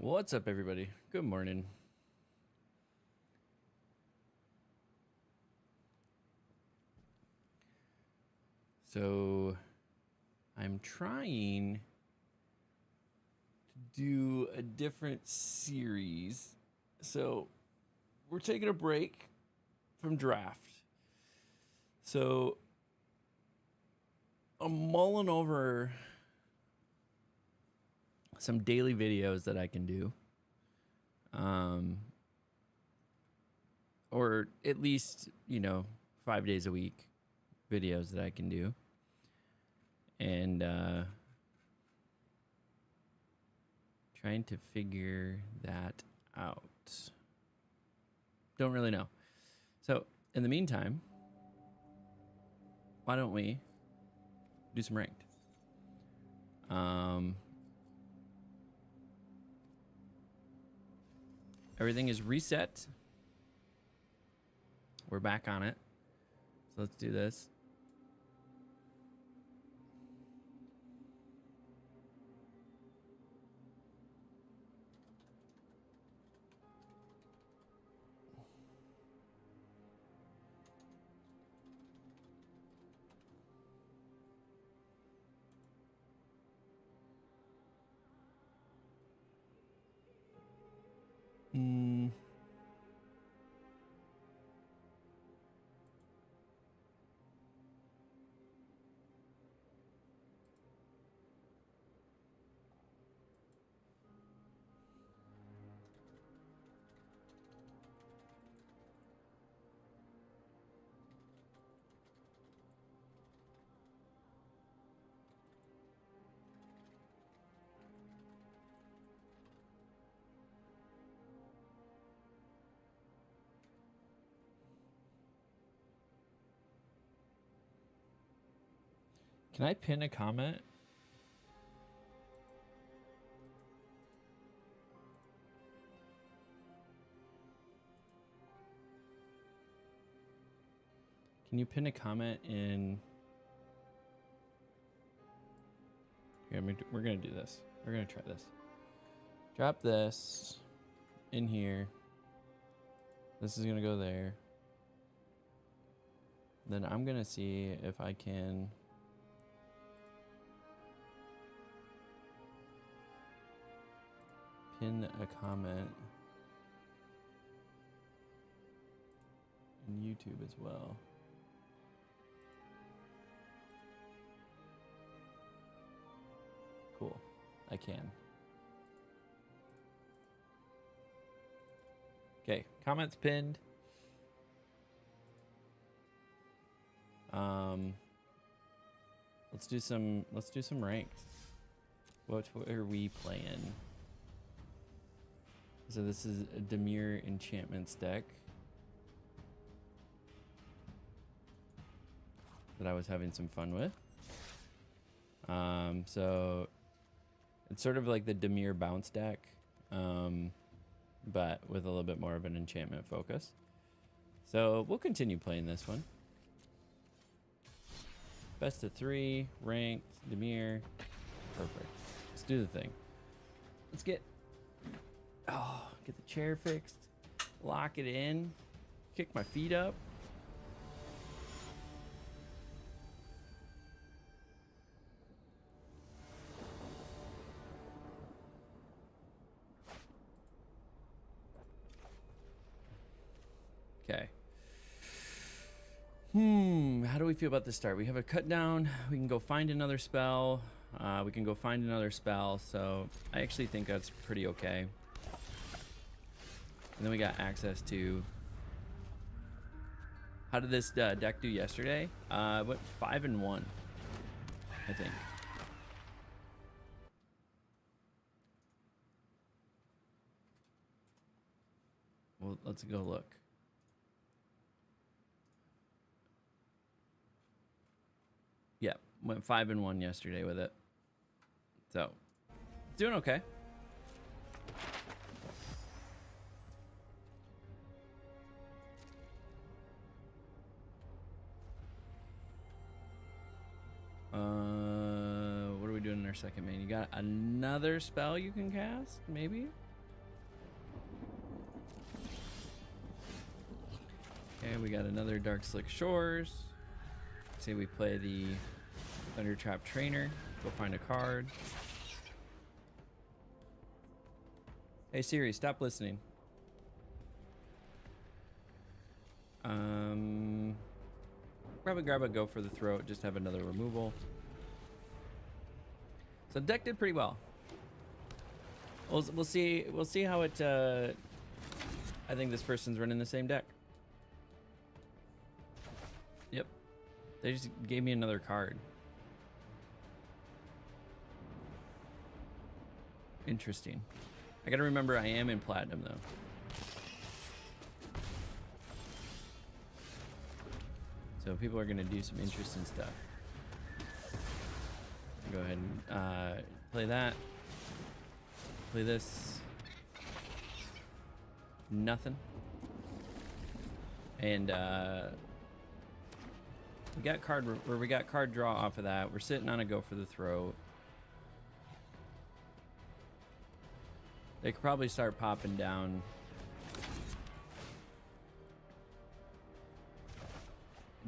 What's up, everybody? Good morning. So, I'm trying to do a different series. So, we're taking a break from draft. So, I'm mulling over some daily videos that I can do. Or at least, 5 days a week videos that I can do. And trying to figure that out. Don't really know. So, in the meantime, why don't we do some ranked? Everything is reset. We're back on it. So let's do this. Can I pin a comment? Can you pin a comment in? Here, we're gonna do this. We're gonna try this. Drop this in here. This is gonna go there. Then I'm gonna see if I can pin a comment in YouTube as well. Cool. I can. Okay, comments pinned. Let's do some ranked. What are we playing? So this is a Demir Enchantments deck that I was having some fun with. So it's sort of like the Demir bounce deck, but with a little bit more of an enchantment focus. So we'll continue playing this one. Best of 3, ranked, Demir. Perfect. Let's do the thing. Let's get the chair fixed, lock it in, kick my feet up. Okay. How do we feel about this start? We have a cut down. We can go find another spell. We can go find another spell. So I actually think that's pretty okay. And then we got access to... How did this deck do yesterday? What, 5-1, I think. Well, let's go look. Yeah, went 5-1 yesterday with it. So, doing okay. What are we doing in our second main? You got another spell you can cast, maybe? Okay, we got another Dark Slick Shores. Say we play the Thundertrap Trainer. Go find a card. Hey Siri, stop listening. Probably grab a Go for the Throat. Just have another removal. So deck did pretty well. We'll see. We'll see how it. I think this person's running the same deck. Yep. They just gave me another card. Interesting. I gotta remember I am in Platinum though. So people are gonna do some interesting stuff. Go ahead and play that. Play this. Nothing. And we got card draw off of that. We're sitting on a Go for the Throat. They could probably start popping down.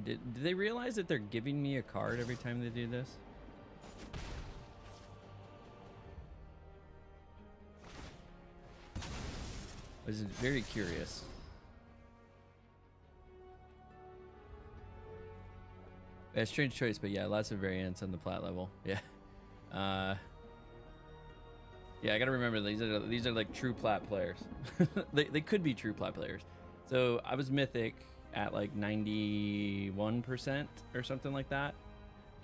Did they realize that they're giving me a card every time they do this? I was very curious. Yeah, strange choice, but yeah, lots of variants on the plat level. Yeah. Yeah, I gotta remember these are like true plat players. they could be true plat players. So I was mythic at like 91% or something like that,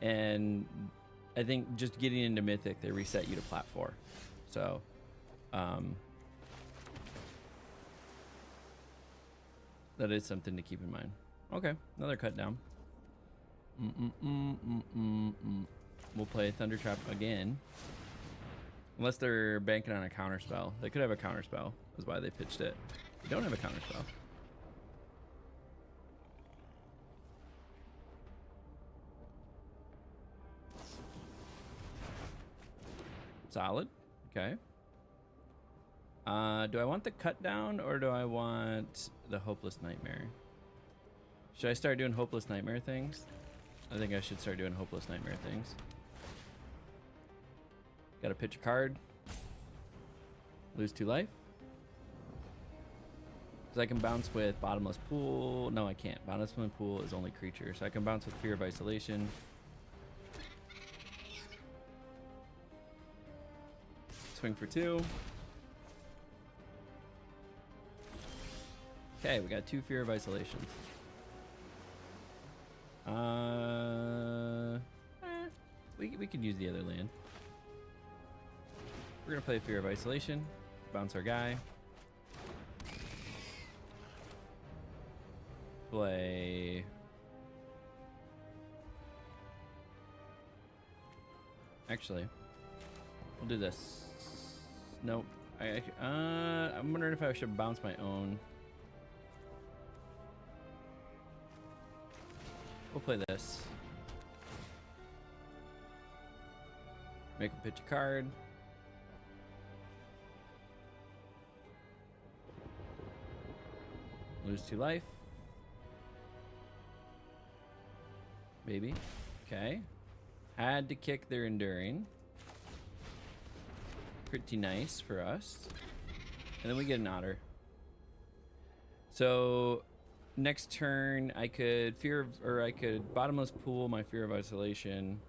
and I think just getting into mythic they reset you to plat 4. So that is something to keep in mind. Okay, another cut down. We'll play Thundertrap again. Unless they're banking on a counter spell. They could have a counter spell. That's why they pitched it. They don't have a counter spell. Solid. Okay. Do I want the cut down or do I want the Hopeless Nightmare? Should I start doing Hopeless Nightmare things? I think I should start doing Hopeless Nightmare things. Gotta pitch a card. Lose 2 life. Because I can bounce with Bottomless Pool. No, I can't. Bottomless Pool is only creature. So I can bounce with Fear of Isolation. Swing for 2. Okay, we got 2 Fear of Isolations. We could use the other land. We're gonna play Fear of Isolation, bounce our guy. Play. Actually, we'll do this. Nope. I'm wondering if I should bounce my own. We'll play this. Make him pitch a card. Lose 2 life. Maybe. Okay. Had to kick their Enduring. Pretty nice for us. And then we get an Otter. So next turn I could I could Bottomless Pool my Fear of Isolation.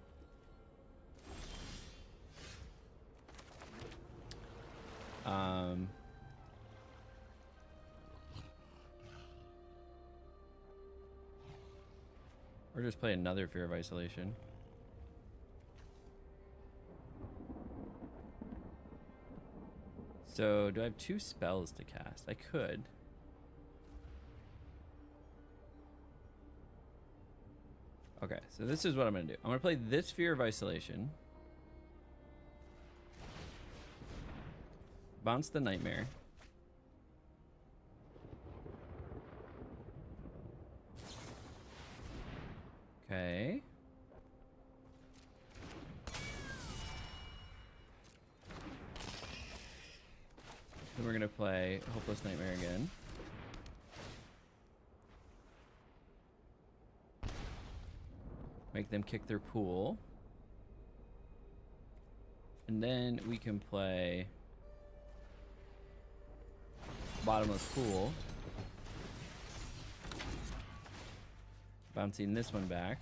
Or just play another Fear of Isolation. So, do I have 2 spells to cast? I could. Okay, so this is what I'm going to do. I'm going to play this Fear of Isolation. Bounce the Nightmare. Okay. Then we're gonna play Hopeless Nightmare again. Make them kick their pool. And then we can play bottomless pool. Bouncing this one back.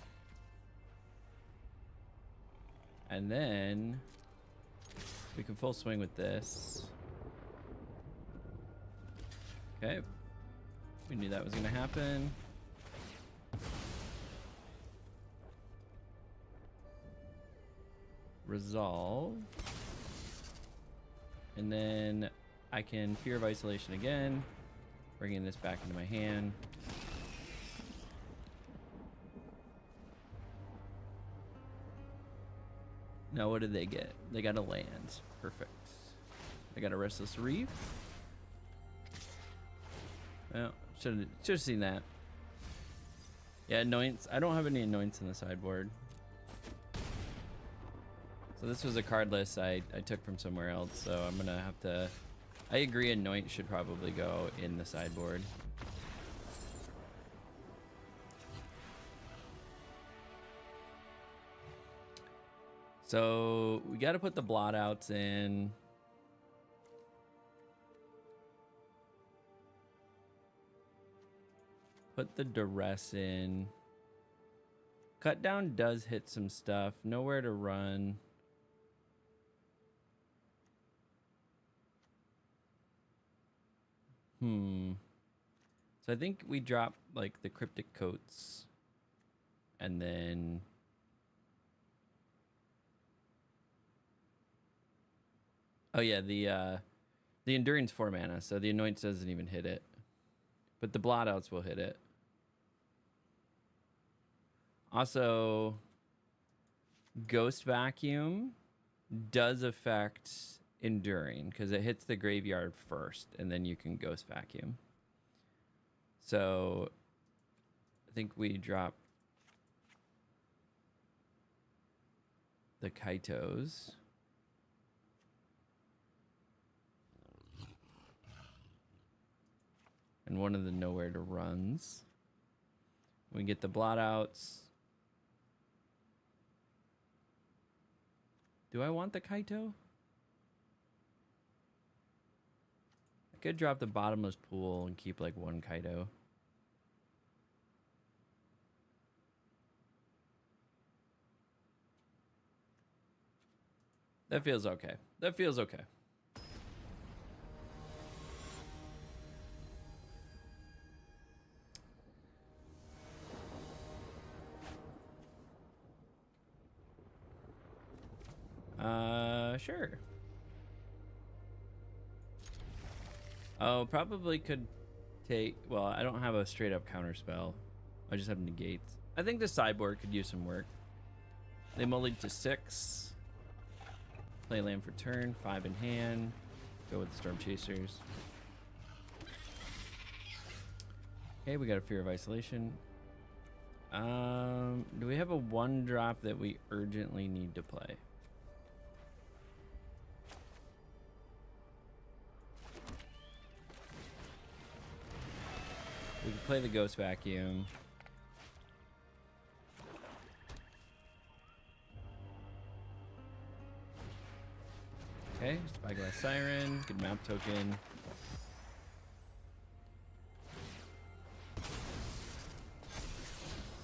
And then we can full swing with this. Okay. We knew that was going to happen. Resolve. And then I can Fear of Isolation again, bringing this back into my hand. Now what did they get? They got a land. Perfect. They got a Restless Reef. Well, should have seen that. Yeah, annoyance. I don't have any annoyance in the sideboard. So this was a card list I took from somewhere else, so I'm gonna have to... I agree, annoyance should probably go in the sideboard. So we got to put the blot outs in. Put the duress in. Cut down does hit some stuff. Nowhere to run. So I think we drop like the Cryptic Coats and then oh yeah, the Endurance 4 mana, so the Annoyance doesn't even hit it. But the blot outs will hit it. Also, Ghost Vacuum does affect Enduring because it hits the graveyard first and then you can Ghost Vacuum. So I think we drop the Kaitos. And one of the Nowhere to Runs. We get the blot outs. Do I want the Kaito? I could drop the Bottomless Pool and keep like one Kaito. That feels okay. That feels okay. Sure. Oh, probably could take... Well, I don't have a straight-up counter spell. I just have negates. I think the sideboard could use some work. They mullied to 6. Play land for turn. 5 in hand. Go with the Storm Chasers. Okay, we got a Fear of Isolation. Do we have a 1-drop that we urgently need to play? We can play the Ghost Vacuum. Okay, Spyglass Siren, good map token.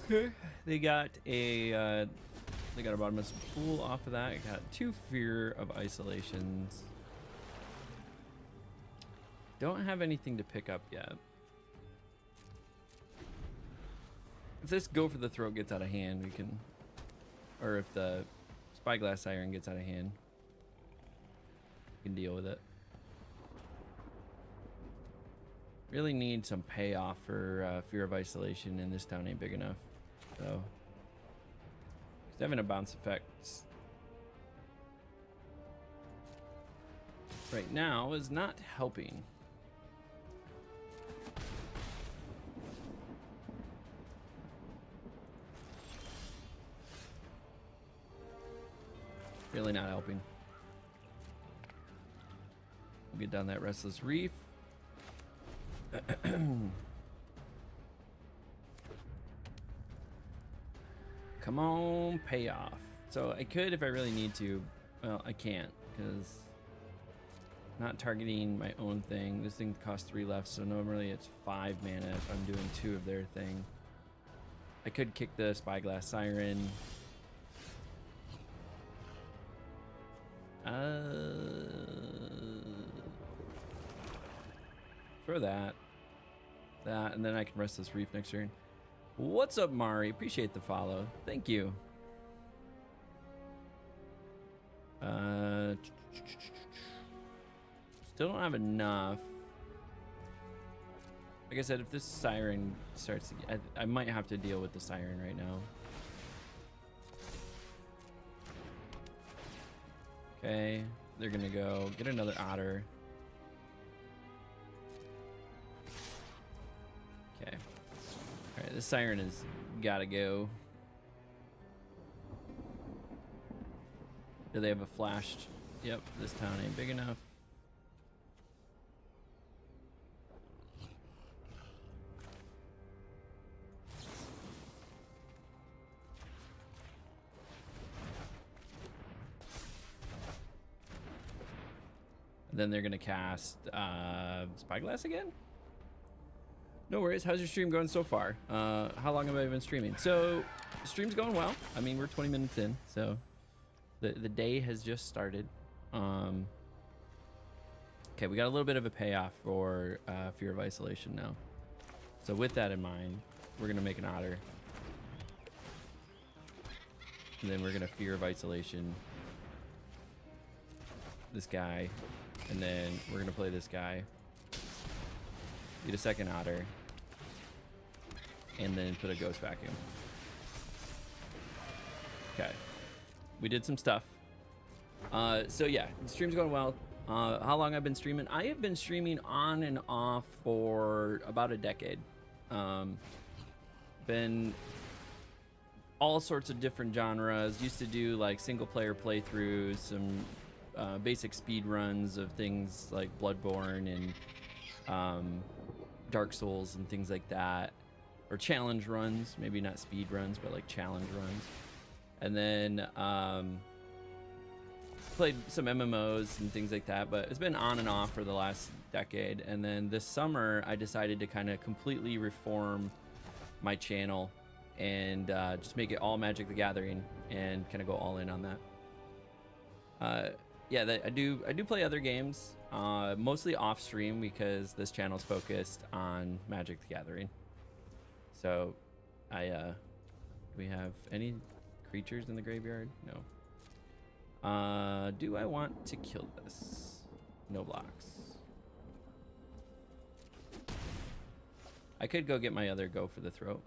Okay, they got a bottomless pool off of that. Got 2 Fear of Isolations. Don't have anything to pick up yet. If this Go for the Throat gets out of hand, we can... Or if the Spyglass Siren gets out of hand, we can deal with it. Really need some payoff for Fear of Isolation, and this town ain't big enough. So... Because having a bounce effect right now is not helping. Really not helping. We'll get down that Restless Reef. Come on, pay off. So I could if I really need to. Well, I can't because not targeting my own thing. This thing costs 3 left, so normally it's 5 mana if I'm doing 2 of their thing. I could kick the Spyglass Siren. Throw that. And then I can rest this Reef next turn. What's up, Mari? Appreciate the follow. Thank you. Still don't have enough. Like I said, if this Siren starts, I might have to deal with the Siren right now. Okay, they're gonna go get another Otter. Okay. All right, this Siren has gotta go. Do they have a flashed? Yep, this town ain't big enough. Then they're gonna cast Spyglass again. No worries. How's your stream going so far? How long have I been streaming? So, the stream's going well. I mean, we're 20 minutes in, so the day has just started. Okay, we got a little bit of a payoff for Fear of Isolation now. So with that in mind, we're gonna make an Otter, and then we're gonna Fear of Isolation this guy, and then we're gonna play this guy, get a second Otter, and then put a Ghost Vacuum. Okay, we did some stuff. So yeah, the stream's going well. How long I've been streaming? I have been streaming on and off for about a decade. Been all sorts of different genres. Used to do like single player playthroughs, some basic speed runs of things like Bloodborne and Dark Souls and things like that, or challenge runs, maybe not speed runs, but like challenge runs. And then played some MMOs and things like that, but it's been on and off for the last decade. And then this summer I decided to kind of completely reform my channel and just make it all Magic the Gathering and kind of go all in on that. Yeah, I do play other games, mostly off stream because this channel is focused on Magic the Gathering. So do we have any creatures in the graveyard? No. Do I want to kill this? No blocks. I could go get my other Go for the Throat.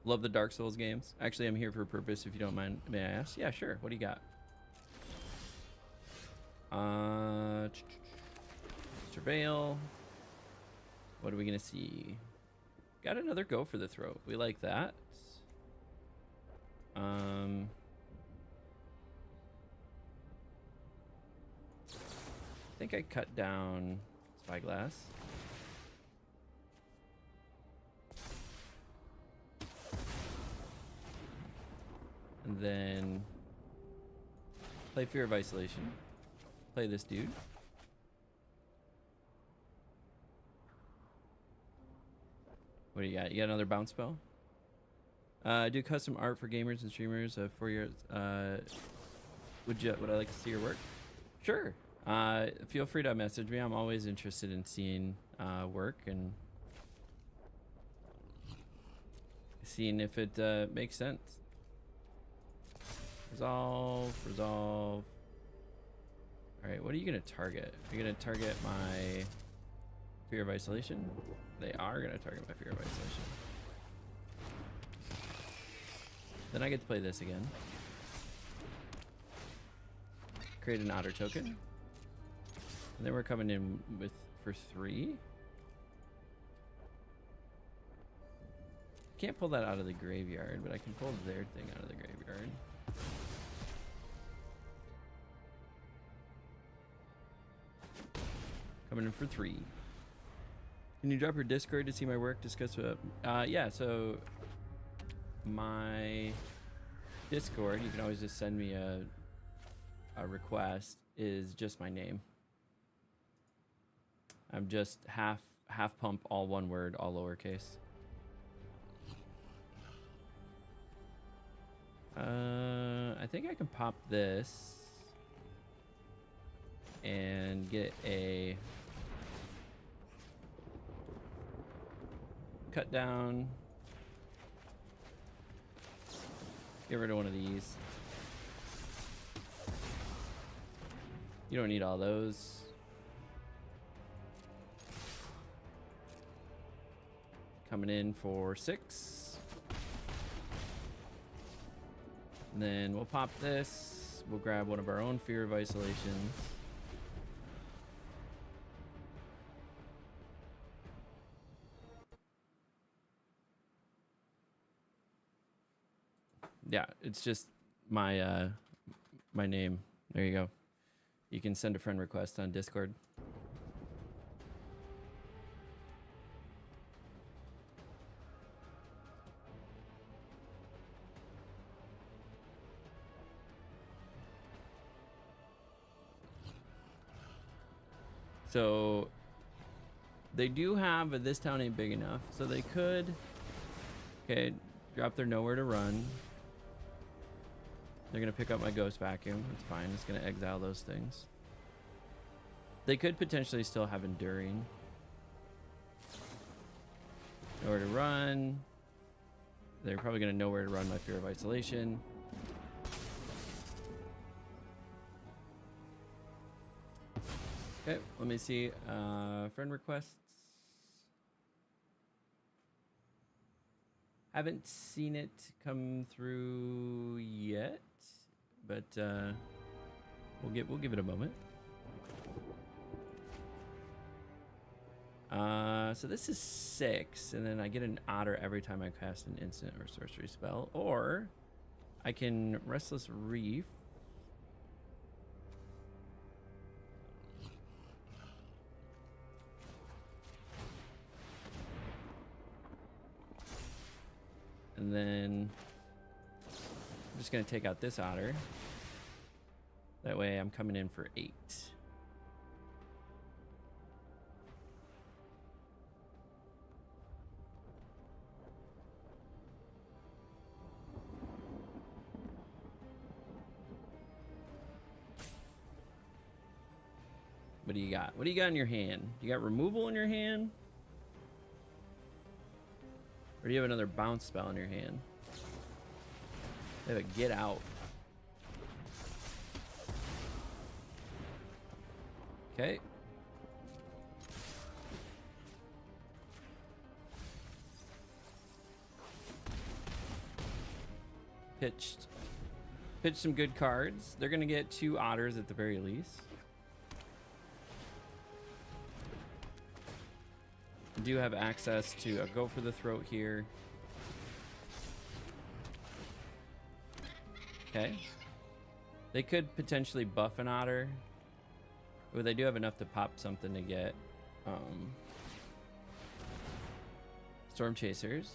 Love the Dark Souls games. Actually, I'm here for a purpose, if you don't mind. May I ask? Yeah, sure. What do you got? Surveil. What are we gonna see? Got another Go for the Throat. We like that. I think I cut down Spyglass. And then play Fear of Isolation. Play this dude. What do you got? You got another bounce spell? Do custom art for gamers and streamers for your would I like to see your work? Sure. Feel free to message me. I'm always interested in seeing work and seeing if it makes sense. Resolve. All right, what are you gonna target? Are you gonna target my Fear of Isolation? They are gonna target my Fear of Isolation. Then I get to play this again. Create an Otter token. And then we're coming in for 3. Can't pull that out of the graveyard, but I can pull their thing out of the graveyard. Coming in for 3. Can you drop your Discord to see my work? Discuss what? Yeah. So my Discord, you can always just send me a request, is just my name. I'm just half pump, all one word, all lowercase. I think I can pop this and get a cut down. Get rid of one of these. You don't need all those. Coming in for 6. And then we'll pop this. We'll grab one of our own Fear of Isolation. Yeah, it's just my my name. There you go. You can send a friend request on Discord. So they do have, but this town ain't big enough. So they could, okay, drop their nowhere to run. They're going to pick up my ghost vacuum. It's fine. It's going to exile those things. They could potentially still have enduring. Nowhere to run. They're probably going to know where to run my Fear of Isolation. Okay, let me see. Friend requests. Haven't seen it come through yet, but we'll give it a moment. So this is 6, and then I get an otter every time I cast an instant or sorcery spell, or I can Restless Reef. And then I'm just going to take out this otter. That way I'm coming in for 8. What do you got? What do you got in your hand? You got removal in your hand? Or do you have another bounce spell in your hand? They have a get out. Okay. Pitched some good cards. They're gonna get 2 otters at the very least. I do have access to a go for the throat here. Okay. They could potentially buff an otter. But they do have enough to pop something to get Storm Chasers.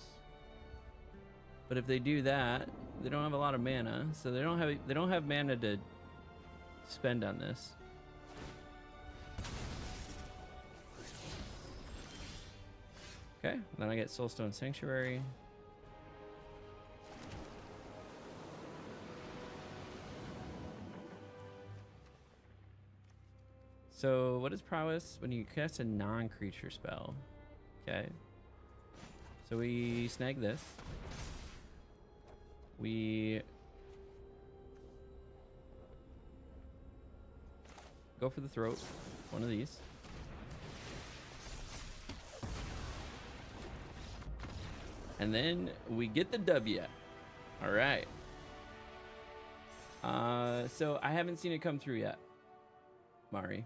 But if they do that, they don't have a lot of mana, so they don't have mana to spend on this. Okay, then I get Soulstone Sanctuary. So what is prowess when you cast a non-creature spell? Okay. So we snag this. We go for the throat. One of these. And then we get the W. All right. So I haven't seen it come through yet, Mari.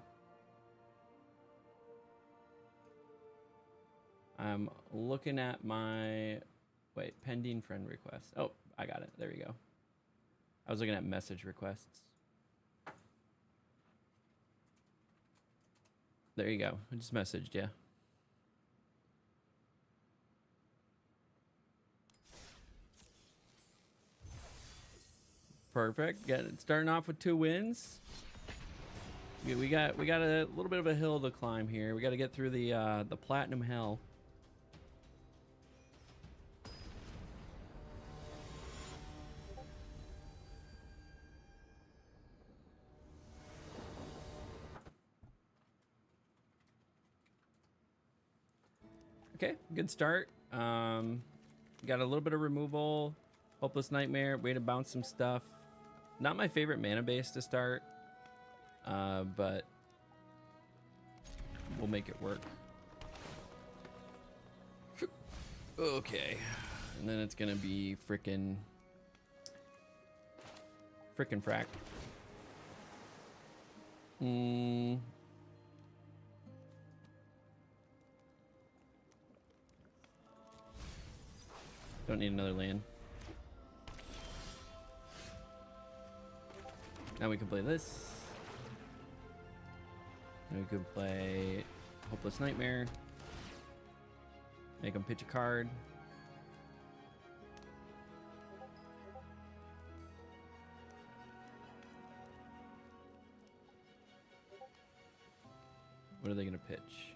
I'm looking at my, wait, pending friend request. Oh, I got it. There we go. I was looking at message requests. There you go. I just messaged you. Perfect. Starting off with 2 wins. We got a little bit of a hill to climb here. We got to get through the platinum hell. Okay, good start. Got a little bit of removal, hopeless nightmare, way to bounce some stuff. Not my favorite mana base to start, but we'll make it work. Okay, and then it's gonna be frickin' frack. Don't need another land. Now we can play this. And we could play Hopeless Nightmare. Make him pitch a card. What are they gonna pitch?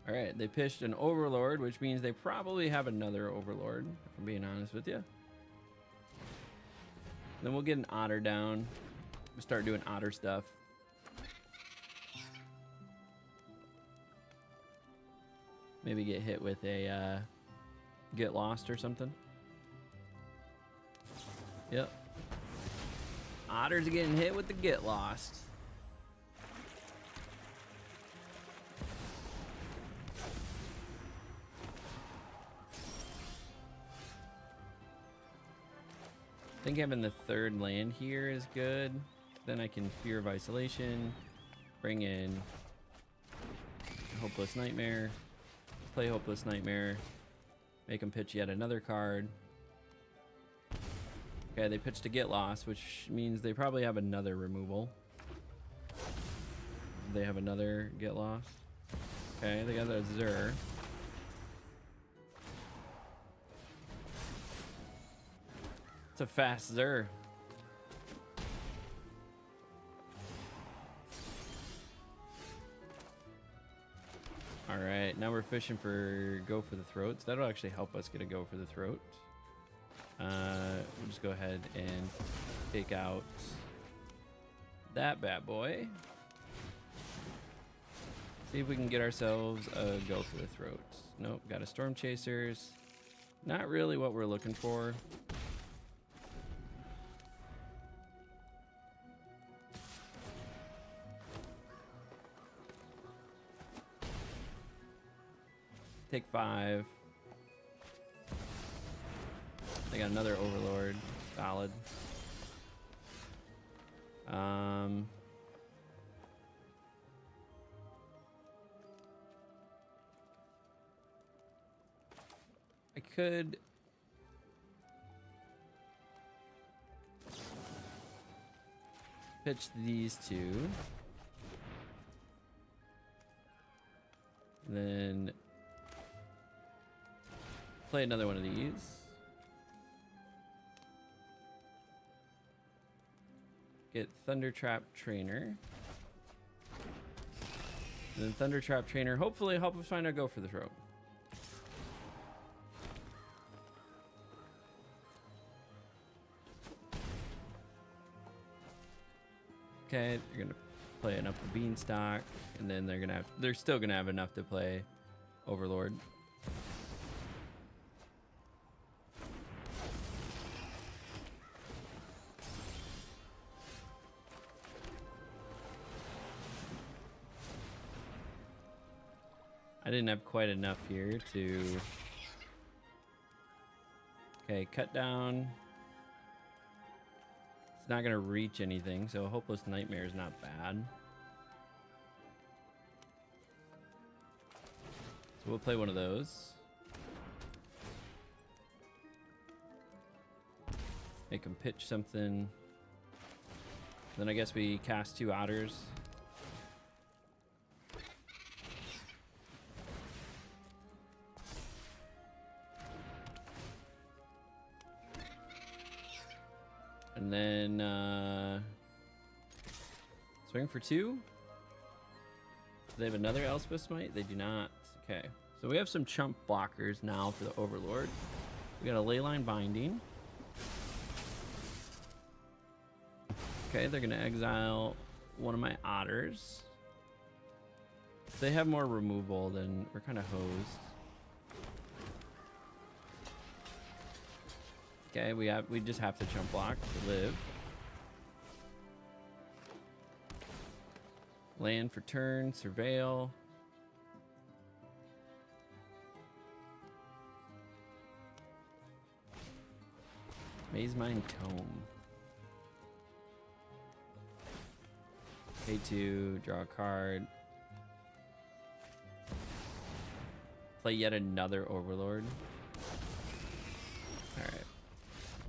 All right, they pitched an Overlord, which means they probably have another Overlord, if I'm being honest with you. Then we'll get an Otter down. We'll start doing Otter stuff. Maybe get hit with a Get Lost or something. Yep. Otters are getting hit with the Get Lost. I think having the 3rd land here is good. Then I can Fear of Isolation, bring in Hopeless Nightmare, play Hopeless Nightmare, make them pitch yet another card. Okay, they pitched a Get Lost, which means they probably have another removal. They have another Get Lost. Okay, they got a Zur. It's a fast Zur. All right, now we're fishing for Go for the Throats. That'll actually help us get a Go for the Throat. We'll just go ahead and take out that bad boy. See if we can get ourselves a Go for the Throat. Nope, got a Storm Chasers. Not really what we're looking for. Take 5. They got another Overlord. Solid. I could pitch these 2. Then play another one of these. Get Thundertrap Trainer. And then Thundertrap Trainer hopefully help us find a Go for the Throat. Okay, they're gonna play enough for Beanstalk, and then they're still gonna have enough to play Overlord. I didn't have quite enough here to... Okay, cut down. It's not gonna reach anything, so Hopeless Nightmare is not bad. So we'll play one of those. Make him pitch something. Then I guess we cast 2 Otters. And then swing for 2. Do they have another Elspeth Smite? They do not. Okay. So we have some chump blockers now for the Overlord. We got a Leyline Binding. Okay, they're going to exile one of my Otters. If they have more removal, then we're kind of hosed. Okay, we just have to chump block to live. Land for turn, surveil. Maze Mine Tome. Pay 2, draw a card. Play yet another Overlord. Alright.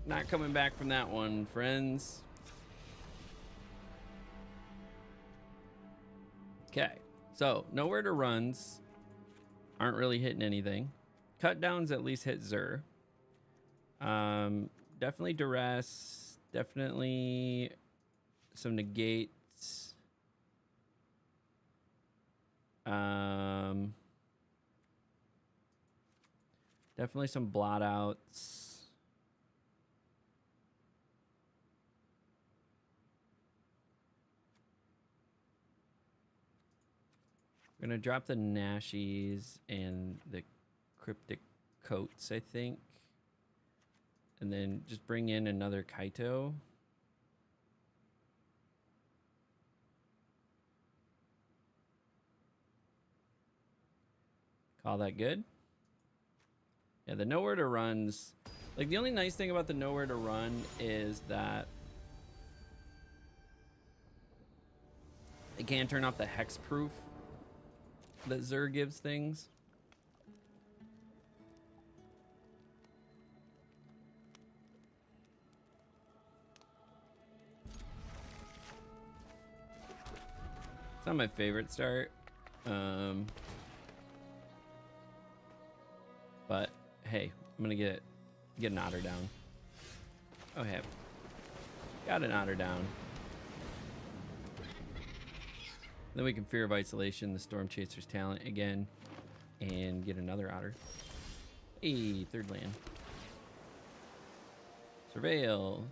Not coming back from that one, friends. Okay, so Nowhere to Runs aren't really hitting anything. Cut downs at least hit Zur. Definitely Duress. Definitely some negates. Definitely some blot outs. We're gonna drop the Nashies and the Cryptic Coats, I think. And then just bring in another Kaito. Call that good. Yeah, the Nowhere to Runs. Like, the only nice thing about the Nowhere to Run is that it can turn off the hexproof that Zur gives things. It's not my favorite start. But hey, I'm gonna get an Otter down. Okay, got an Otter down. Then we can Fear of Isolation, the Storm Chaser's talent again, and get another Otter. Hey, 3rd land. Surveil.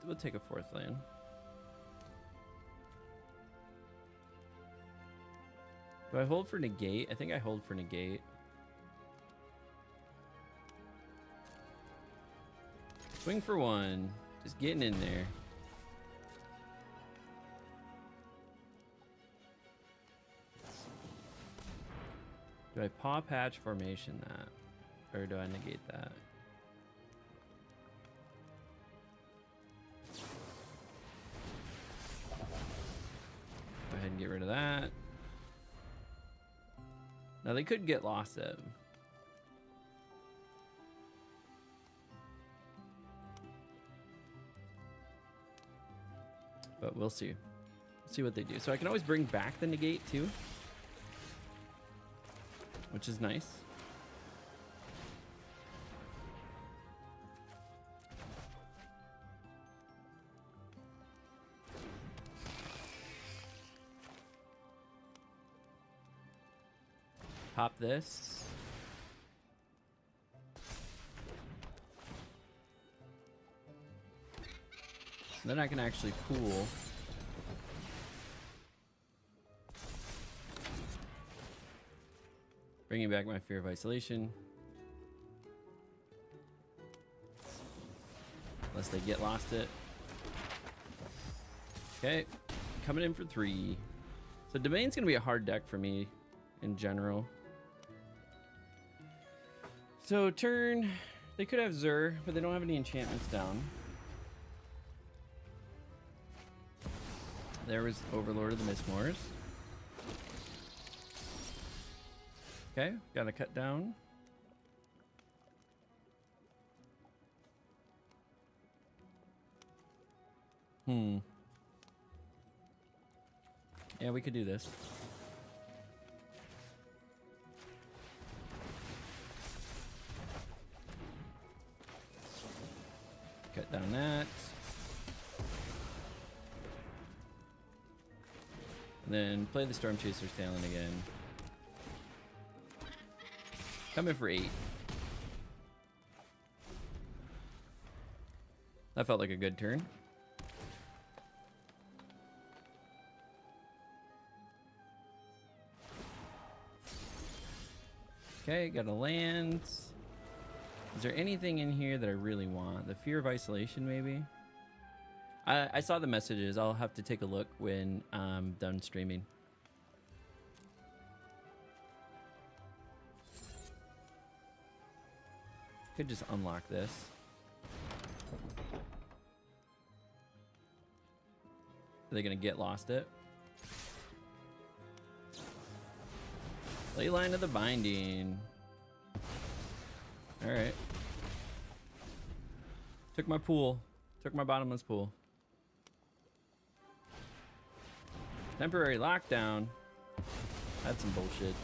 We'll take a 4th land. Do I hold for negate? I think I hold for negate. Swing for 1. Just getting in there. Do I paw patch formation that? Or do I negate that? Go ahead and get rid of that. Now they could get lost at. But we'll see. See what they do. So I can always bring back the negate too, which is nice. Pop this. Then I can actually pool. Bringing back my Fear of Isolation. Unless they get lost it. Okay, coming in for 3. So Domain's gonna be a hard deck for me in general. So turn, they could have Zur, but they don't have any enchantments down. There was Overlord of the Mistmoors. Okay, gotta cut down. Yeah, we could do this. Cut down that. And then play the Storm Chaser's Talon again. Come in for 8. That felt like a good turn. Okay, got a land. Is there anything in here that I really want? The Fear of Isolation, maybe? I saw the messages. I'll have to take a look when I'm done streaming. Could just unlock this. Are they gonna get lost it? Leyline of the Binding. Alright. Took my pool. Took my bottomless pool. Temporary lockdown. That's some bullshit.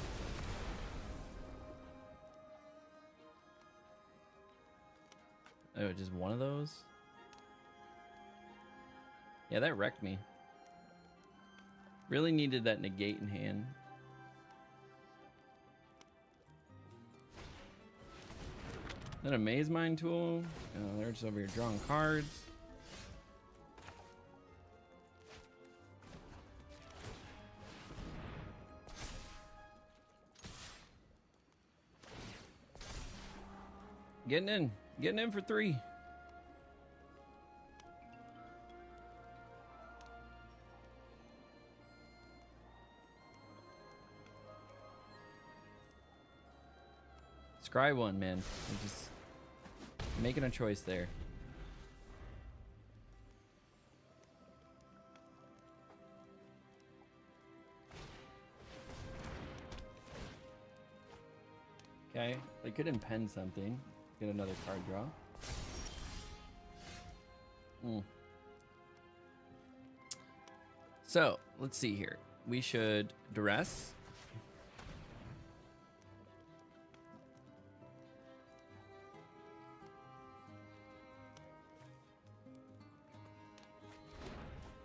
Oh, just one of those? Yeah, that wrecked me. Really needed that negate in hand. Then a Maze Mine tool. Oh, they're just over here drawing cards. Getting in for 3. Scry one, man. I'm just making a choice there. Okay, they could impend something. Get another card draw. So, let's see here. We should duress.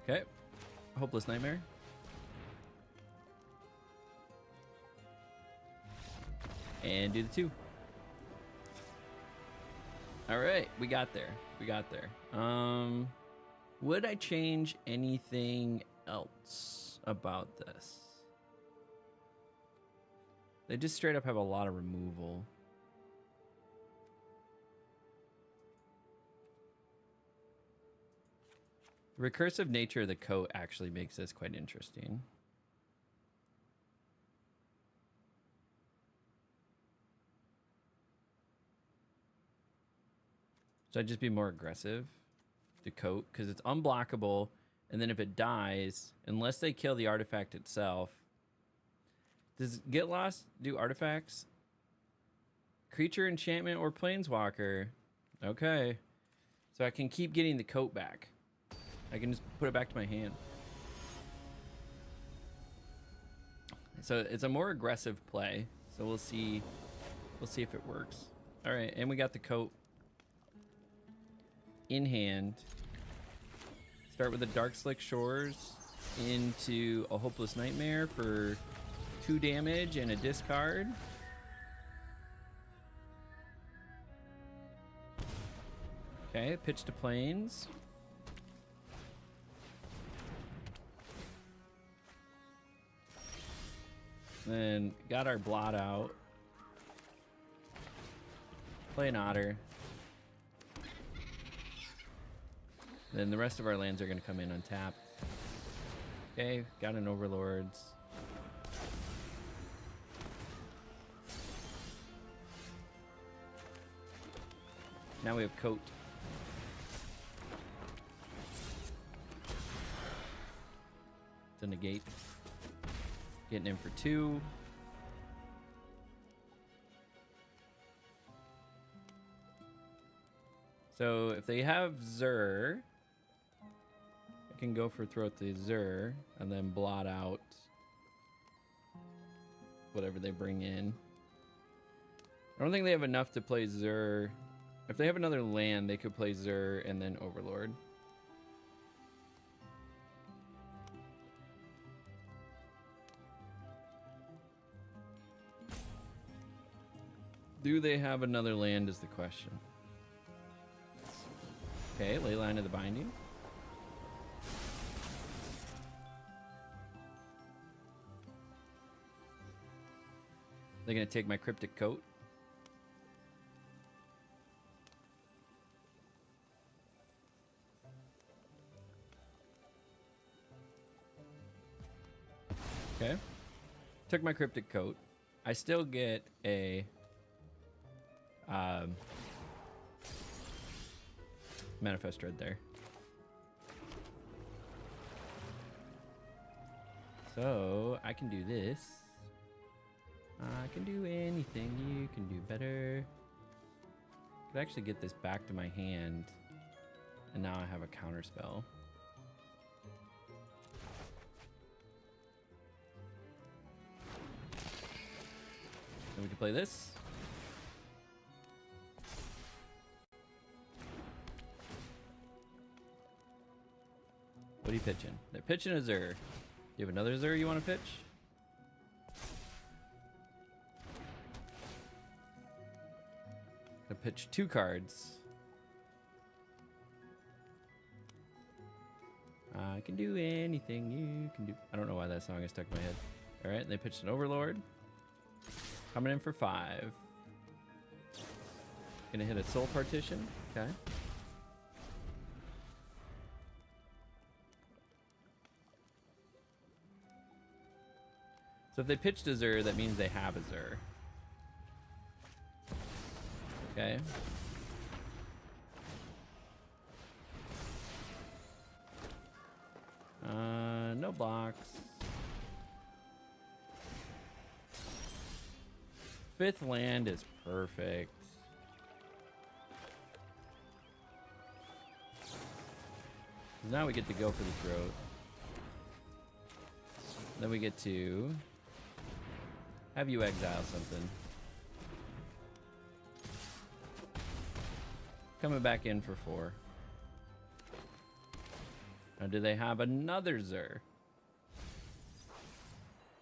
Okay. Hopeless Nightmare. And do the 2. All right, we got there. We got there. Would I change anything else about this? They just straight up have a lot of removal. The recursive nature of the coat actually makes this quite interesting. So I'd just be more aggressive. The coat, because it's unblockable, and then if it dies, unless they kill the artifact itself. Does Get Lost do artifacts? Creature, enchantment, or planeswalker. Okay. So I can keep getting the coat back. I can just put it back to my hand. So it's a more aggressive play. So we'll see if it works. All right, and we got the coat in hand. Start with the Dark Slick Shores into a Hopeless Nightmare for 2 damage and a discard. Okay, pitch to plains. Then got our blot out. Play an Otter. Then the rest of our lands are going to come in untapped. Okay, got an Overlords. Now we have Coat. To negate. Getting in for 2. So if they have Zur, I can go for Throat the Zur and then blot out whatever they bring in. I don't think they have enough to play Zur If they have another land, they could play Zur and then Overlord. Do they have another land is the question. Okay, Leyline of the Binding. They're going to take my Cryptic Coat. Okay. Took my Cryptic Coat. I still get a Manifest Dread there. So I can do this. I can do anything you can do better. Could actually get this back to my hand, and now I have a counter spell. Then we can play this. What are you pitching? They're pitching a Zur. Do you have another Zur you want to pitch? I pitch 2 cards. I can do anything you can do. I don't know why that song is stuck in my head. All right, they pitched an Overlord. Coming in for 5. Gonna hit a Soul Partition. Okay. So if they pitched a Zur, that means they have a Zur. Okay. No blocks. 5th land is perfect. Now we get to go for the throat. Then we get to have you exile something. Coming back in for 4. Now, do they have another Zur?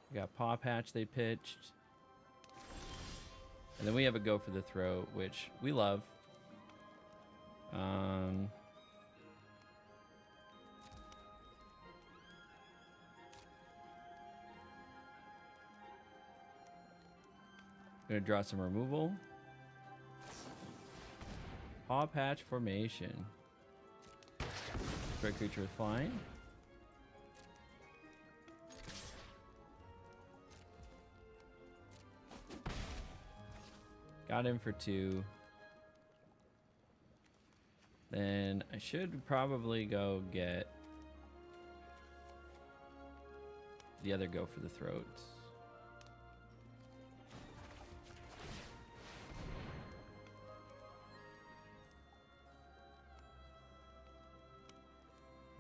We got Paw Patch they pitched. And then we have a go for the throat, which we love. Gonna draw some removal. Paw Patch Formation. Destroy creature with flying. Got him for 2. Then I should probably go get the other go for the throat.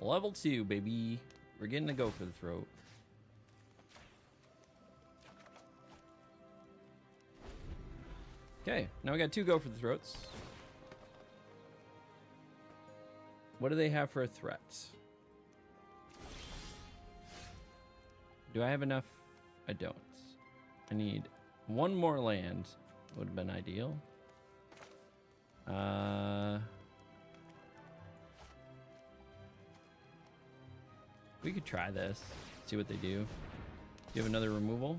Level 2, baby. We're getting to go for the throat. Okay, now we got 2 go for the throats. What do they have for a threat? Do I have enough? I don't. I need 1 more land. Would have been ideal. We could try this. See what they do. Do you have another removal?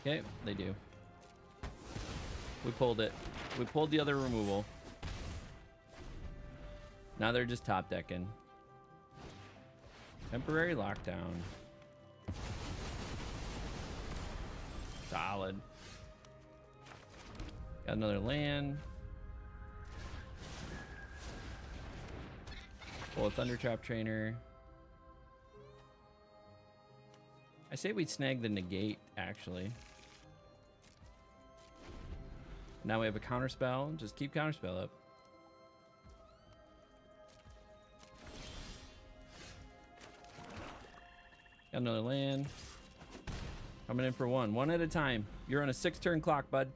Okay, they do. We pulled it. We pulled the other removal. Now they're just top decking. Temporary lockdown. Solid. Got another land. Well, Thunder Trap Trainer. I say we snag the negate, actually. Now we have a counterspell. Just keep counterspell up. Got another land. Coming in for 1. 1 at a time. You're on a 6-turn clock, bud.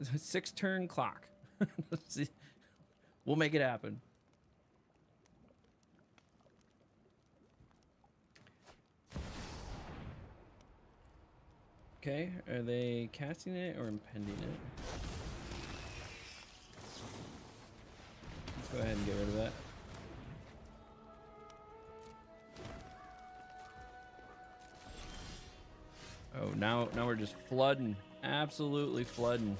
6-turn clock. Let's see. We'll make it happen. Okay, are they casting it or impending it? Let's go ahead and get rid of that. Oh, now we're just flooding. Absolutely flooding.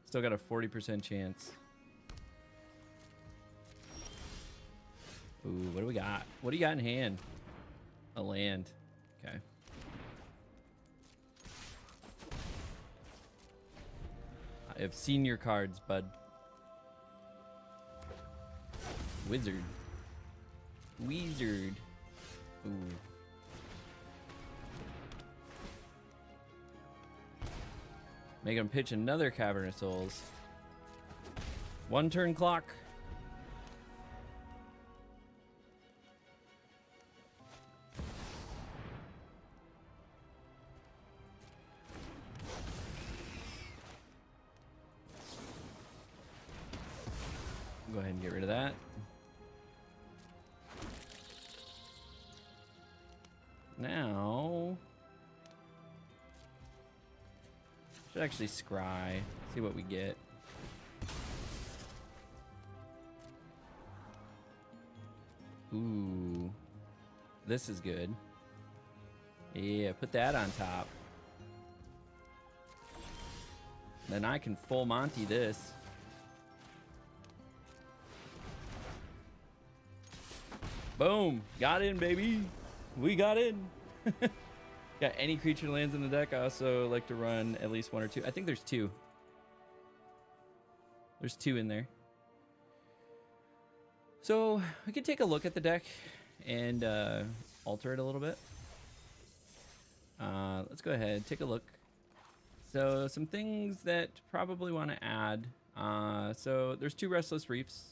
Still got a 40% chance. Ooh, what do we got? What do you got in hand? A land. Okay. I have seen your cards, bud. Wizard. Wizard. Ooh. Make him pitch another Cavern of Souls. 1-turn clock. Go ahead and get rid of that. Now, should actually scry, see what we get. Ooh, this is good. Yeah, put that on top. Then I can full Monty this. Boom, got in, baby. We got in. Got any creature lands in the deck. I also like to run at least 1 or 2. I think there's 2. There's 2 in there. So we could take a look at the deck and alter it a little bit. Let's go ahead, take a look. So some things that probably want to add. So there's 2 Restless Reefs.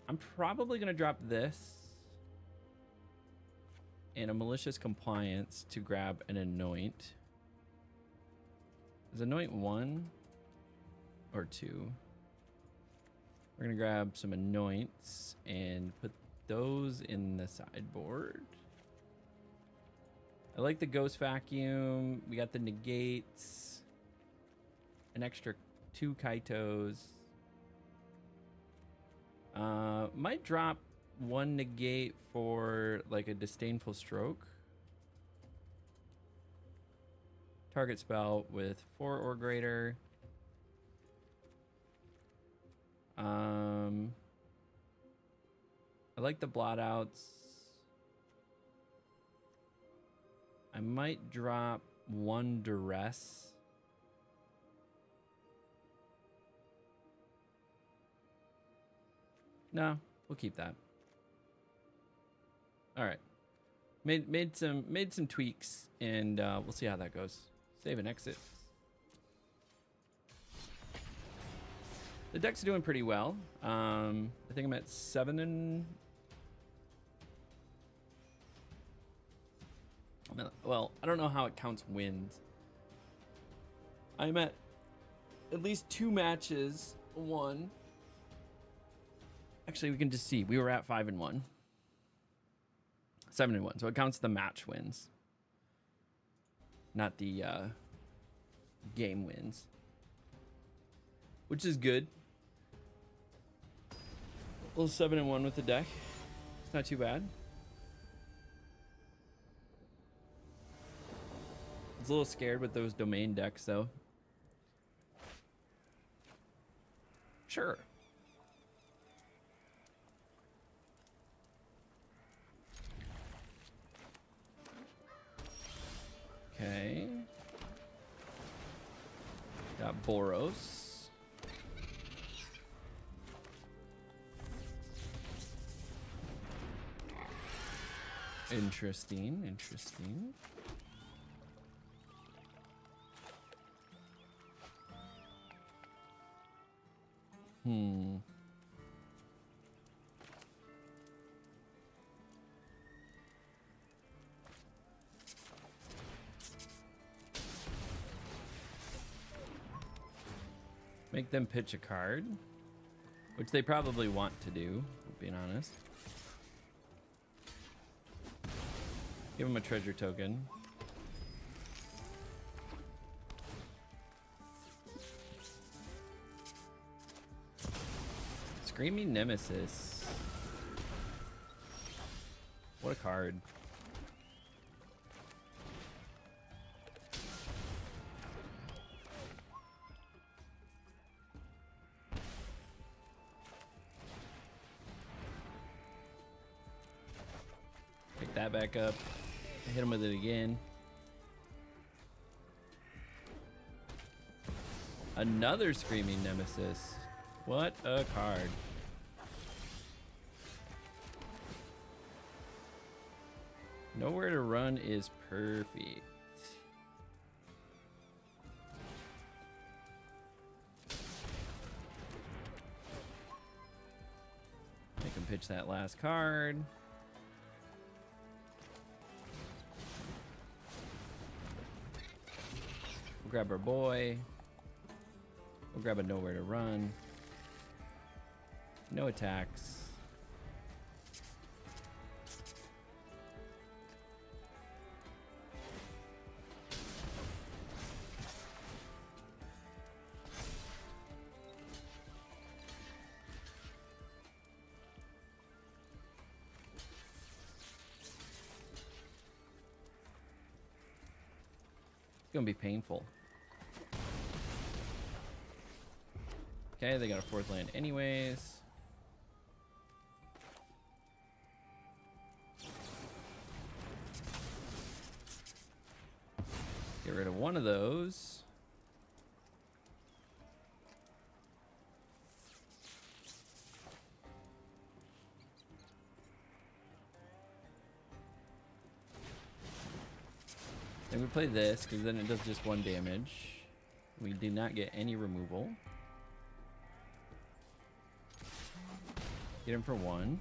I'm probably going to drop this and a Malicious Compliance to grab an Anoint. Is Anoint 1 or 2? We're going to grab some Anoints and put those in the sideboard. I like the Ghost Vacuum. We got the Negates. An extra 2 Kaitos. Might drop 1 negate for like a Disdainful Stroke. Target spell with 4 or greater. I like the blot outs. I might drop 1 duress. No, we'll keep that. All right. Made some tweaks, and we'll see how that goes. Save and exit. The deck's doing pretty well. I think I'm at 7 and... Well, I don't know how it counts wins. I'm at least 2 matches won. Actually, we can just see. We were at 5 and 1. 7 and 1. So it counts the match wins. Not the game wins. Which is good. A little 7 and 1 with the deck. It's not too bad. I was a little scared with those domain decks, though. Sure. Okay. Got Boros. Interesting, interesting. Make them pitch a card, which they probably want to do, being honest. Give them a treasure token. Screaming Nemesis. What a card. Pick that back up. Hit him with it again. Another Screaming Nemesis. What a card. Nowhere to Run is perfect. Make him pitch that last card. We'll grab our boy. We'll grab a Nowhere to Run. No attacks. It's gonna be painful. Okay, they got a 4th land anyways. Get rid of one of those. Then we play this, because then it does just 1 damage. We do not get any removal. Get him for 1.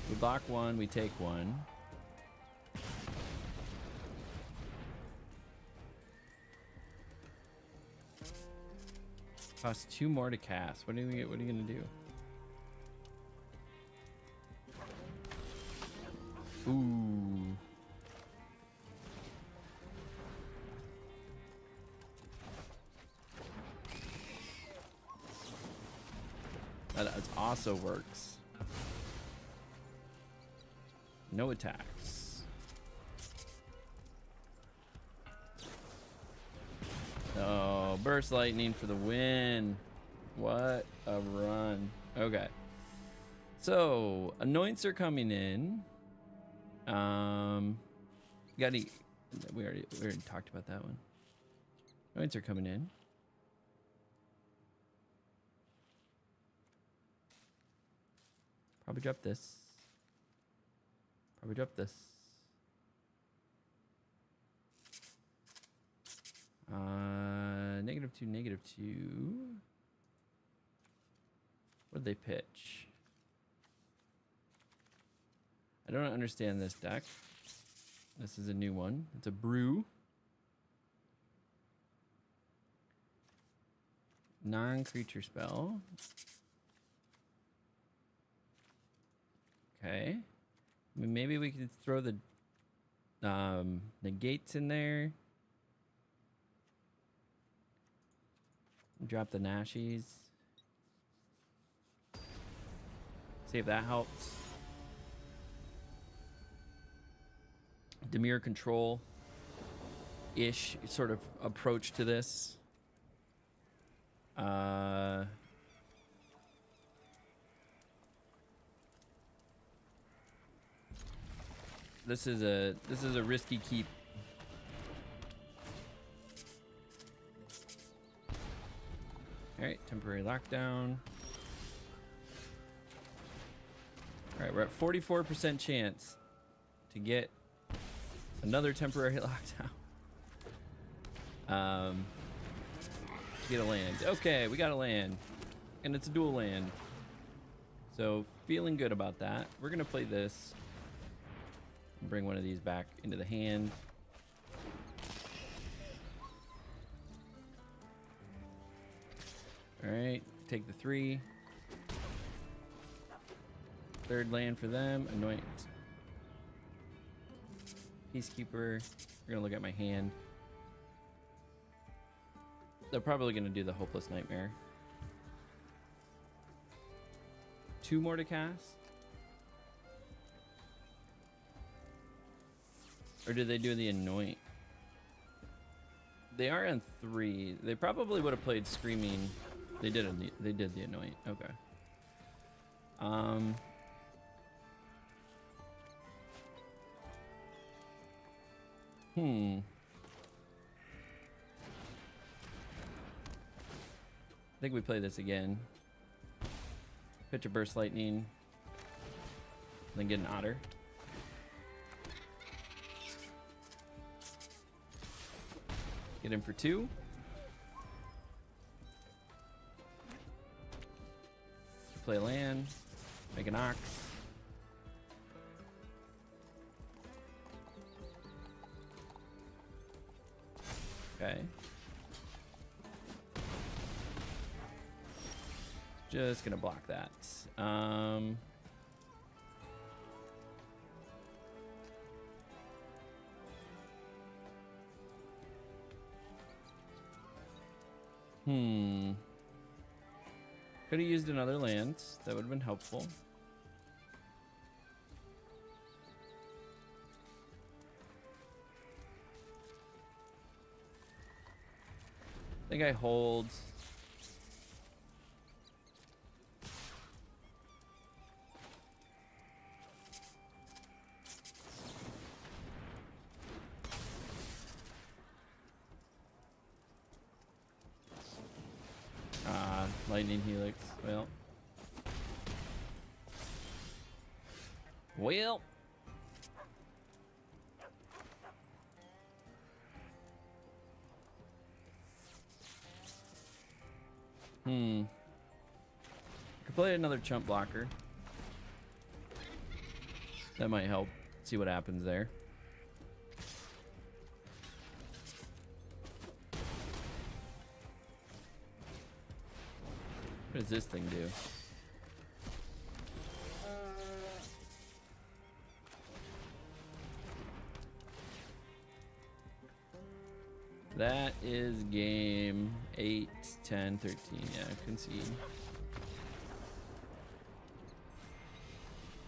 We block 1, we take 1. Costs 2 more to cast. What are you gonna do? Ooh. That also works. No attacks. Oh, Burst Lightning for the win. What a run. Okay. So, Anoints are coming in. Got any? We already talked about that one. Anoints are coming in. Probably drop this. Probably drop this. -2, -2. What did they pitch? I don't understand this deck. This is a new one. It's a brew. Non-creature spell. Okay. I mean, maybe we could throw the negates in there. Drop the Nashies. See if that helps. Dimir control-ish sort of approach to this. This is a risky keep. All right, temporary lockdown. All right, we're at 44% chance to get another temporary lockdown. To get a land. Okay, we got a land, and it's a dual land. So feeling good about that. We're gonna play this. Bring one of these back into the hand. take the 3. Third land for them. Anoint. Peacekeeper. We're gonna look at my hand. They're probably gonna do the Hopeless Nightmare. 2 more to cast? Or did they do the Anoint? They are on 3. They probably would have played Screaming. They did the Anoint. Okay. I think we play this again. Pitch a Burst Lightning. Then get an Otter. Get him for 2. Play land. Make an Ox. Okay. Just gonna block that. Could have used another land. That would have been helpful. I think I hold. Lightning Helix. Well. Could play another chump blocker. That might help. See what happens there. What does this thing do? That is game 8, 10, 13. Yeah, concede.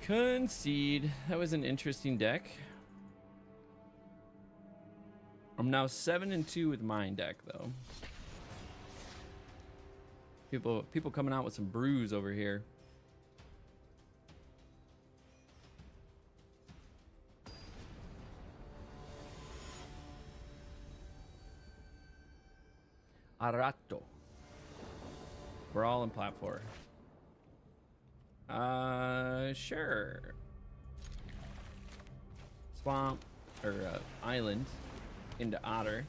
Concede. That was an interesting deck. I'm now 7-2 with mine deck, though. People coming out with some brews over here. Arato. We're all in platform. Sure. Swamp or island into Otter.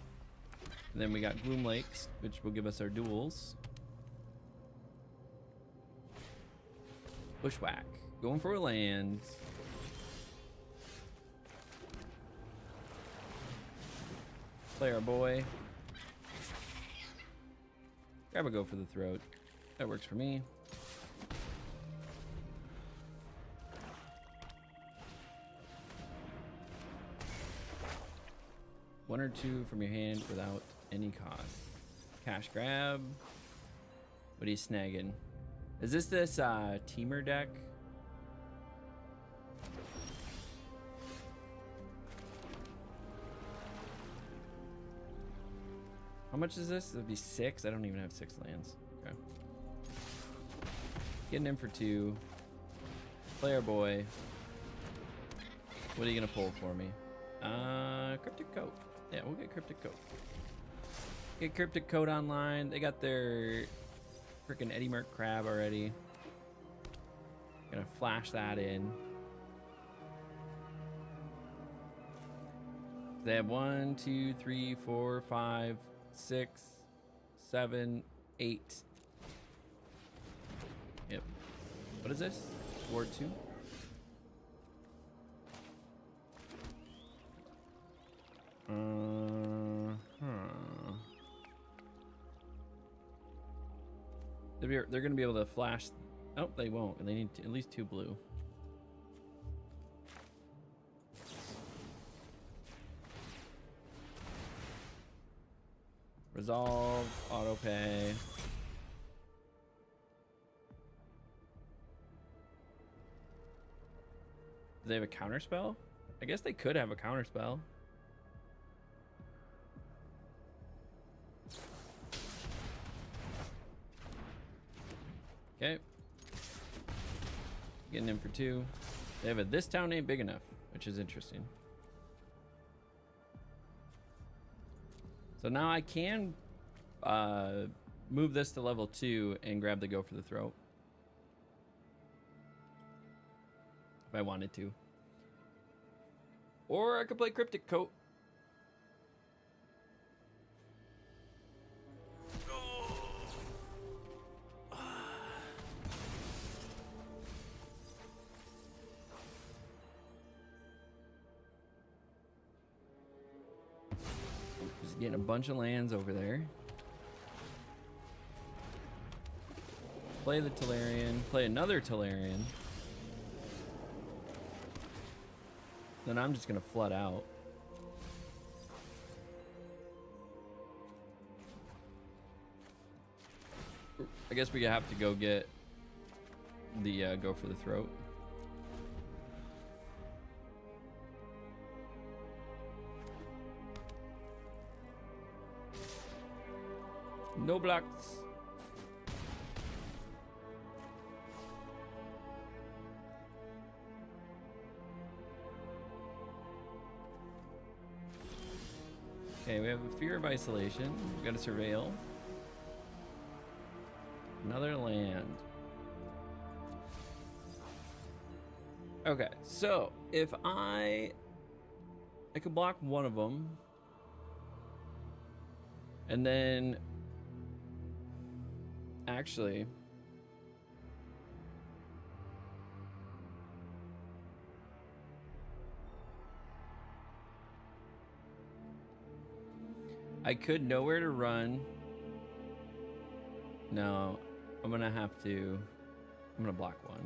And then we got Gloom Lakes, which will give us our duels. Bushwhack. Going for a land. Play our boy. Grab a go for the throat. That works for me. One or two from your hand without any cost. Cash grab. What are you snagging? Is this teamer deck? How much is this? It'd be 6. I don't even have 6 lands. Okay. Getting in for 2. Play our boy. What are you gonna pull for me? Cryptic Coat. Yeah, we'll get Cryptic Coat. Get Cryptic Coat online. They got their freaking Eddie Merc Crab already. Gonna flash that in. They have 1, 2, 3, 4, 5, 6, 7, 8. Yep. What is this? Ward 2? They're going to be able to flash. Oh, they won't. They need at least 2 blue. Resolve, auto pay. Do they have a counter spell? I guess they could have a counter spell. Okay. Getting in for 2. They have a this town ain't big enough, which is interesting. So now I can move this to level 2 and grab the go for the throat. If I wanted to. Or I could play Cryptic Coat. Just getting a bunch of lands over there. Play the Tolarian. Play another Tolarian. Then I'm just gonna flood out. I guess we have to go get the go for the throat. No blocks. Okay, we have a fear of isolation. We got to surveil. Another land. Okay, so if I could block one of them, and then actually I could nowhere to run. No, I'm gonna block one.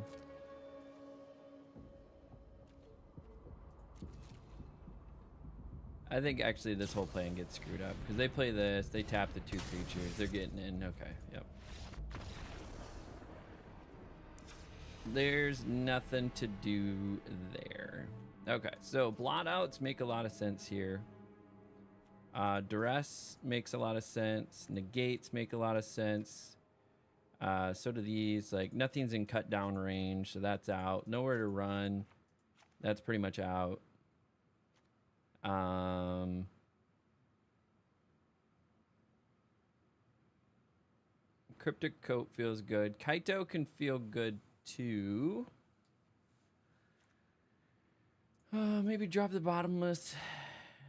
I think actually this whole plan gets screwed up because they play this, they tap the 2 creatures, they're getting in. Okay, yep. There's nothing to do there. Okay, so blot outs make a lot of sense here. Duress makes a lot of sense. Negates make a lot of sense. So do these. Like, nothing's in cut down range, so that's out. Nowhere to run. That's pretty much out. Cryptic Coat feels good. Kaito can feel good too. Maybe drop the bottomless.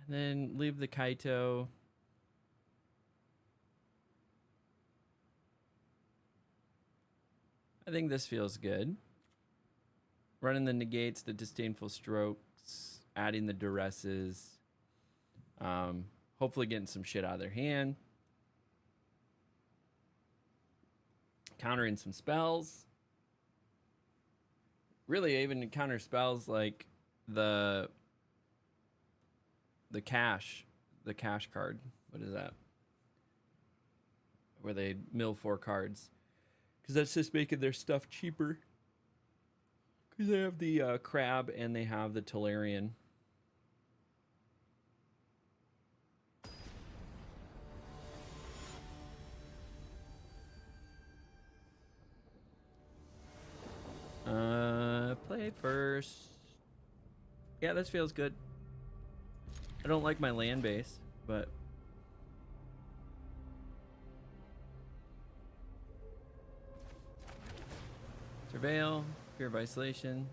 Then leave the Kaito. I think this feels good. Running the negates, the disdainful strokes, adding the duresses. Hopefully getting some shit out of their hand. Countering some spells. Really, even counter spells like the cash card. What is that? Where they mill 4 cards. Because that's just making their stuff cheaper. Because they have the crab and they have the Tolarian. Play first. Yeah, this feels good. I don't like my land base, but surveil, fear of isolation.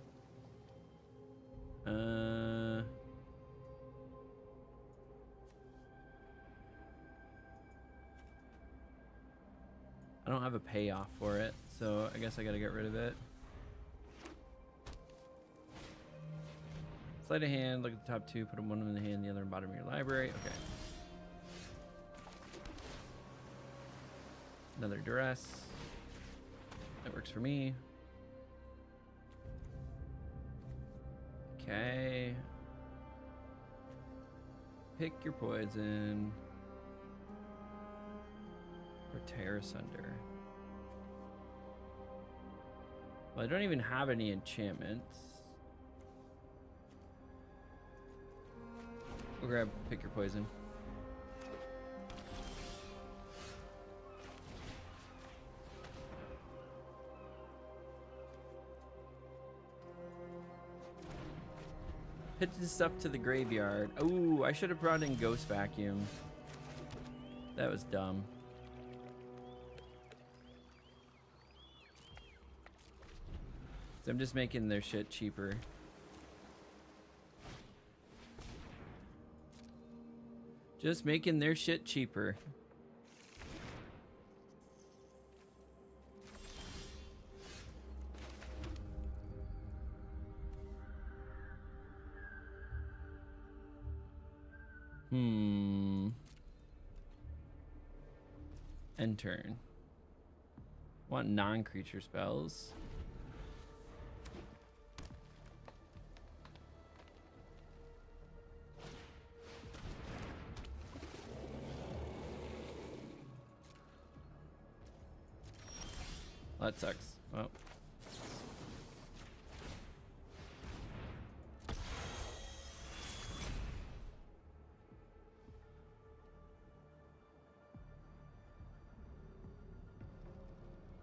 I don't have a payoff for it, so I guess I gotta get rid of it. Sleight of hand, look at the top 2, put one in the hand, the other in the bottom of your library. Okay. Another duress. That works for me. Okay. Pick your poison. Or tear asunder. Well, I don't even have any enchantments. We'll grab pick your poison. Hit this stuff to the graveyard. Oh, I should have brought in Ghost Vacuum. That was dumb. So I'm just making their shit cheaper. Just making their shit cheaper. End turn. Want non-creature spells. Well, that sucks. Well.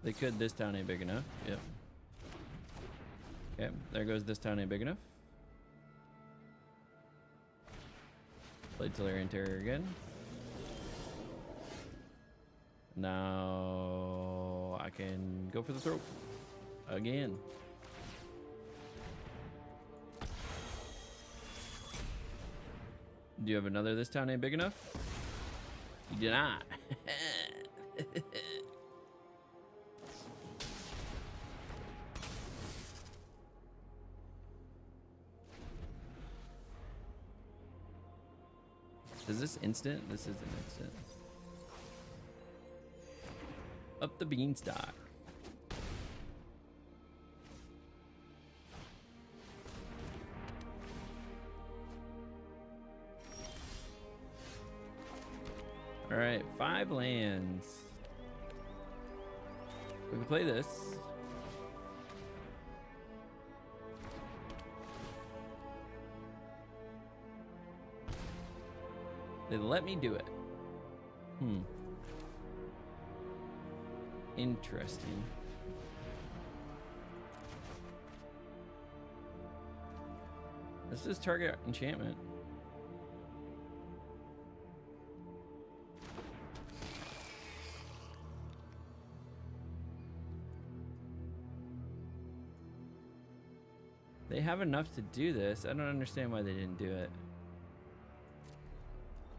They could. This town ain't big enough. Yep. Okay, there goes this town ain't big enough. Play Tolarian Terror again. Now I can go for the throat again. Do you have another this town ain't big enough? You do not. Is this instant? This isn't instant. Up the beanstalk. All right, 5 lands. We can play this. They let me do it. Interesting. This is target enchantment. They have enough to do this. I don't understand why they didn't do it.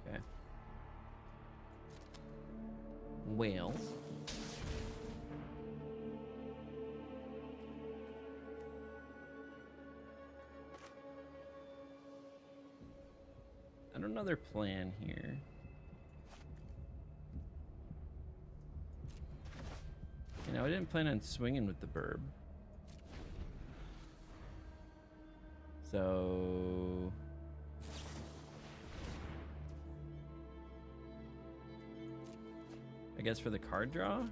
Okay. Well. I don't know their plan here. You know, I didn't plan on swinging with the burb. So... I guess for the card draw?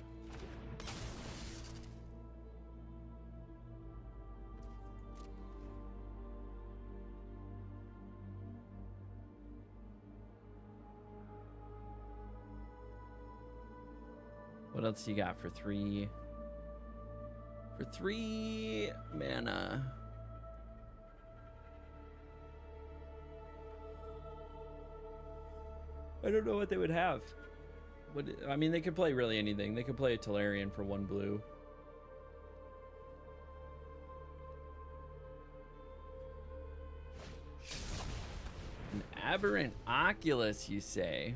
What else you got for 3? For 3 mana. I don't know what they would have. I mean, they could play really anything. They could play a Tolarian for 1 blue. An Aberrant Oculus, you say?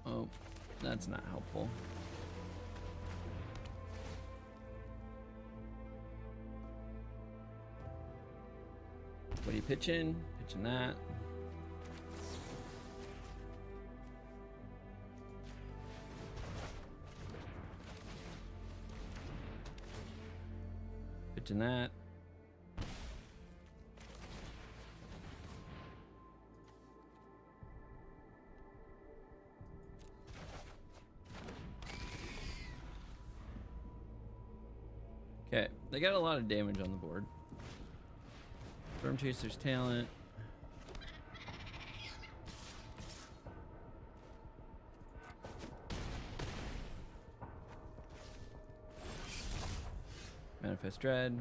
Oh, that's not helpful. What are you pitching? Pitching that. Pitching that. Okay, they got a lot of damage on the board. Storm Chaser's talent. Manifest Dread.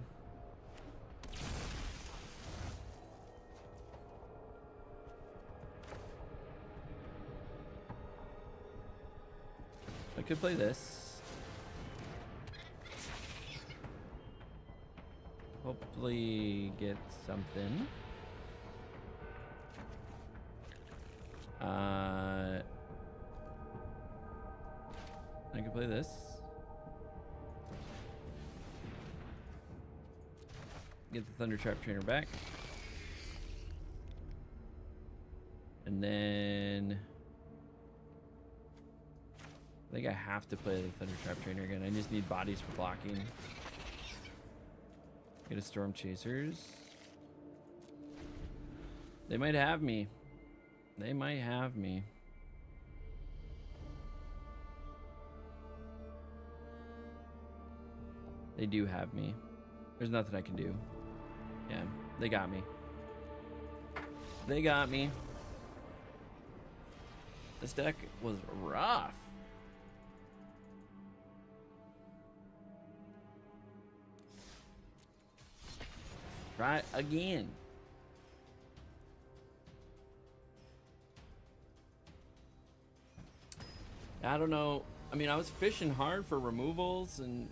I could play this. Hopefully get something. I could play this. Get the Thunder Trap Trainer back. And then I think I have to play the Thunder Trap Trainer again. I just need bodies for blocking. Get a Storm Chasers. They might have me. They might have me. They do have me. There's nothing I can do. Yeah, they got me. They got me. This deck was rough. Try again. I don't know. I mean, I was fishing hard for removals and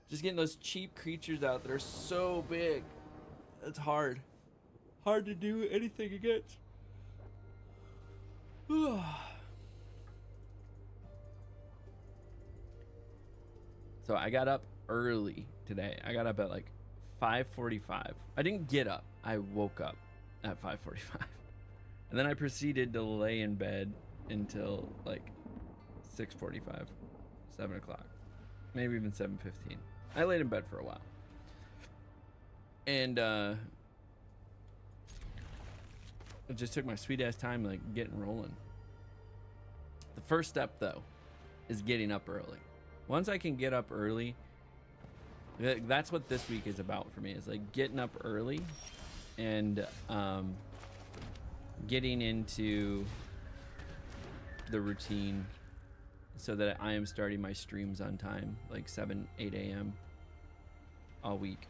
just getting those cheap creatures out that are so big. It's hard. Hard to do anything against. So I got up early today. I got up at like 5:45. I didn't get up. I woke up at 5:45. And then I proceeded to lay in bed until like 6:45, 7 o'clock, maybe even 7:15. I laid in bed for a while. And it just took my sweet ass time like getting rolling. The first step though is getting up early. Once I can get up early, that's what this week is about for me, is like getting up early and getting into the routine so that I am starting my streams on time, like 7, 8 a.m. all week.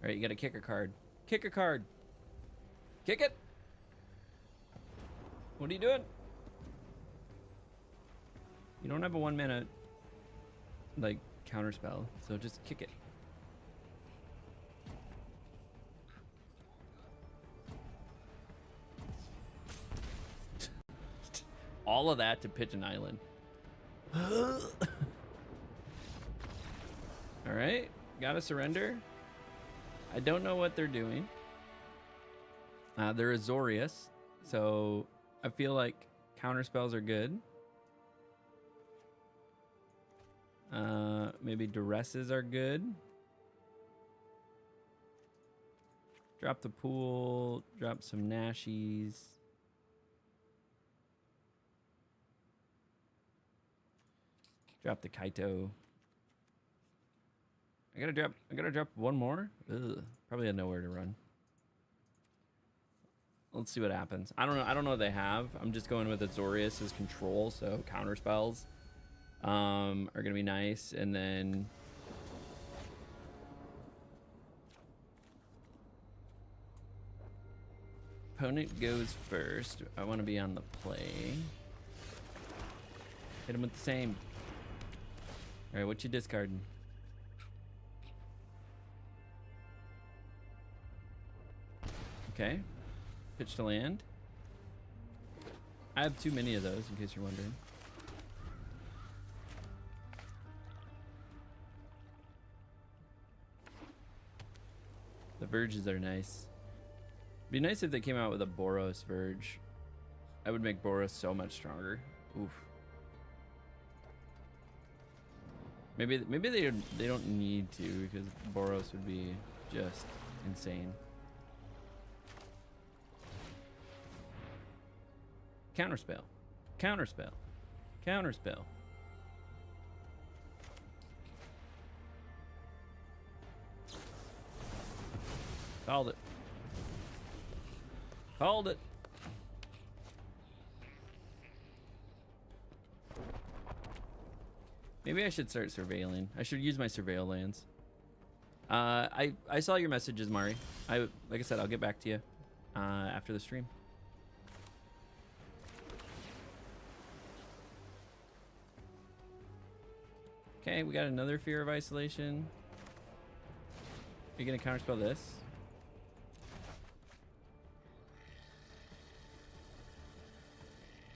All right, you gotta kick a card. Kick a card. Kick it. What are you doing? You don't have a 1 mana like counter spell, so just kick it. All of that to pitch an island. All right, gotta surrender. I don't know what they're doing. They're Azorius, so I feel like counter spells are good. Maybe duresses are good. Drop the pool, drop some Nashies. Drop the Kaito. I gotta drop one more. Ugh, probably had nowhere to run. Let's see what happens. I don't know what they have. I'm just going with Azorius as control, so counter spells are gonna be nice. And then opponent goes first. I want to be on the play. Hit him with the same. All right, what you discarding? Okay. Pitch to land. I have too many of those, in case you're wondering. The Verges are nice. Be nice if they came out with a Boros Verge. I would make Boros so much stronger. Oof. Maybe they don't need to, because Boros would be just insane. Counterspell. Counterspell. Counterspell. Called it. Called it. Maybe I should start surveilling. I should use my surveil lands. I saw your messages, Mari. Like I said, I'll get back to you after the stream. Okay, we got another Fear of Isolation. Are you gonna counterspell this?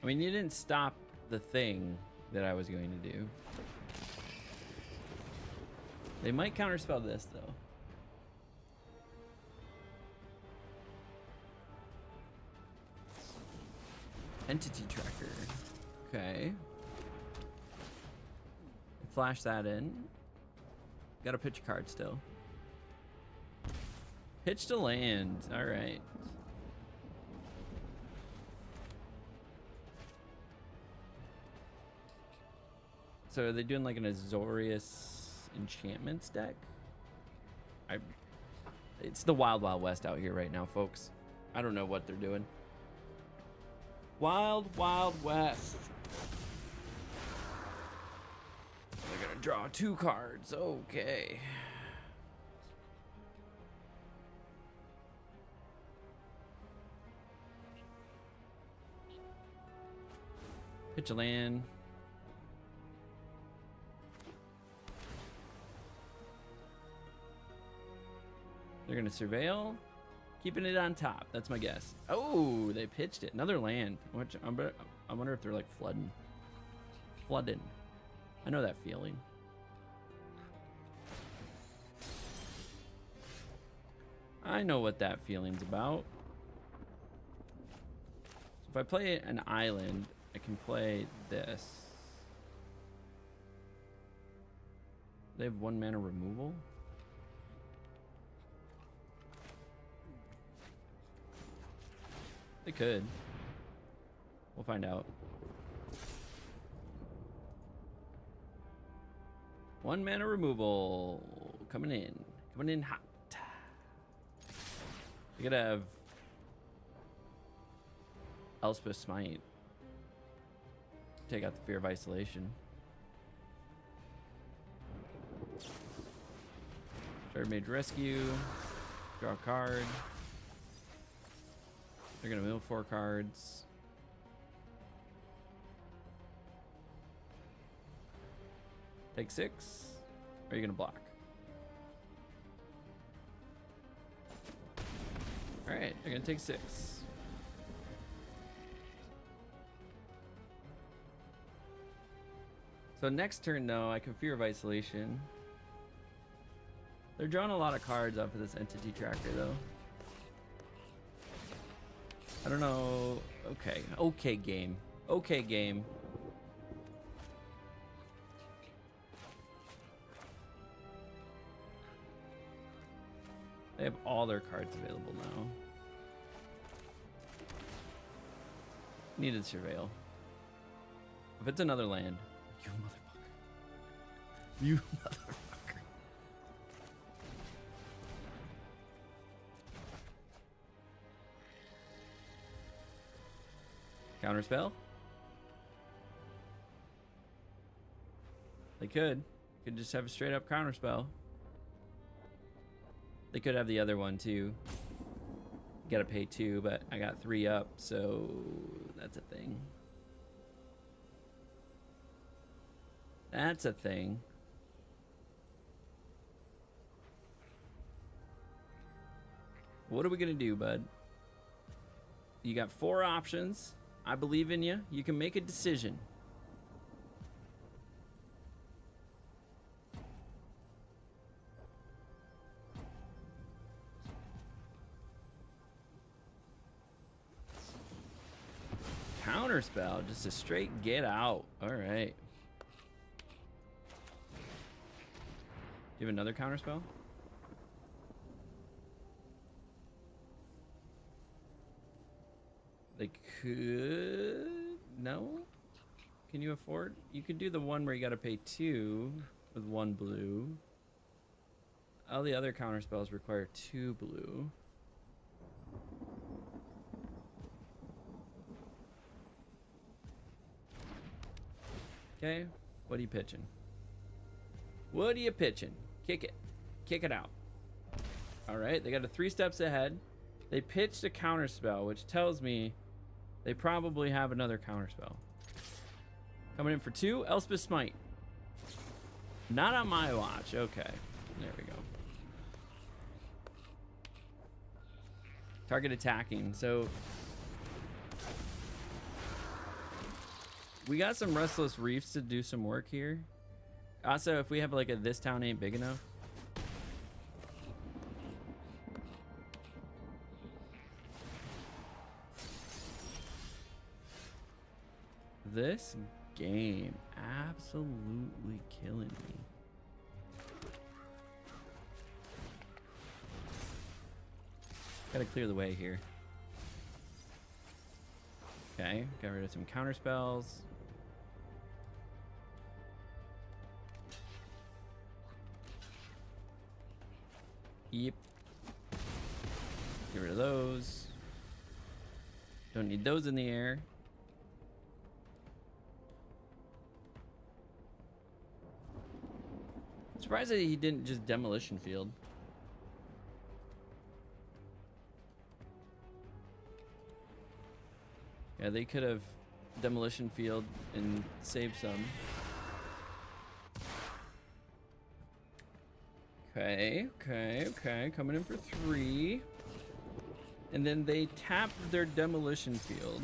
I mean, you didn't stop the thing that I was going to do. They might counterspell this, though. Entity Tracker. Okay. Flash that in. Gotta pitch a card still. Pitch to land. Alright. So are they doing like an Azorius enchantments deck? It's the Wild Wild West out here right now, folks. I don't know what they're doing. Wild Wild West. They're gonna draw 2 cards. Okay. Pitch a land. They're gonna surveil, keeping it on top. That's my guess. Oh, they pitched it. Another land. Which I wonder if they're like flooding. Flooding. I know that feeling. I know what that feeling's about. So if I play an island, I can play this. They have 1 mana removal. They could. We'll find out. 1 mana removal. Coming in. Coming in hot. You gotta have Elspeth Smite. Take out the Fear of Isolation. Shard Mage Rescue. Draw a card. They're gonna mill 4 cards. Take 6. Or are you gonna block? Alright, they're gonna take 6. So next turn though, I can Fear of Isolation. They're drawing a lot of cards off of this Entity Tracker though. I don't know. Okay. Okay, game. Okay, game. They have all their cards available now. Needed surveil. If it's another land. You motherfucker. You motherfucker. Counterspell? They could. Could just have a straight up counterspell. They could have the other one too. Gotta pay 2, but I got 3 up, so that's a thing. That's a thing. What are we gonna do, bud? You got 4 options. I believe in you. You can make a decision. Counterspell, just a straight get out. All right. Do you have another counterspell? They could. No? Can you afford? You could do the one where you got to pay 2 with 1 blue. All the other counterspells require 2 blue. Okay, what are you pitching? What are you pitching? Kick it. Kick it out. All right, they got a 3 steps ahead. They pitched a counterspell, which tells me they probably have another counterspell. Coming in for 2, Elspeth Smite. Not on my watch. Okay, there we go. Target attacking. So we got some Restless Reefs to do some work here. Also, if we have like a this town ain't big enough. This game absolutely killing me. Gotta clear the way here. Okay, got rid of some counter spells. Yep. Get rid of those. Don't need those in the air. Surprised that he didn't just demolition field. Yeah, they could have demolition field and saved some. Okay, okay, okay. Coming in for 3. And then they tap their demolition field.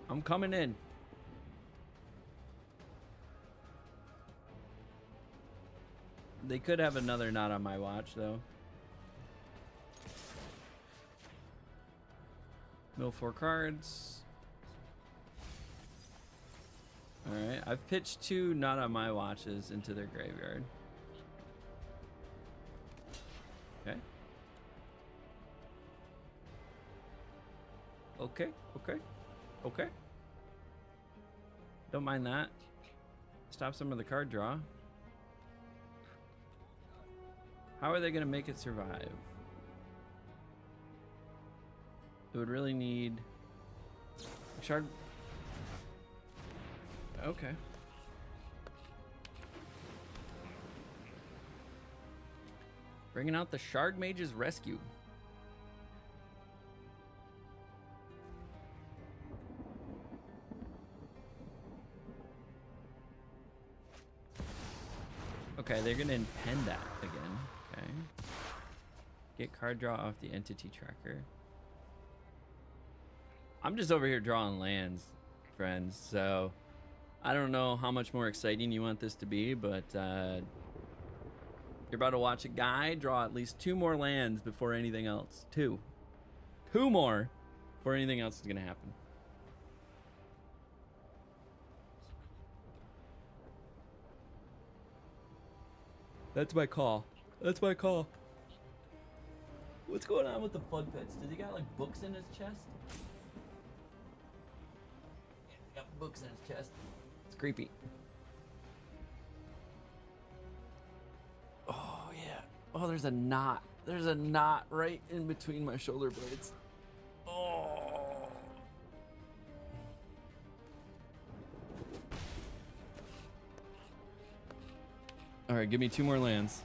I'm coming in. They could have another not on my watch, though. Mill 4 cards. Alright, I've pitched 2 not on my watches into their graveyard. Okay. Okay, okay, okay. Don't mind that. Stop some of the card draw. How are they going to make it survive? It would really need a shard. Okay. Bringing out the Shard Mage's Rescue. Okay, they're going to impend that again. Okay. Get card draw off the entity tracker. I'm just over here drawing lands, friends, so I don't know how much more exciting you want this to be, but you're about to watch a guy draw at least 2 more lands before anything else. 2 more before anything else is going to happen. That's my call. That's my call. What's going on with the Flood Pits? Does he got like books in his chest? Yeah, he got books in his chest. It's creepy. Oh yeah. Oh, there's a knot. There's a knot right in between my shoulder blades. Oh. All right, give me 2 more lands.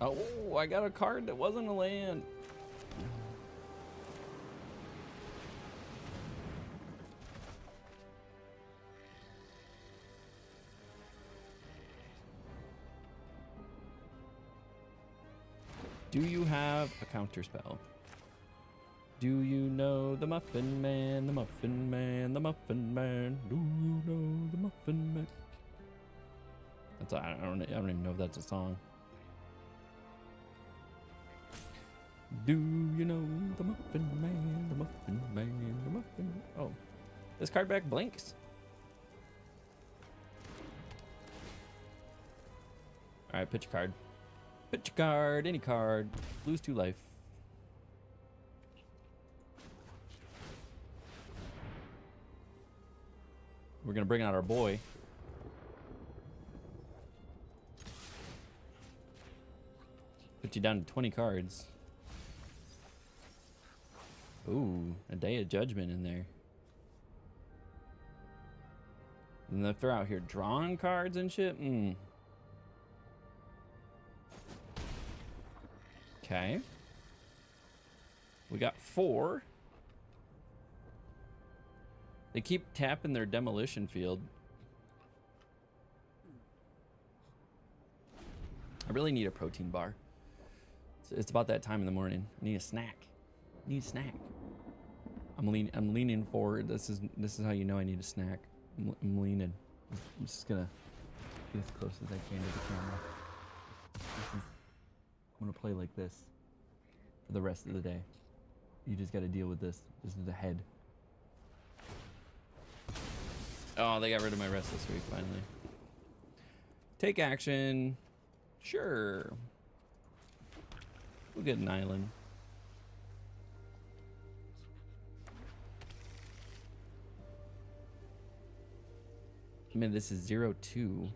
Oh, I got a card that wasn't a land. Do you have a counter spell? Do you know the Muffin Man, the Muffin Man, the Muffin Man? Do you know the Muffin Man? That's I don't even know if that's a song. Do you know the Muffin Man, the Muffin Man, the Muffin? Oh, this card back blinks. All right, pitch a card. Pitch a card, any card. Lose 2 life. We're gonna bring out our boy. Put you down to 20 cards. Ooh, a Day of Judgment in there. And if they're out here drawing cards and shit, Okay. We got 4. They keep tapping their demolition field. I really need a protein bar. It's about that time in the morning. I need a snack. I need a snack. I'm leaning forward. This is how you know I need a snack. I'm leaning. I'm just gonna get as close as I can to the camera. I'm gonna play like this for the rest of the day. You just gotta deal with this. This is the head. Oh, they got rid of my Restless Reef finally. Take action. Sure. We'll get an island. I mean, this is 0-2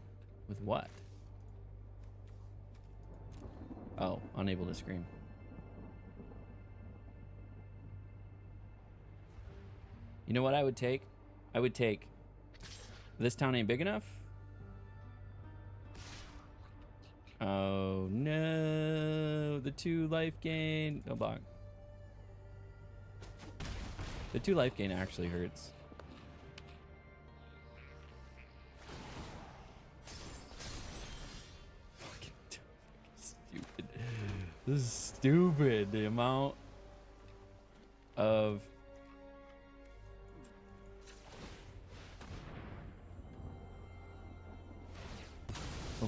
with what? Oh, unable to scream. You know what I would take? I would take this town ain't big enough. Oh no, the 2 life gain. No block. The 2 life gain actually hurts. Fucking stupid. This is stupid. The amount of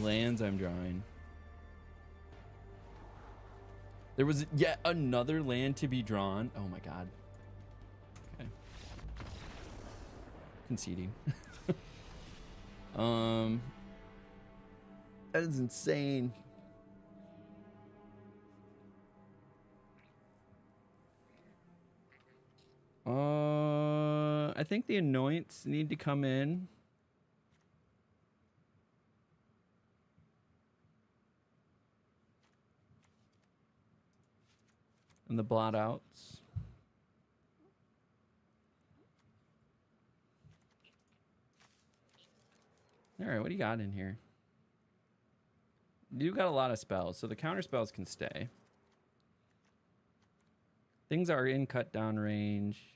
lands I'm drawing. There was yet another land to be drawn. Oh my god. Okay. Conceding. That is insane. I think the anoints need to come in. And the blot outs. All right, what do you got in here? You got a lot of spells, so the counter spells can stay. Things are in cut down range.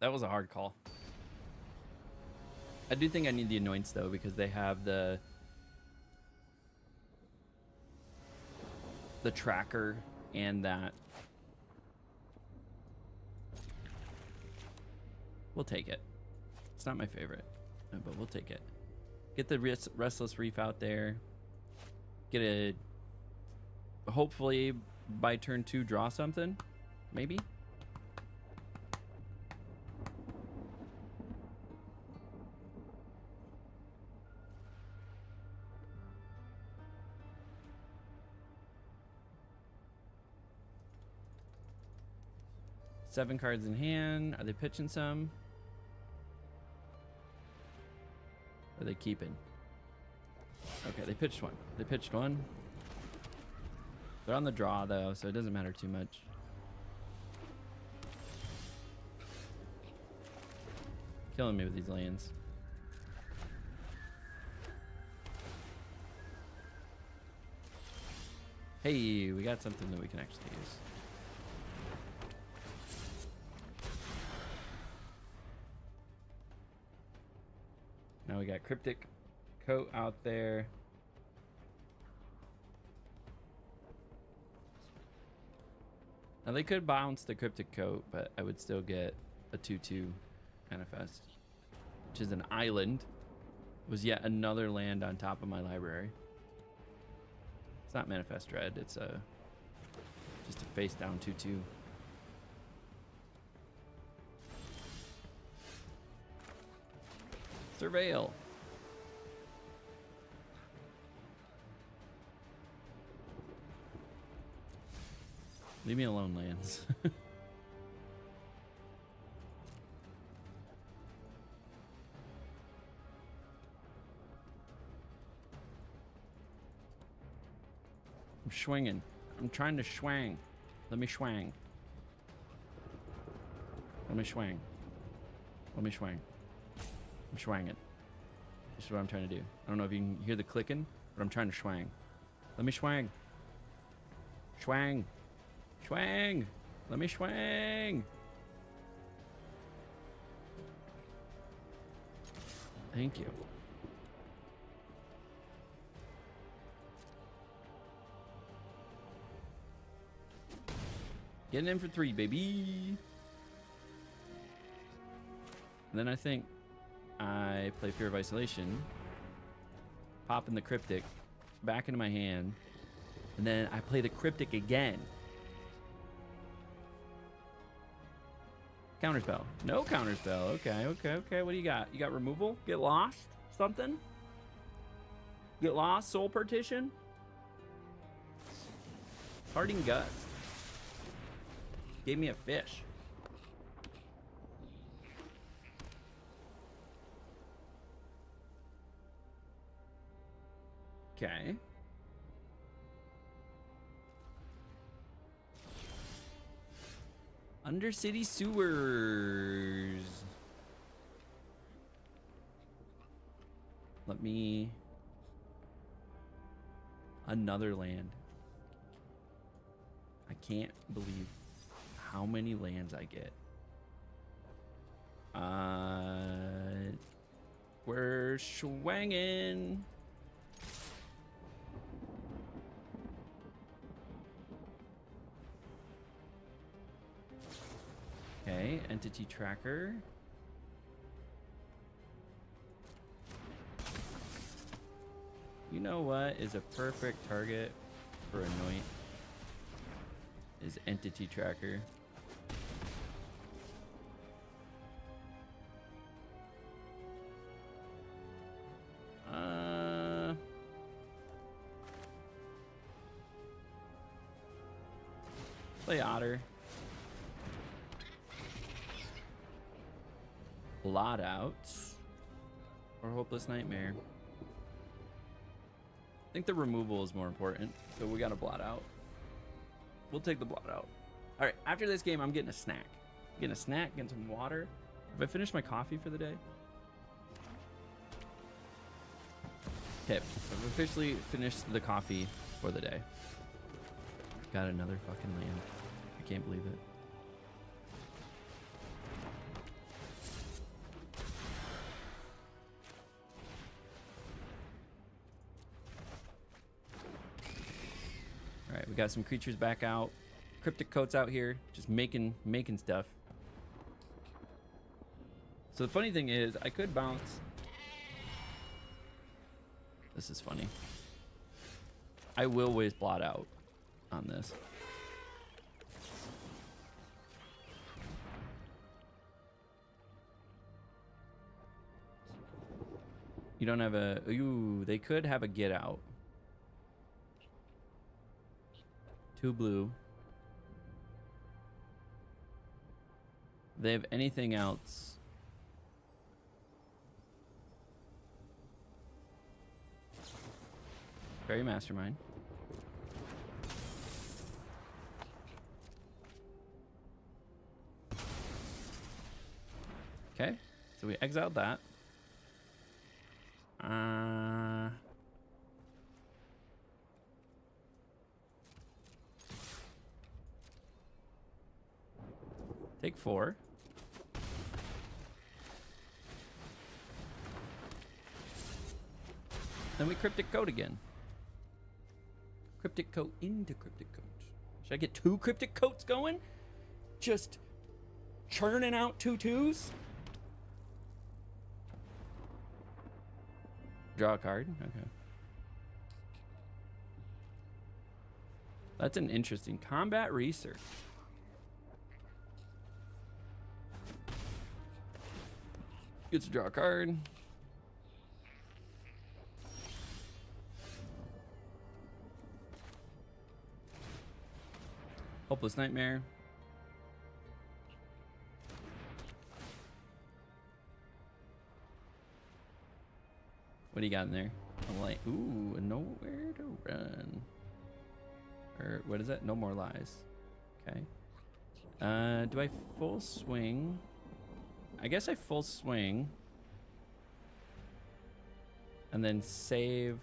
That was a hard call. I do think I need the anoints though, because they have the tracker and that. We'll take it. It's not my favorite, but we'll take it. Get the Restless Reef out there. Get a, hopefully by turn 2 draw something, maybe. Seven cards in hand. Are they pitching some? Or are they keeping? Okay, they pitched one. They pitched one. They're on the draw though, so it doesn't matter too much. Killing me with these lands. Hey, we got something that we can actually use. Now we got Cryptic Coat out there. Now they could bounce the Cryptic Coat, but I would still get a 2/2 manifest, which is an island. It was yet another land on top of my library. It's not Manifest Dread, it's just a face down 2/2. Surveil. Leave me alone, lands. I'm swinging. I'm trying to swang. Let me swang. Let me swang. Let me swang. I'm swanging. This is what I'm trying to do. I don't know if you can hear the clicking, but I'm trying to swang. Let me swang. Swang. Swang. Let me swang. Thank you. Getting in for 3, baby. And then I think I play Fear of Isolation, pop in the Cryptic back into my hand, and then I play the Cryptic again. Counterspell. No counterspell. Okay, okay, okay. What do you got? You got removal? Get lost? Something? Get lost? Soul Partition? Parting Guts. Gave me a fish. Okay. Undercity Sewers. Let me... Another land. I can't believe how many lands I get. We're swanging. Okay, Entity Tracker. You know what is a perfect target for Anoint? Is Entity Tracker. Play Otter. Blot Out. Or Hopeless Nightmare. I think the removal is more important, so we got to Blot Out. We'll take the Blot Out. All right, after this game, I'm getting a snack. Getting a snack, getting some water. Have I finished my coffee for the day? Okay, I've officially finished the coffee for the day. Got another fucking land. I can't believe it. All right, we got some creatures back out. Cryptic Coat's out here, just making stuff. So the funny thing is, I could bounce. This is funny. I will waste Blot Out on this. You don't have a... Ooh, they could have a Get Out. 2 blue. If they have anything else... Fairy Mastermind. Okay, So we exiled that. Take 4. Then we cryptic code again. Cryptic coat into cryptic coat. Should I get 2 cryptic coats going? Just churning out 2/2s? Draw a card. Okay. That's an interesting combat research. Gets to draw a card. Hopeless Nightmare. What do you got in there? A light. Ooh, nowhere to run. Or what is that? No more lies. Okay. Do I full swing? I guess I full swing. And then save.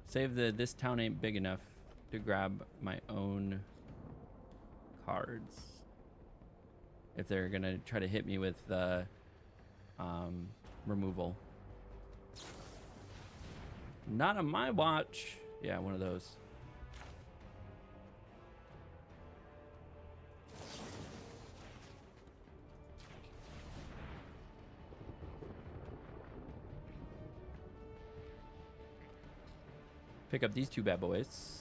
Save the this town ain't big enough to grab my own cards. If they're gonna try to hit me with the removal. Not on my watch. Yeah, one of those. Pick up these 2 bad boys.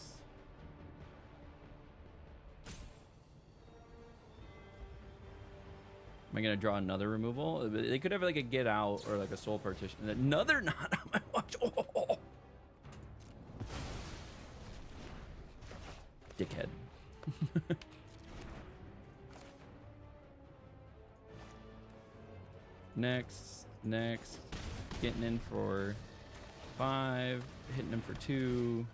Am I gonna draw another removal? They could have like a get out or like a soul partition. Another not on my watch. Oh. Dickhead. Next. Getting in for 5. Hitting him for 2.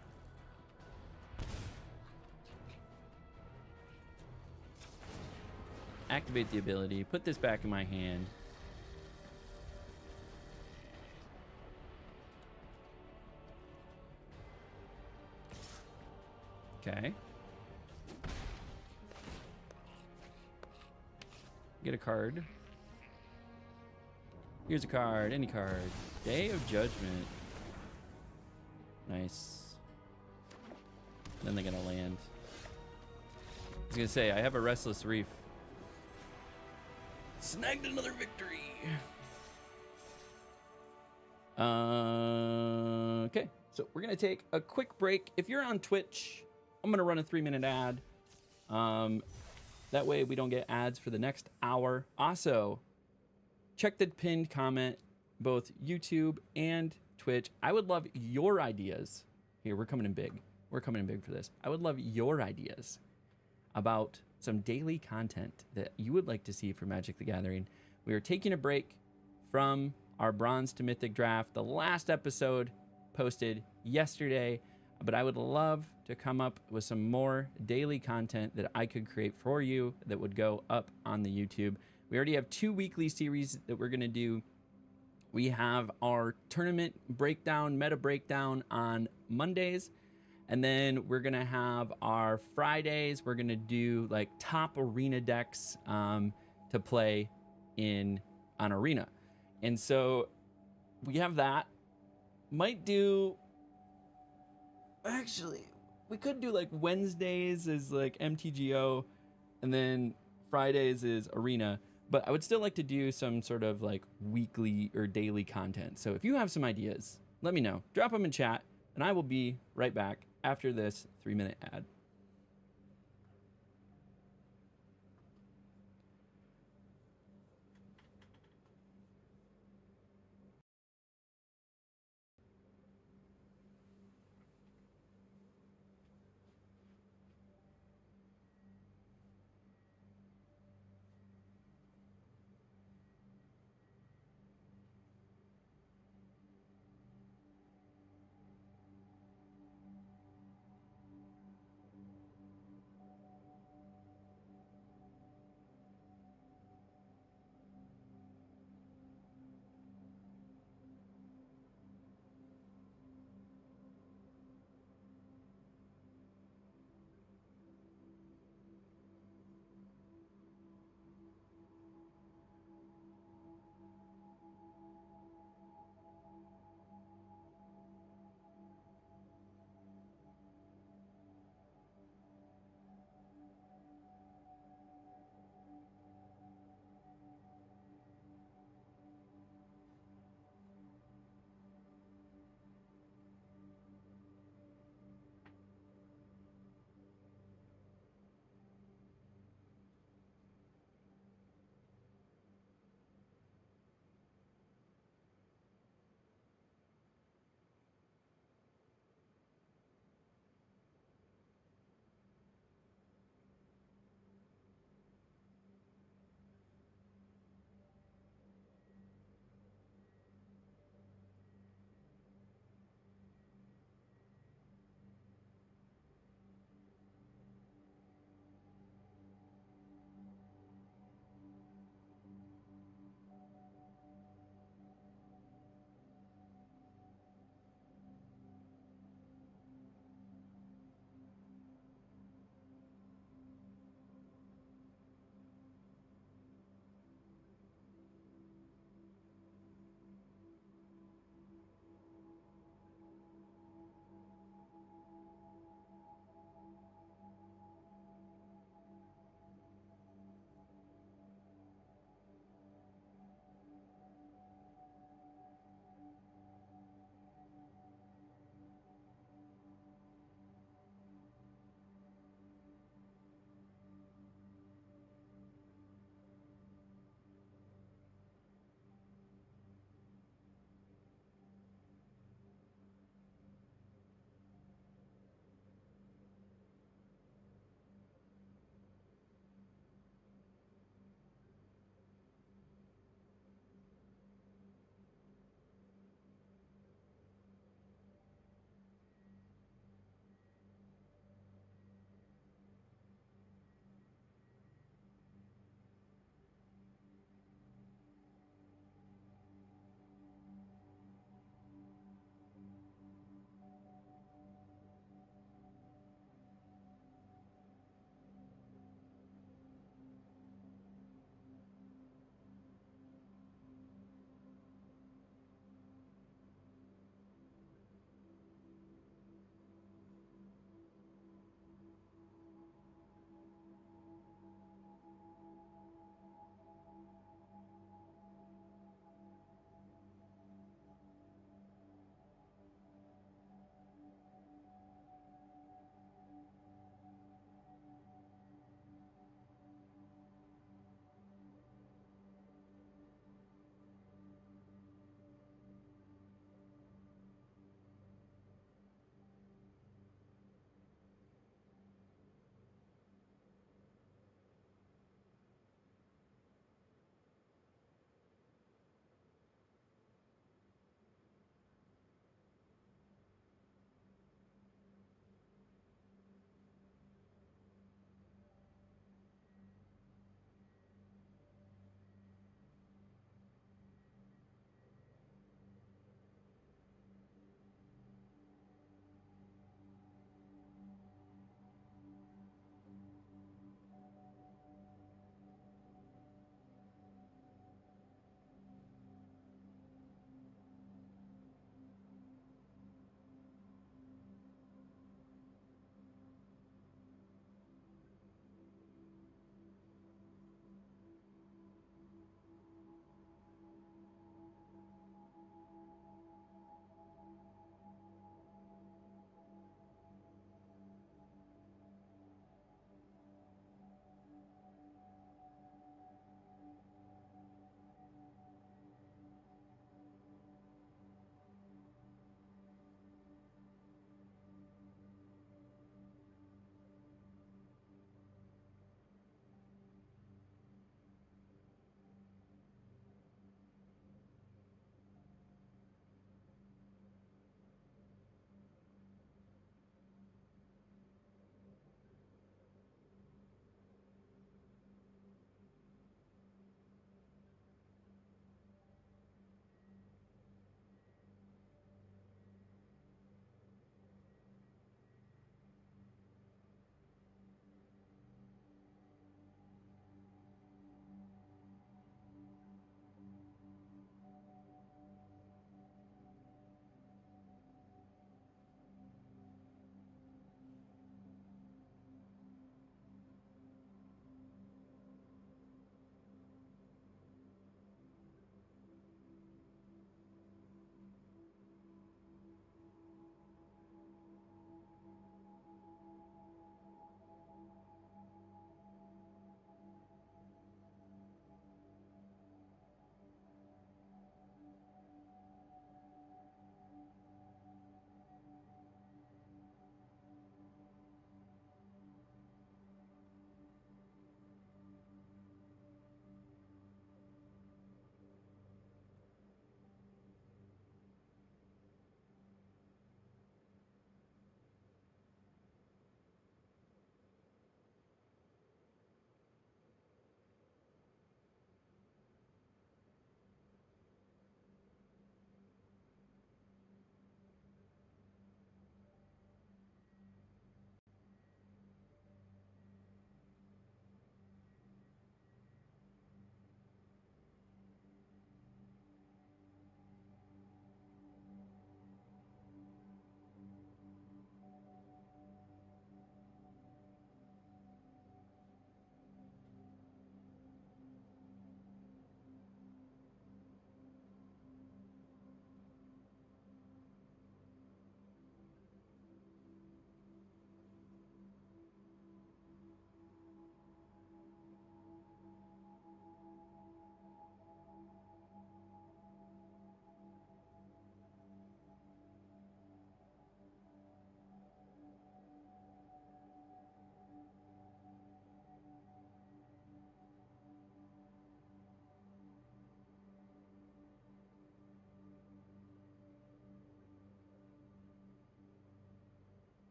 Activate the ability. Put this back in my hand. Okay. Get a card. Here's a card. Any card. Day of Judgment. Nice. Then they're gonna land. I was gonna say, I have a Restless Reef. Snagged another victory. Okay, so we're gonna take a quick break. If you're on Twitch, I'm gonna run a 3-minute ad. That way we don't get ads for the next hour. Also, check the pinned comment, both YouTube and Twitch. I would love your ideas. Here, we're coming in big. We're coming in big for this. I would love your ideas about some daily content that you would like to see for Magic the Gathering. We are taking a break from our Bronze to Mythic draft. The last episode posted yesterday, but I would love to come up with some more daily content that I could create for you that would go up on the YouTube. We already have 2 weekly series that we're going to do. We have our tournament breakdown, meta breakdown on Mondays. And then we're going to have our Fridays. We're going to do like top arena decks to play on Arena. And so we have that. Might do... Actually, we could do like Wednesdays is like MTGO. And then Fridays is Arena. But I would still like to do some sort of like weekly or daily content. So if you have some ideas, let me know. Drop them in chat, and I will be right back after this 3-minute ad.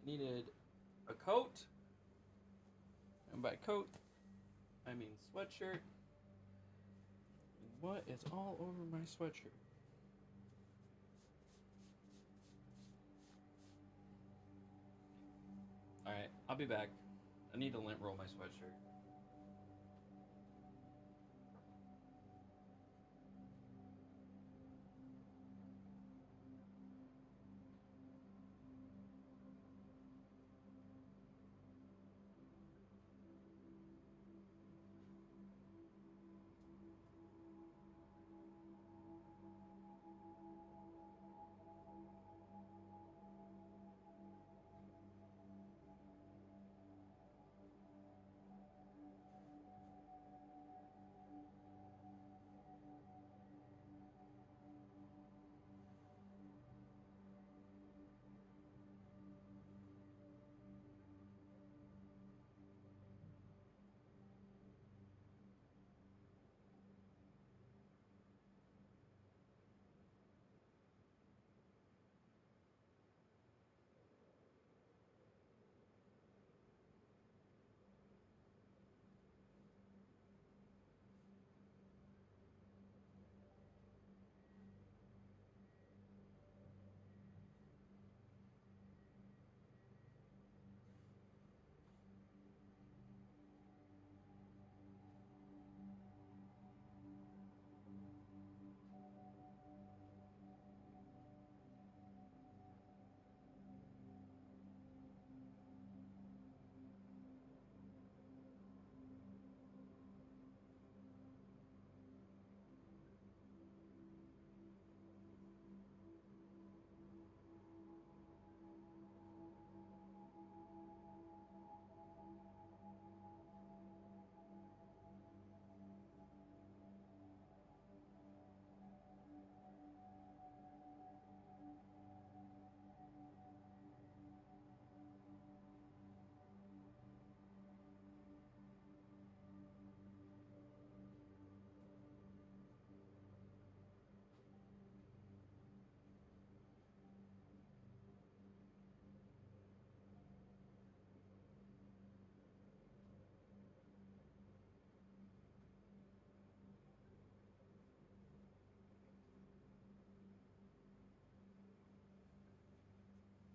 needed a coat. And by coat, I mean sweatshirt. And what is all over my sweatshirt? Alright, I'll be back. I need to lint roll my sweatshirt.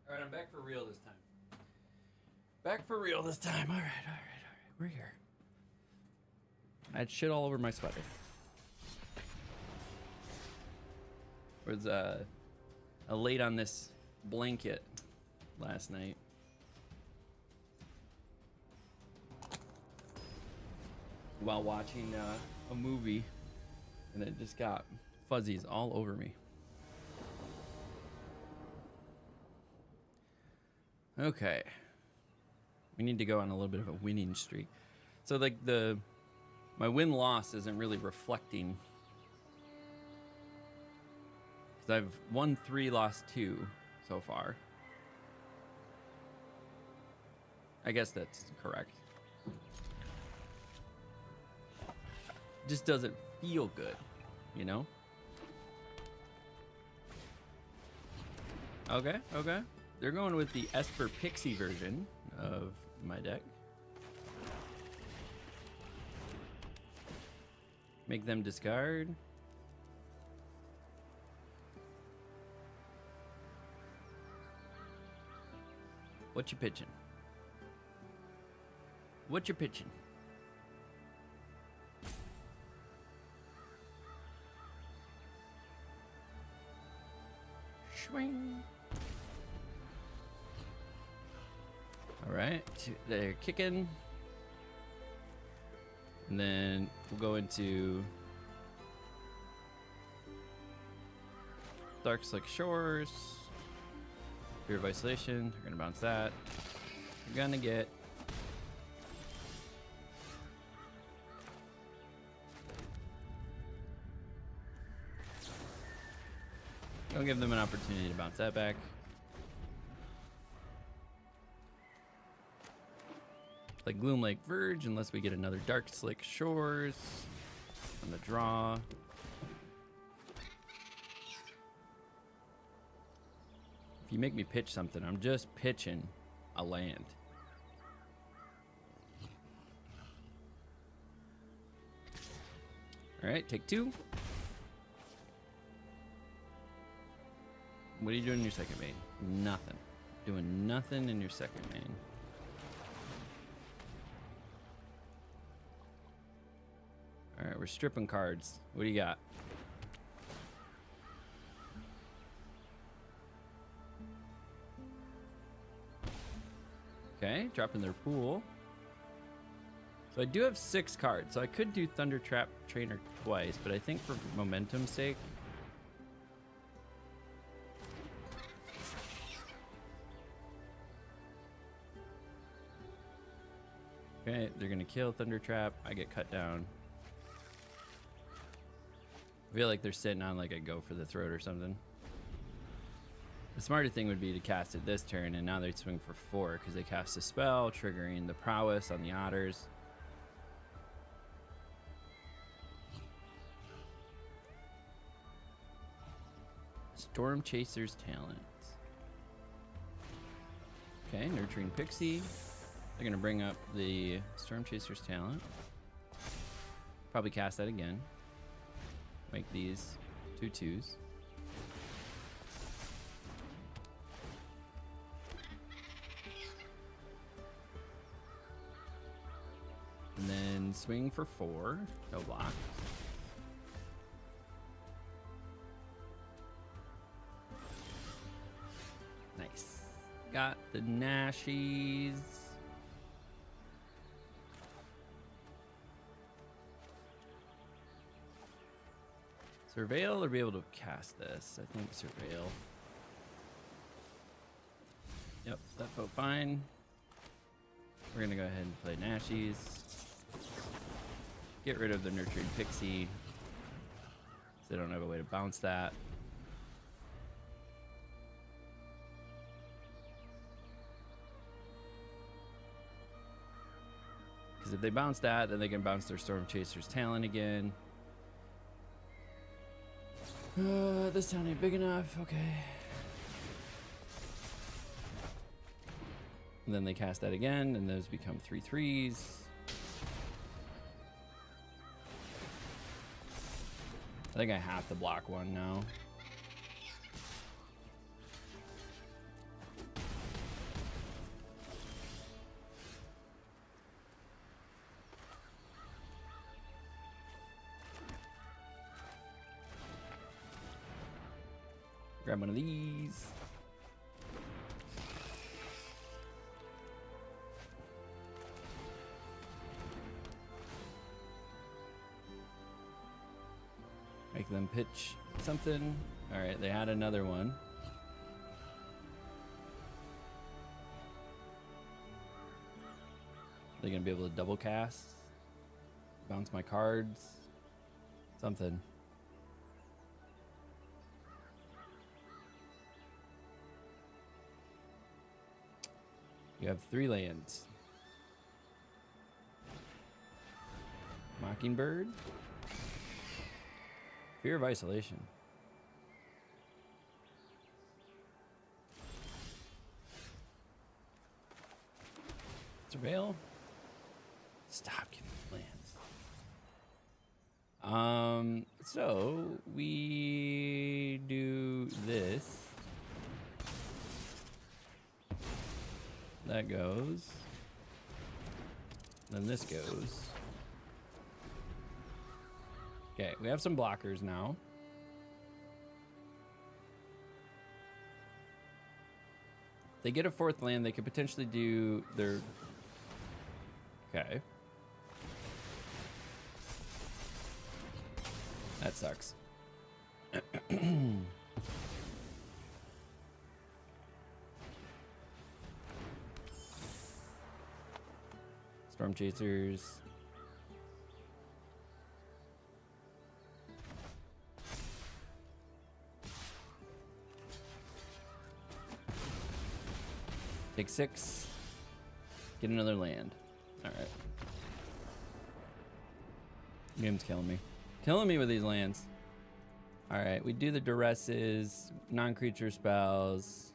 All right, I'm back for real this time. Back for real this time. All right. We're here. I had shit all over my sweater. Was late on this blanket last night. While watching a movie, and it just got fuzzies all over me. Okay. We need to go on a little bit of a winning streak. So like my win-loss isn't really reflecting, because I've won 3, lost 2 so far. I guess that's correct. Just doesn't feel good, you know? Okay. They're going with the Esper Pixie version of my deck. Make them discard. What you pitching? What you pitching? Swing. All right, they're kicking. And then we'll go into Dark Slick Shores. Fear of Isolation. We're gonna bounce that. We're gonna get I'll give them an opportunity to bounce that back. Like Gloom Lake Verge, unless we get another Dark Slick Shores on the draw. If you make me pitch something, I'm just pitching a land. All right, take 2. What are you doing in your second main? Nothing. Doing nothing in your second main. All right, we're stripping cards. What do you got? Okay, dropping their pool. So I do have 6 cards, so I could do Thunder Trap Trainer twice, but I think for momentum's sake. Okay, they're gonna kill Thunder Trap. I get cut down. I feel like they're sitting on like a go for the throat or something. The smarter thing would be to cast it this turn, and now they swing for 4 because they cast a spell, triggering the prowess on the otters. Storm Chaser's Talent. Okay, Nurturing Pixie. They're gonna bring up the Storm Chaser's Talent. Probably cast that again. Make these 2/2s. And then swing for 4. No block. Nice. Got the Nashies. Surveil or be able to cast this? I think Surveil. Yep, that felt fine. We're gonna go ahead and play Nashies. Get rid of the Nurturing Pixie. So they don't have a way to bounce that. Because if they bounce that, then they can bounce their Storm Chaser's Talent again. This town ain't big enough. Okay. And then they cast that again, and those become 3/3s. I think I have to block one now. Grab one of these. Make them pitch something. All right, they had another one. They're gonna be able to double cast, bounce my cards, something. You have 3 lands. Mockingbird. Fear of Isolation. Surveil. Stop giving me lands. So we do this. That goes. Then this goes. Okay, we have some blockers now. If they get a 4th land, they could potentially do their... Okay. That sucks. Storm Chasers. Take 6. Get another land. All right. Game's killing me. Killing me with these lands. All right, we do the duresses, non-creature spells.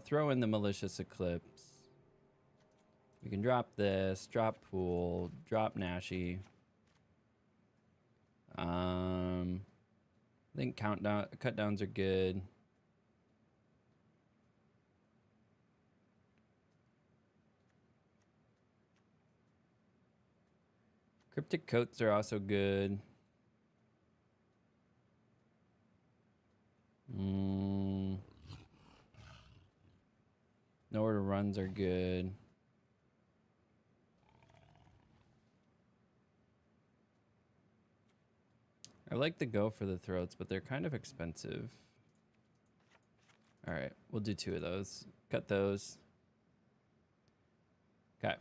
Throw in the Malicious Eclipse. We can drop this, drop Pool, drop Nashi. I think cutdowns are good. Cryptic Coats are also good. Nowhere to runs are good. I like the go for the throats, but they're kind of expensive. All right, we'll do 2 of those. Cut those. Okay.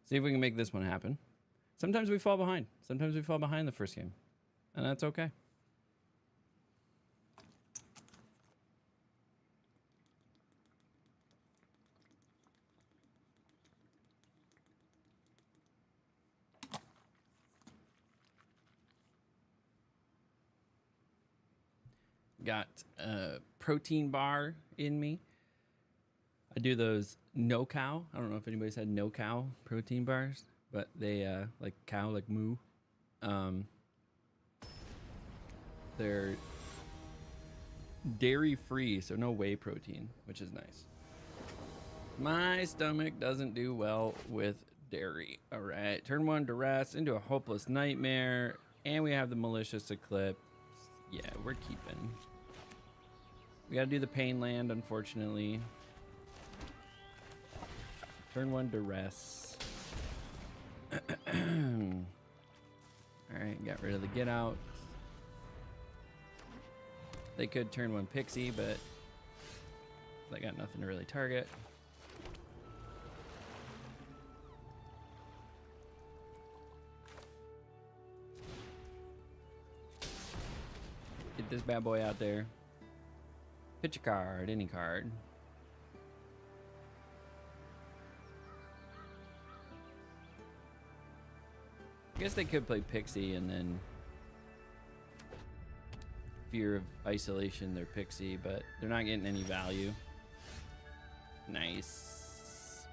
See if we can make this one happen. Sometimes we fall behind. Sometimes we fall behind the first game, and that's okay. Got a protein bar in me. I do those no cow. I don't know if anybody's had no cow protein bars, but they like cow, like moo. They're dairy free, so no whey protein, which is nice. My stomach doesn't do well with dairy. All right, turn 1 duress into a hopeless nightmare, and we have the Malicious Eclipse. Yeah, we're keeping. We gotta do the pain land, unfortunately. Turn 1 duress. Alright, got rid of the get out. They could turn 1 pixie, but they got nothing to really target. Get this bad boy out there. Pitch a card, any card. I guess they could play Pixie and then fear of isolation their Pixie, but they're not getting any value. Nice.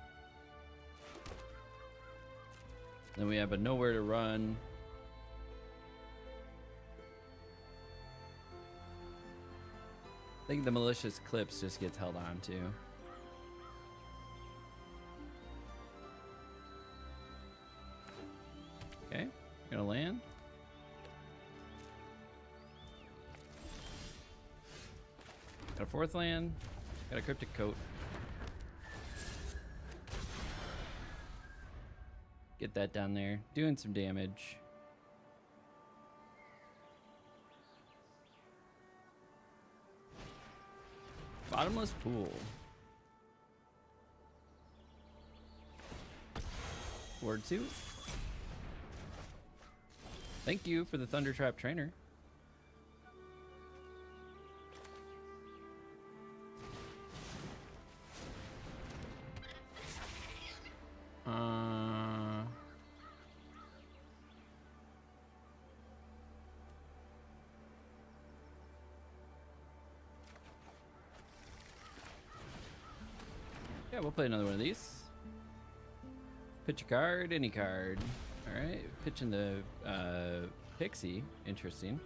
Then we have a nowhere to run. I think the Malicious Clips just gets held on to. Okay, gonna land. Got a 4th land. Got a Cryptic Coat. Get that down there. Doing some damage. Bottomless Pool. Word 2. Thank you for the Thunder Trap Trainer. Yeah, we'll play another one of these. Pitch a card, any card. All right, pitching the Pixie. Interesting.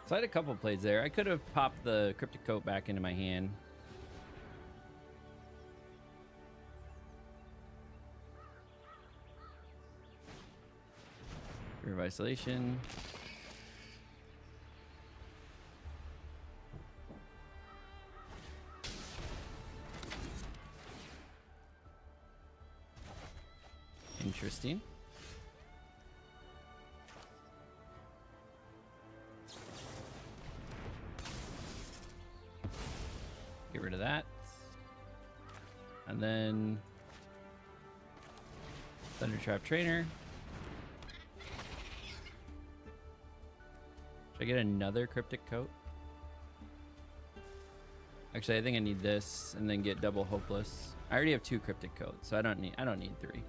So I had a couple plays there. I could have popped the Cryptic Coat back into my hand. Fear of isolation. Interesting. Get rid of that. And then Thunder Trap Trainer. Should I get another Cryptic Coat? Actually, I think I need this and then get double Hopeless. I already have 2 Cryptic Coats, so I don't need 3.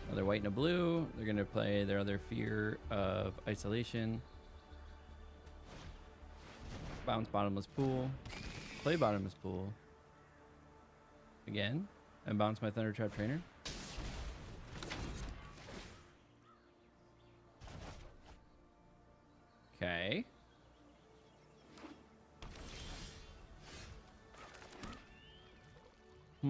Another white and a blue. They're going to play their other Fear of Isolation. Bounce Bottomless Pool. Play Bottomless Pool. Again. And bounce my Thunder Trap Trainer. Okay. I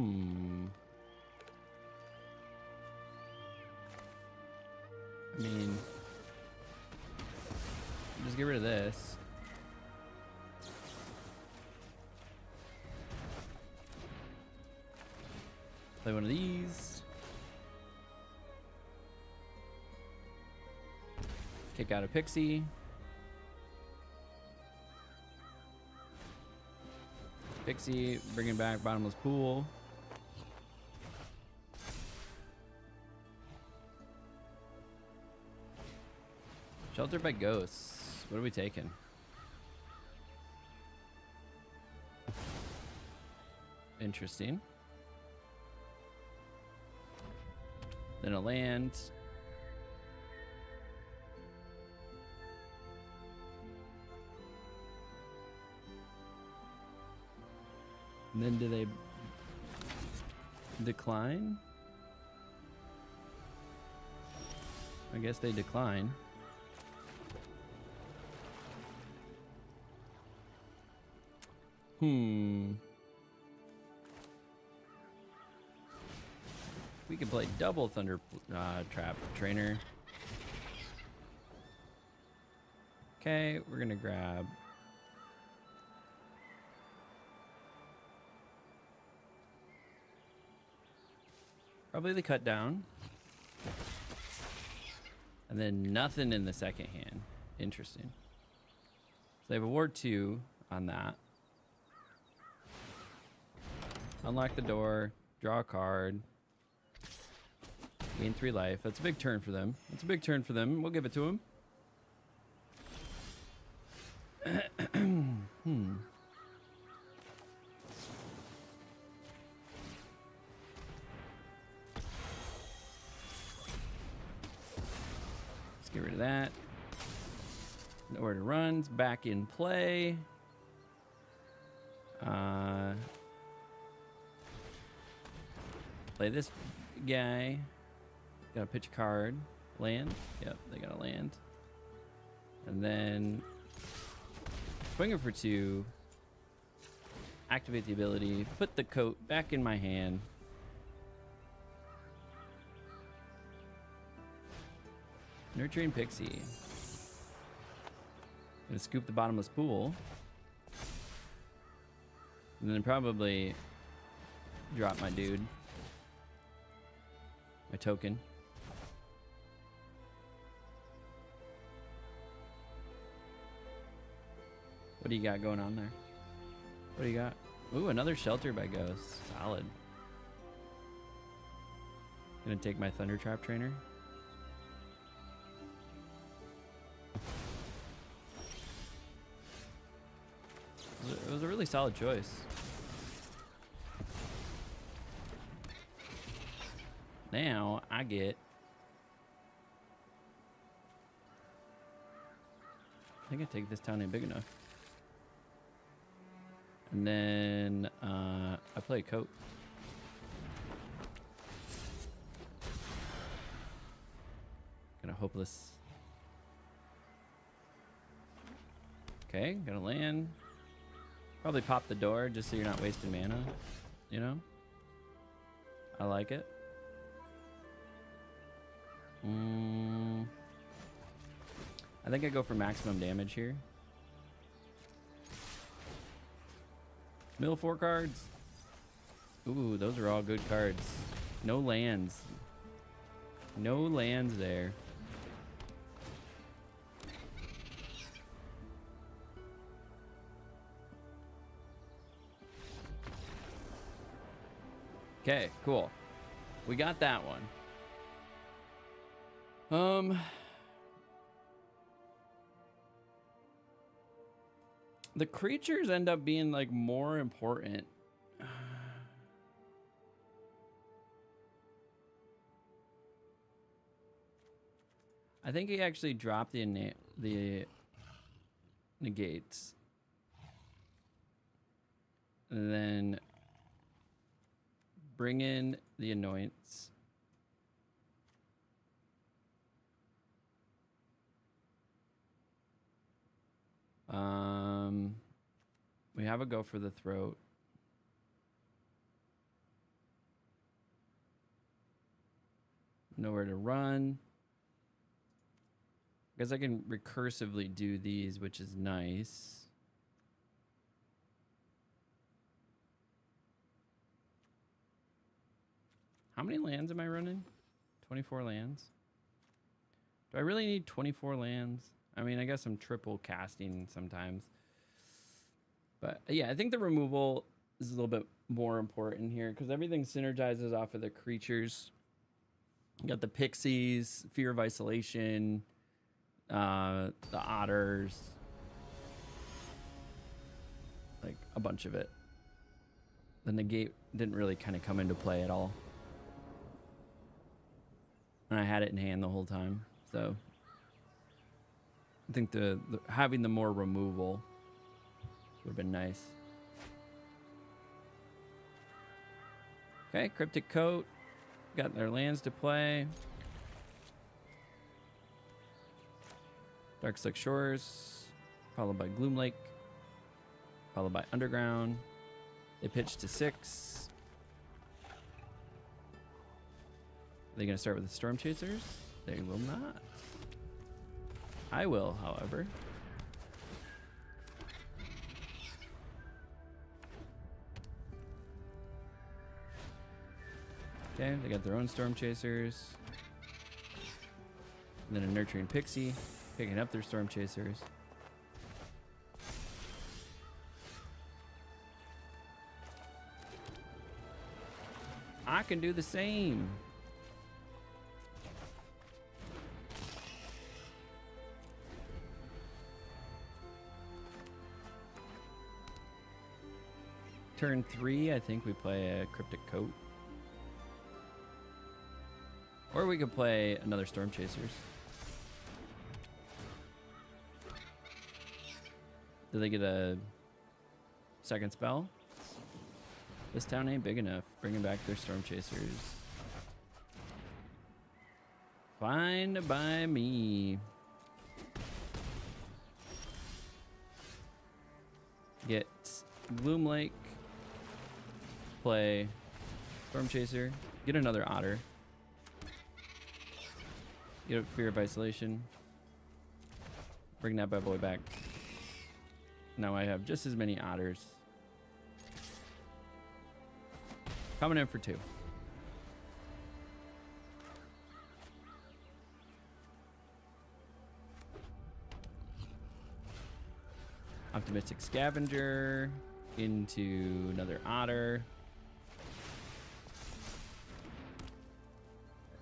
mean, just get rid of this. Play one of these. Kick out a Pixie. Pixie, bringing back Bottomless Pool. Sheltered by Ghosts. What are we taking? Interesting. Then a land. And then do they decline? I guess they decline. We can play double Thunder Trap Trainer. Okay, we're gonna grab probably the cut down. And then nothing in the second hand. Interesting. So they have a Ward 2 on that. Unlock the door, draw a card, gain 3 life. That's a big turn for them. That's a big turn for them. We'll give it to them. Let's get rid of that. Nowhere to run. Back in play. Play this guy. Gotta pitch a card. Land. Yep, they gotta land. And then swing it for 2. Activate the ability. Put the coat back in my hand. Nurturing Pixie. Gonna scoop the Bottomless Pool. And then probably drop my dude. My token. What do you got going on there? What do you got? Ooh, another Shelter by Ghost. Solid. Gonna take my Thunder Trap Trainer. It was a really solid choice. Now I get... I think I take this town ain't big enough. And then I play a coat. Gonna hopeless. Okay, gonna land. Probably pop the door just so you're not wasting mana. You know? I like it. I think I go for maximum damage here. Mill 4 cards. Ooh, those are all good cards. No lands. No lands there. Okay, cool. We got that one. The creatures end up being like more important. I think he actually dropped the negates. And then bring in the annoyance. We have a go for the throat. Nowhere to run. I guess I can recursively do these, which is nice. How many lands am I running? 24 lands. Do I really need 24 lands? I mean, I guess I'm triple casting sometimes. But yeah, I think the removal is a little bit more important here because everything synergizes off of the creatures. You got the pixies, fear of isolation, the otters, like a bunch of it. The negate didn't really kind of come into play at all. And I had it in hand the whole time, so I think the having the more removal would have been nice. Okay, Cryptic Coat. Got their lands to play. Darkslick Shores, followed by Gloom Lake, followed by Underground. They pitch to 6. Are they going to start with the Storm Chasers? They will not. I will, however. Okay, they got their own Storm Chasers. And then a Nurturing Pixie, picking up their Storm Chasers. I can do the same. Turn 3, I think we play a Cryptic Coat. Or we could play another Storm Chasers. Do they get a second spell? This town ain't big enough. Bringing back their Storm Chasers. Fine by me. Get Gloom Lake. Play Storm Chaser. Get another Otter. Get a Fear of Isolation. Bring that bad boy back. Now I have just as many Otters. Coming in for 2. Optimistic Scavenger into another Otter.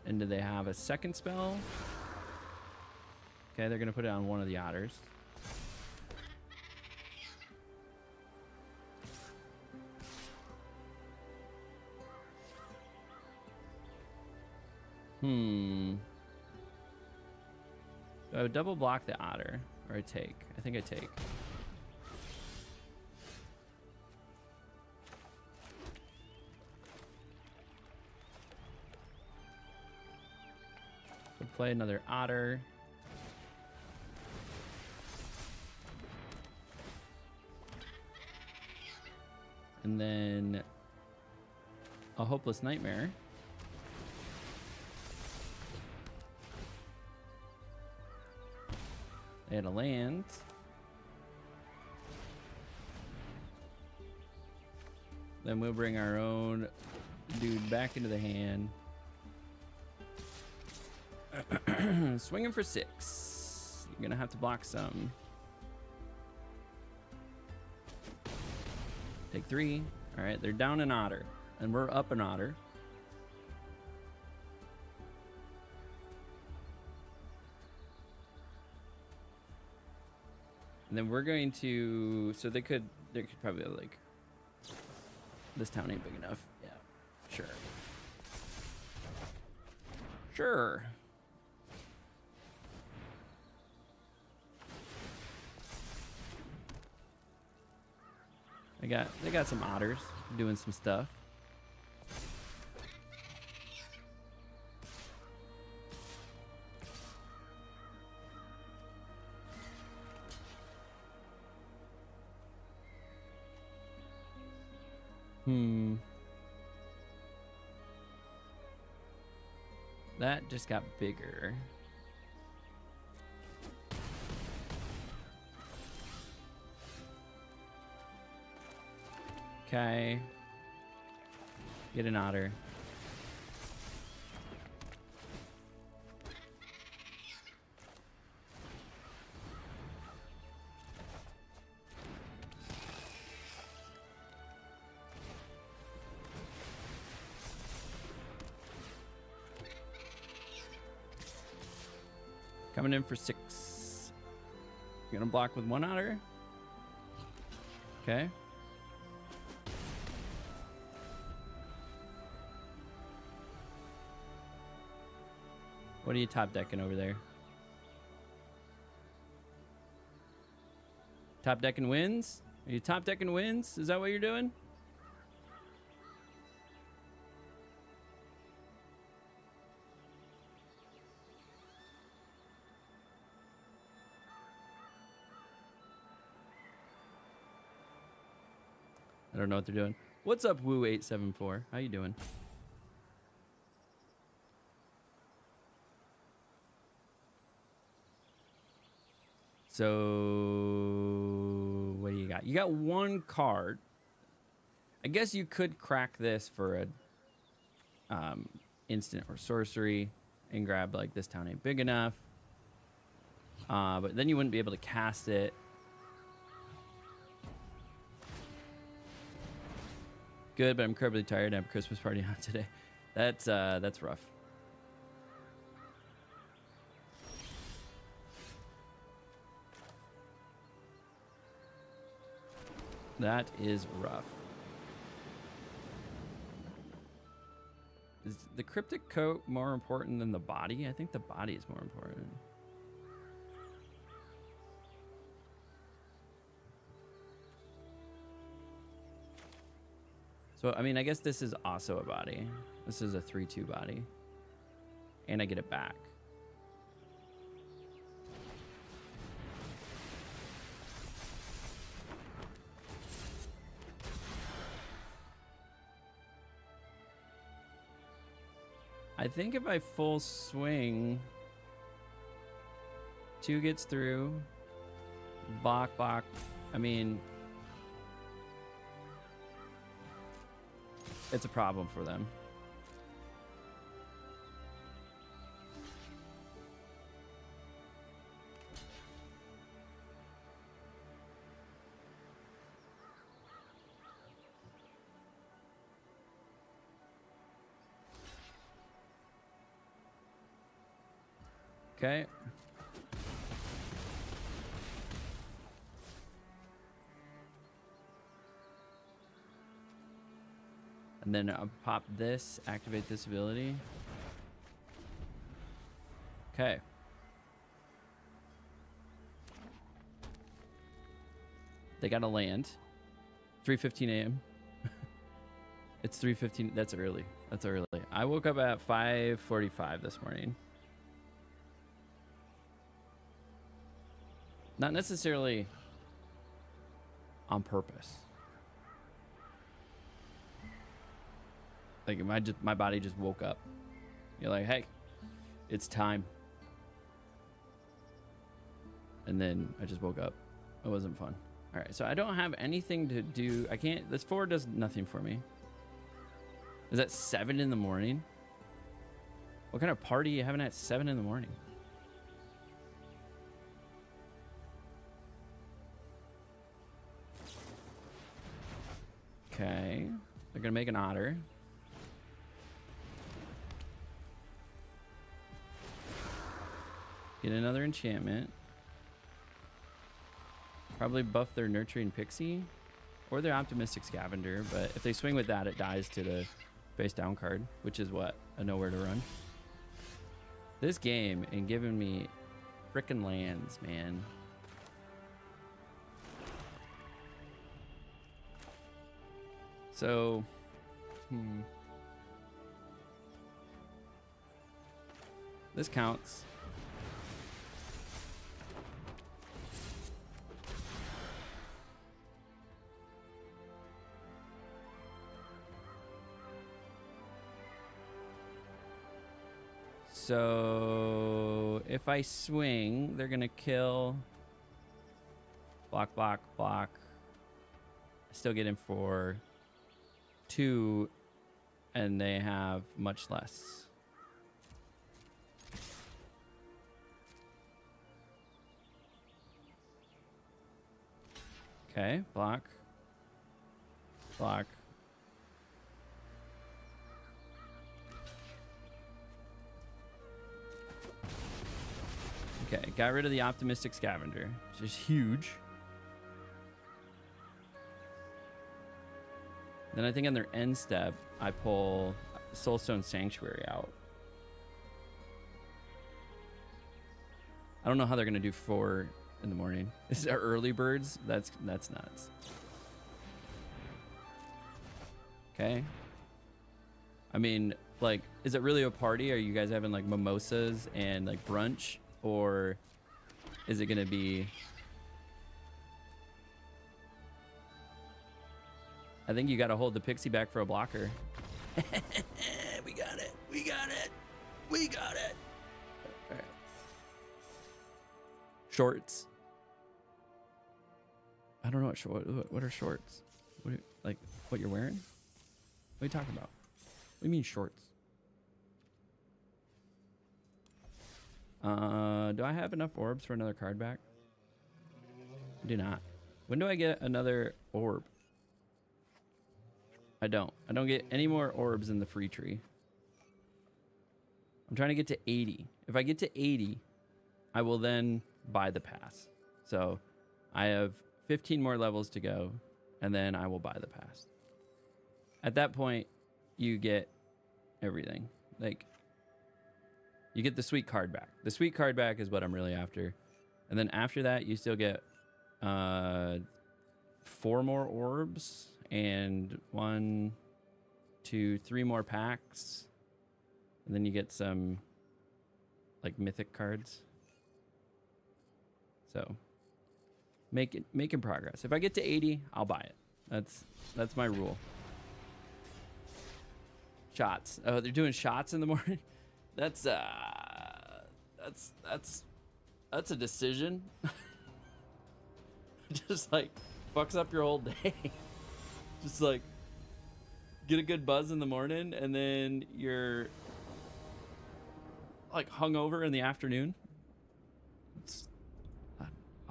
And do they have a second spell? Okay, they're going to put it on one of the Otters. Do I double block the Otter? Or I take? I think I take. So play another Otter. And then a Hopeless Nightmare. They had a land. Then we'll bring our own dude back into the hand. Swinging for 6. You're gonna have to block some. Take 3. All right, they're down an Otter, and we're up an Otter. And then we're going to, so they could probably like, this town ain't big enough. Yeah, sure. Sure. They got some otters doing some stuff. That just got bigger. Okay. Get an otter. Coming in for 6. You're gonna block with 1 otter. Okay. What are you top decking over there? Top decking wins? Are you top decking wins? Is that what you're doing? I don't know what they're doing. What's up, Woo874? How you doing? So, what do you got? You got 1 card. I guess you could crack this for a instant or sorcery and grab like this town ain't big enough. But then you wouldn't be able to cast it. Good, but I'm incredibly tired. I have a Christmas party on today. That's rough. That is rough. Is the cryptic coat more important than the body? I think the body is more important. So, I mean, I guess this is also a body. This is a 3/2 body. And I get it back. I think if I full swing, 2 gets through. Bok. I mean, it's a problem for them. Okay. And then I'll pop this, activate this ability. Okay. They got to land. 3:15 a.m. It's 3:15. That's early. That's early. I woke up at 5:45 this morning. Not necessarily on purpose. Like my body just woke up. You're like, hey, it's time. And then I just woke up. It wasn't fun. All right, so I don't have anything to do. I can't. This 4 does nothing for me. Is that 7 in the morning? What kind of party are you having at 7 in the morning? Okay, they're gonna make an otter. Get another enchantment. Probably buff their nurturing pixie or their optimistic scavenger, but if they swing with that, it dies to the face down card, which is what? A nowhere to run. This game and giving me frickin' lands, man. So, this counts. So if I swing, they're gonna kill. Block, block, block. I still get in for 2, and they have much less. Okay, block. Block. Okay, got rid of the optimistic scavenger, which is huge. Then I think on their end step, I pull Soulstone Sanctuary out. I don't know how they're gonna do 4 in the morning. This is our early birds. That's nuts. Okay. I mean, like, is it really a party? Are you guys having like mimosas and like brunch? Or is it gonna be... I think you gotta hold the pixie back for a blocker. We got it. We got it. We got it. All right. Shorts. I don't know what are shorts? Like what you're wearing? What are you talking about? What do you mean shorts? Do I have enough orbs for another card back? I do not. When do I get another orb? I don't get any more orbs in the free tree. I'm trying to get to 80. If I get to 80, I will then buy the pass. So I have 15 more levels to go, and then I will buy the pass. At that point, you get everything. Like, you get the sweet card back. The sweet card back is what I'm really after. And then after that, you still get 4 more orbs and 1, 2, 3 more packs. And then you get some like mythic cards. So making progress. If I get to 80, I'll buy it. That's my rule. Shots. Oh, they're doing shots in the morning. That's a decision. Just like fucks up your whole day. Just like get a good buzz in the morning and then you're like hungover in the afternoon. I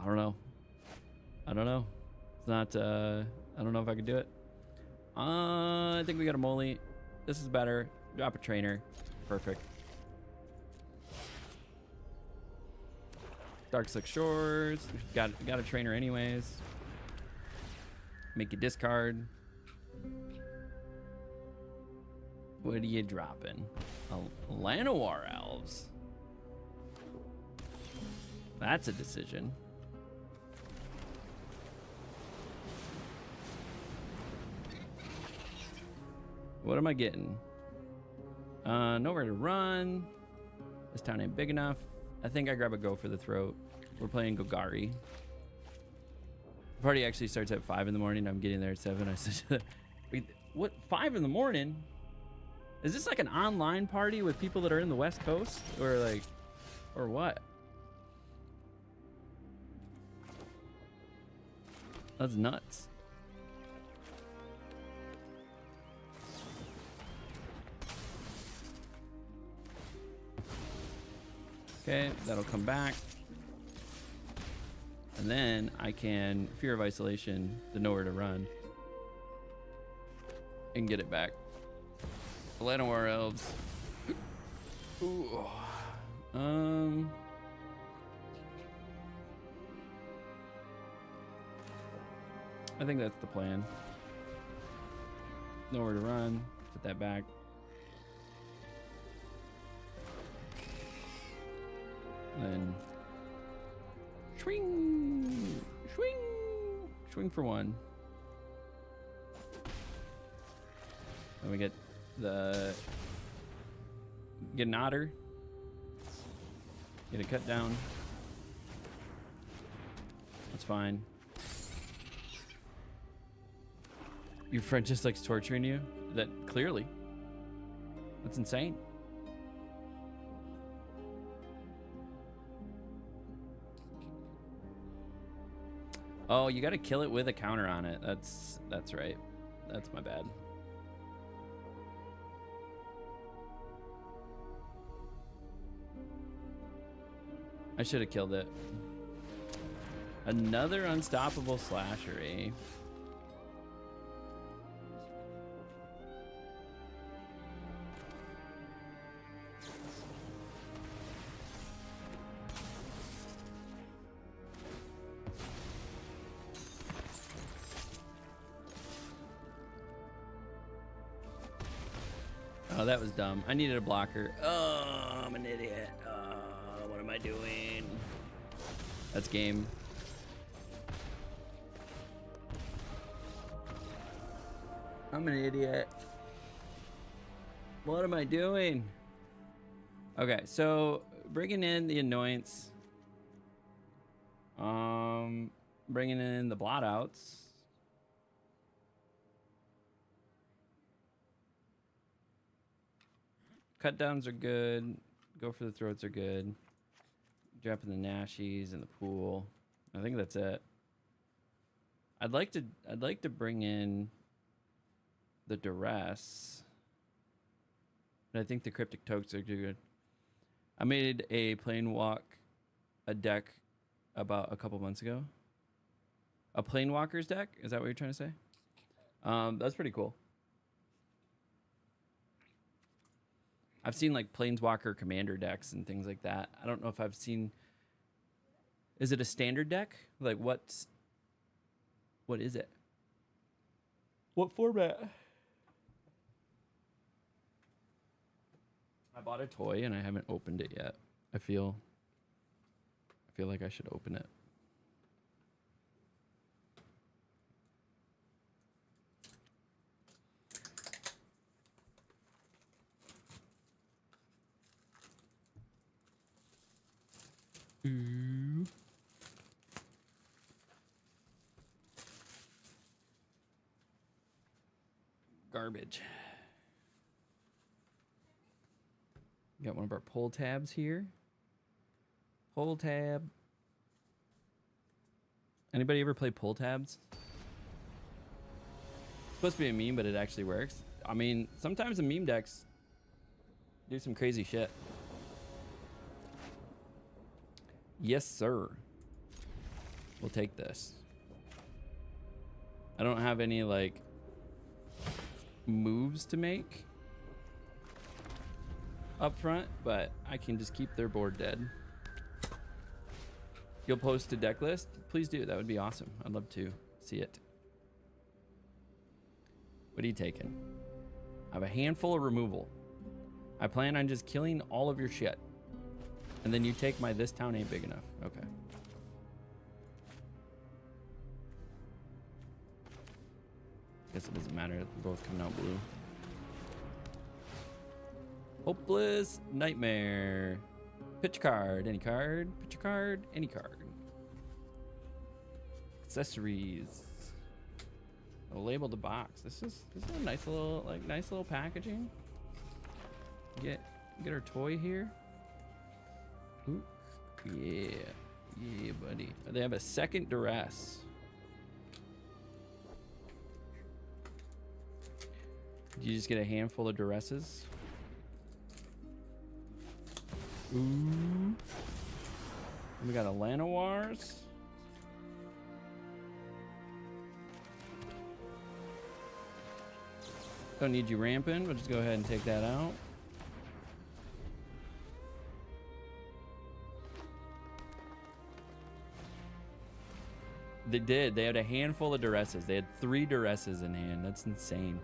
don't know. It's not I don't know if I could do it. I think we got a Molly. This is better. Drop a trainer. Perfect. Dark Slick Shores. Got a trainer anyways. Make a discard. What are you dropping? Llanowar Elves. That's a decision. What am I getting? Nowhere to run. This town ain't big enough. I think I grab a go for the throat. We're playing Golgari. The party actually starts at 5 in the morning. I'm getting there at 7. I said, what, 5 in the morning? Is this like an online party with people that are in the West Coast? Or like, or what? That's nuts. Okay, that'll come back. And then I can Fear of Isolation, the Nowhere to Run, and get it back. Llanowar Elves. Ooh. I think that's the plan. Nowhere to run. Put that back. Then swing, swing, swing for 1. Then we get an otter. Get a cut down. That's fine. Your friend just likes torturing you? That clearly. That's insane. Oh, you gotta kill it with a counter on it. That's right. That's my bad. I should have killed it. Another unstoppable slasher, eh? Oh, that was dumb. I needed a blocker. Oh, I'm an idiot. What am I doing? That's game. I'm an idiot. What am I doing? Okay, so bringing in the annoyance. Bringing in the blot outs. Cut downs are good. Go for the throats are good. Dropping the Nashies in the pool. I think that's it. I'd like to bring in the duress. But I think the cryptic tokes are good. I made a planewalk deck about a couple months ago. A planewalkers deck? Is that what you're trying to say? That's pretty cool. I've seen like planeswalker commander decks and things like that. I don't know if I've seen. Is it a standard deck? Like what is it? What format? I bought a toy and I haven't opened it yet. I feel like I should open it. Garbage. Got one of our pull tabs here. Pull tab. Anybody ever play pull tabs? It's supposed to be a meme, but it actually works. I mean, sometimes the meme decks do some crazy shit. Yes, sir. We'll take this. I don't have any, like, moves to make up front, but I can just keep their board dead. You'll post a deck list? Please do. That would be awesome. I'd love to see it. What are you taking? I have a handful of removal. I plan on just killing all of your shit. And then you take my this town ain't big enough. Okay. Guess it doesn't matter. They're both coming out blue. Hopeless Nightmare. Pitch card. Any card. Pitch a card. Any card. Accessories. I'll label the box. This is a nice little packaging. Get our toy here. Ooh. Yeah, buddy. They have a second duress. Did you just get a handful of duresses? Ooh. We got a Llanowars. Don't need you ramping. We'll just go ahead and take that out. They did. They had a handful of duresses. They had 3 duresses in hand. That's insane.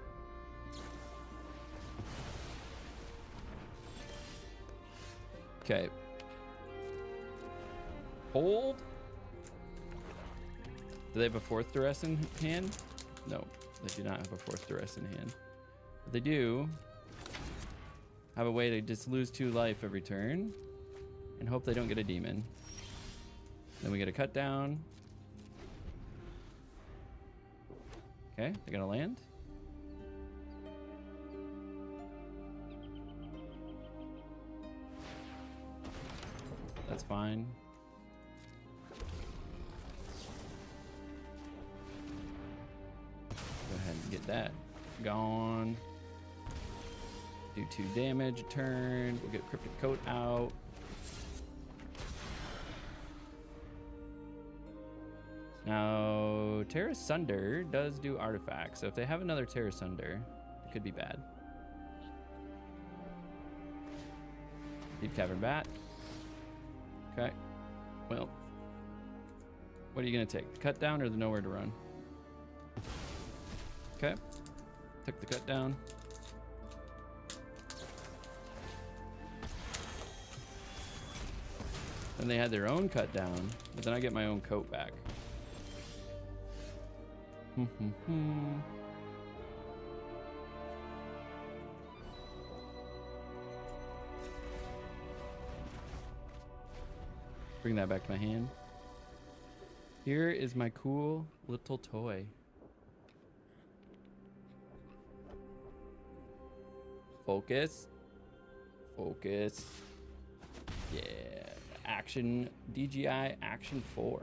Okay. Hold. Do they have a 4th duress in hand? No, they do not have a 4th duress in hand. But they do have a way to just lose 2 life every turn and hope they don't get a demon. Then we get a cut down. Okay, they're gonna land. That's fine. Go ahead and get that gone. Do 2 damage a turn. We'll get Cryptic Coat out. Now, Terra Sunder does do artifacts, so if they have another Terra Sunder, it could be bad. Deep Cavern Bat. Okay. Well, what are you gonna take? The cut down or the nowhere to run? Okay. Took the cut down. Then they had their own cut down, but then I get my own coat back. Bring that back to my hand. Here is my cool little toy. Focus. Focus. Yeah. Action. DGI Action 4.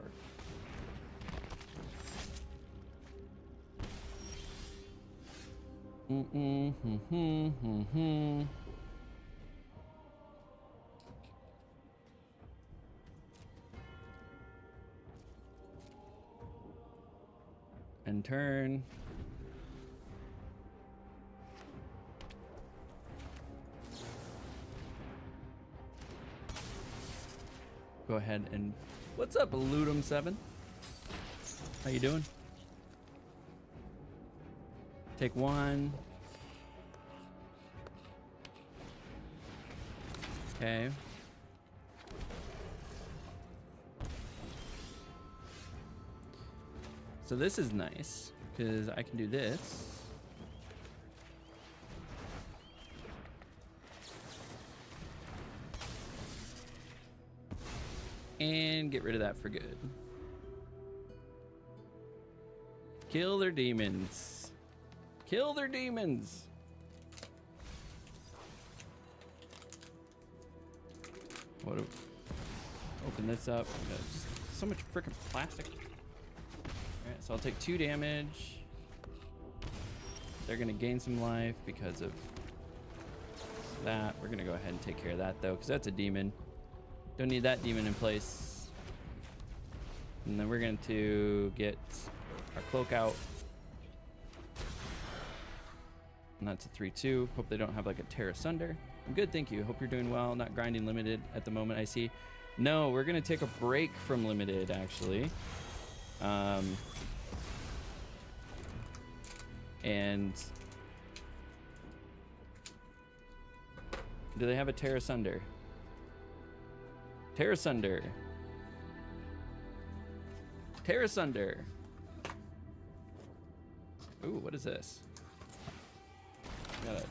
And turn. Go ahead and what's up, Ludum 7? How you doing? Take 1. Okay. So this is nice because I can do this. And get rid of that for good. Kill their demons. Kill their demons. What do, open this up. Just so much freaking plastic. Alright, so I'll take 2 damage. They're gonna gain some life because of that. We're gonna go ahead and take care of that though, because that's a demon. Don't need that demon in place. And then we're going to get our cloak out. And that's a 3-2. Hope they don't have like a Terra Sunder. I'm good, thank you. Hope you're doing well. Not grinding limited at the moment, I see. No, we're going to take a break from limited, actually. And do they have a Terra Sunder? Terra Sunder. Terra Sunder. Ooh, what is this? Got it.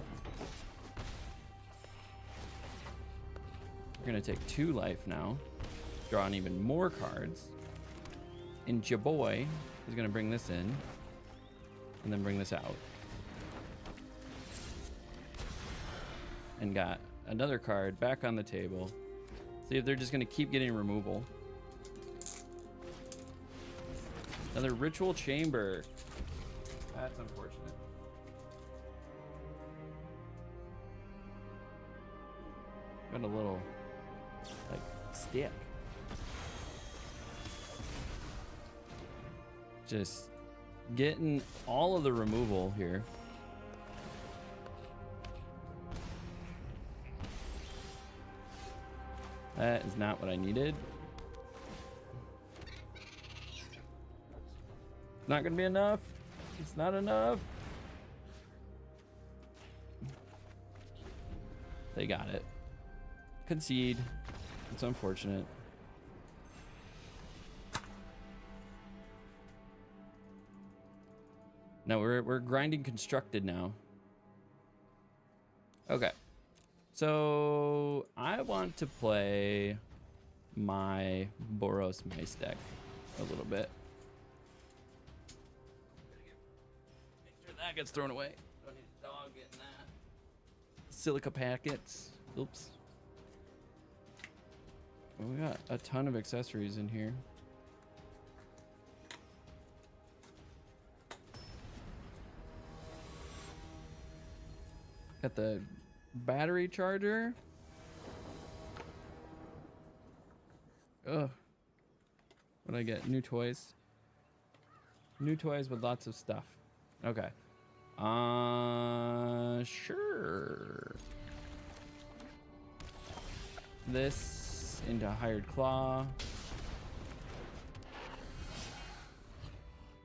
We're gonna take 2 life now. Draw on even more cards. And Jaboy is gonna bring this in. And then bring this out. And got another card back on the table. See if they're just going to keep getting removal. Another Ritual Chamber. That's unfortunate. Got a little, like, stick. Just getting all of the removal here. That is not what I needed. Not gonna be enough. It's not enough. They got it. Concede. It's unfortunate. No, we're grinding constructed now. Okay. So I want to play my Boros Mice deck a little bit. Make sure that gets thrown away. Don't need a dog getting that. Silica packets. Oops. Oh, we got a ton of accessories in here. Got the battery charger. Ugh. What'd I get? New toys. New toys with lots of stuff. Okay. Sure. This into Hired Claw.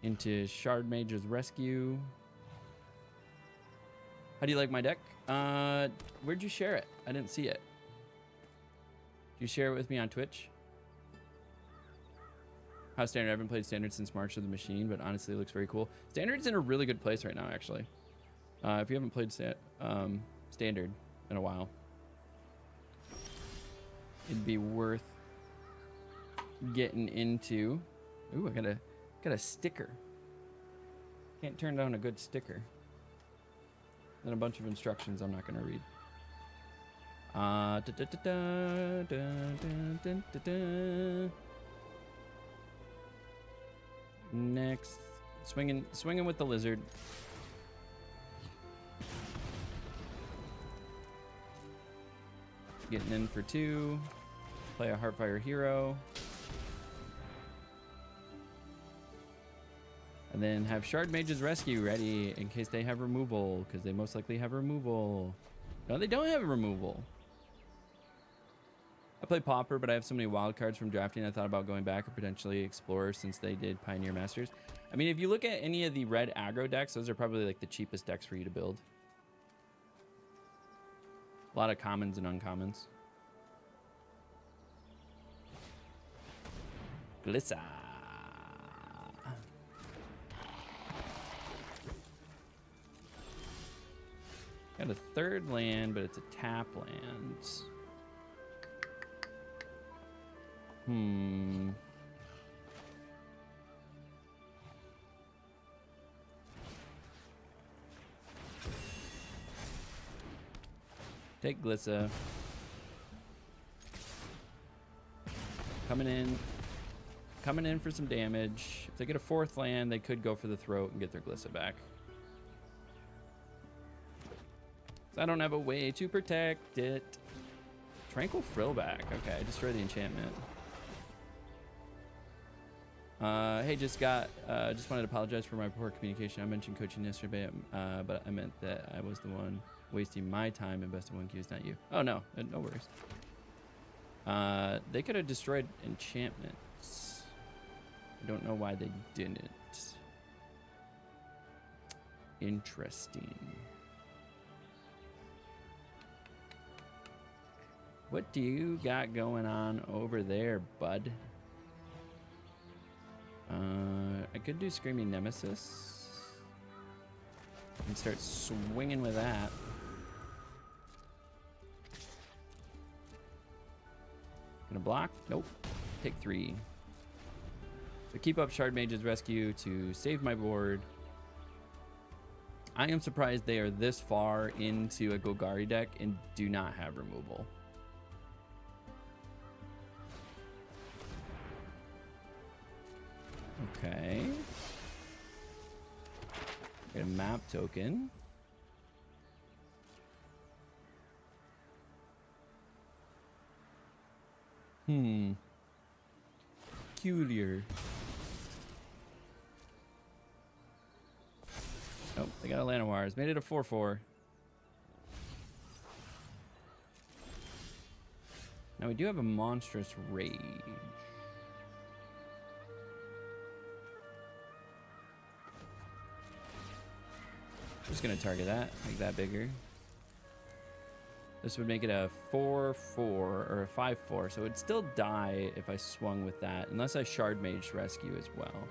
Into Shard Mage's Rescue. How do you like my deck? Where'd you share it? I didn't see it. Did you share it with me on Twitch? How Standard? I haven't played Standard since March of the Machine, but honestly it looks very cool. Standard's in a really good place right now, actually. If you haven't played Standard in a while, it'd be worth getting into. Ooh, I got a sticker. Can't turn down a good sticker. And a bunch of instructions I'm not going to read. Next, swinging with the lizard. Getting in for 2. Play a Heartfire hero. And then have Shard Mage's Rescue ready in case they have removal, because they most likely have removal. No, they don't have removal. I play Pauper, but I have so many wild cards from drafting. I thought about going back or potentially Explorer since they did Pioneer Masters. I mean, if you look at any of the red aggro decks, those are probably like the cheapest decks for you to build. A lot of commons and uncommons. Glissa. Got a 3rd land, but it's a tap land. Take Glissa. Coming in for some damage. If they get a 4th land, they could go for the throat and get their Glissa back. I don't have a way to protect it. Tranquil Frillback. Okay, destroy the enchantment. Hey, just wanted to apologize for my poor communication. I mentioned coaching yesterday, but I meant that I was the one wasting my time investing 1 Qs, not you. Oh, no. No worries. They could have destroyed enchantments. I don't know why they didn't. Interesting. What do you got going on over there, bud? I could do Screaming Nemesis and start swinging with that. Gonna block? Nope. Take 3. So keep up Shard Mage's Rescue to save my board. I am surprised they are this far into a Golgari deck and do not have removal. Okay. Get a map token. Peculiar. Oh, they got a Llanowars. Made it a 4/4. Now we do have a monstrous rage. Just gonna target that, make that bigger. This would make it a 4/4 or a 5/4, so it'd still die if I swung with that, unless I Shard Mage Rescue as well.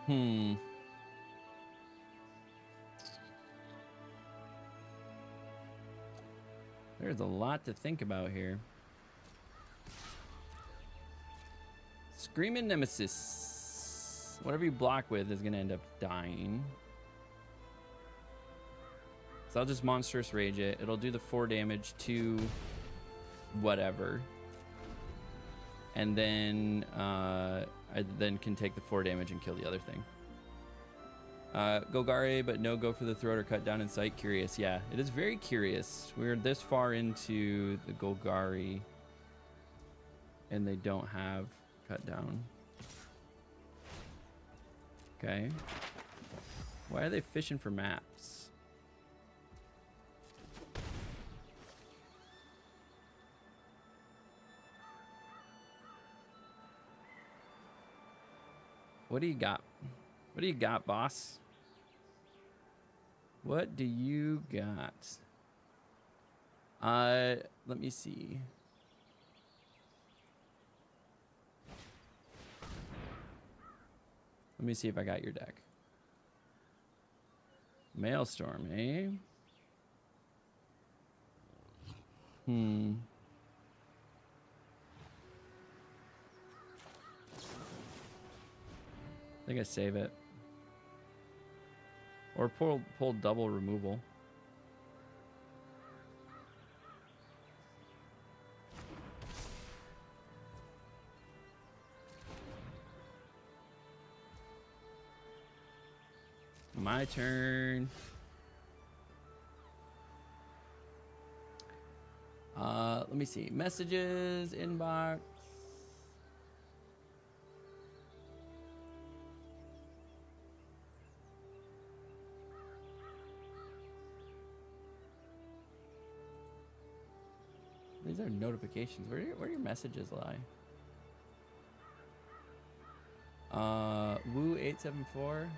Hmm. There's a lot to think about here. Screaming Nemesis. Whatever you block with is gonna end up dying. So I'll just Monstrous Rage it. It'll do the 4 damage to whatever. And then I then can take the 4 damage and kill the other thing. Golgari, but no go for the throat or cut down in sight. Curious. Yeah, it is very curious. We're this far into the Golgari and they don't have cut down. Okay. Why are they fishing for maps? What do you got? What do you got, boss? What do you got? Let me see. Let me see if I got your deck. Maelstrom, eh? I think I save it. Or pull double removal. My turn. Let me see. Messages, inbox. These are notifications. Where do your messages lie? Woo 874.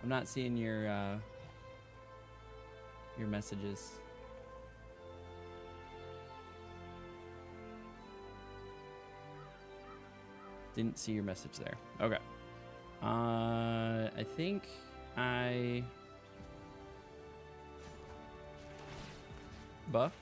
I'm not seeing your messages. Didn't see your message there. Okay. I think I buff.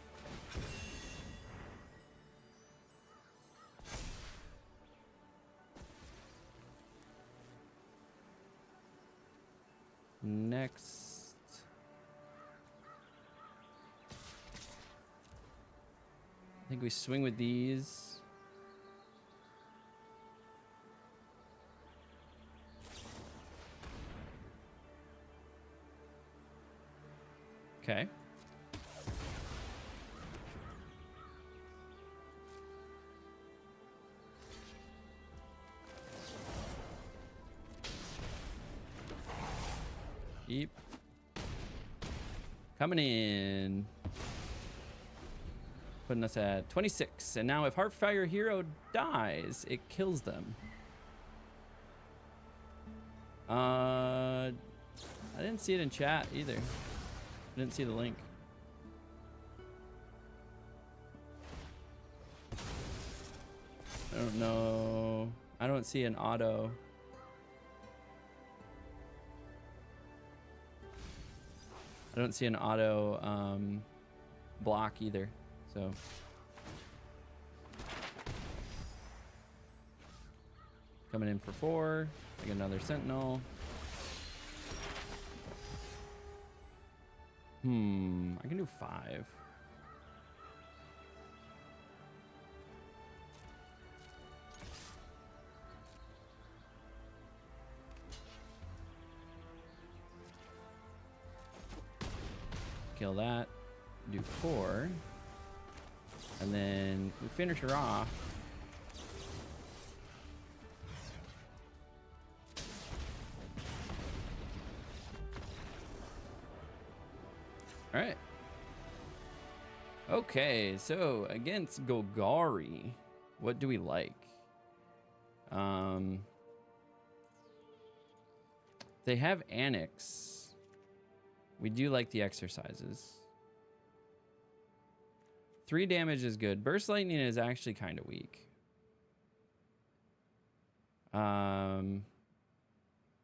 Next. I think we swing with these. Okay. Yep. Coming in. Putting us at 26. And now if Heartfire Hero dies, it kills them. I didn't see it in chat either. I didn't see the link. I don't know. I don't see an auto. I don't see an auto block either, so. Coming in for 4. I get another Sentinel. I can do 5. Kill that. Do 4. And then we finish her off. All right. Okay, so against Golgari, what do we like? They have Annex. We do like the exercises. 3 damage is good. Burst Lightning is actually kind of weak.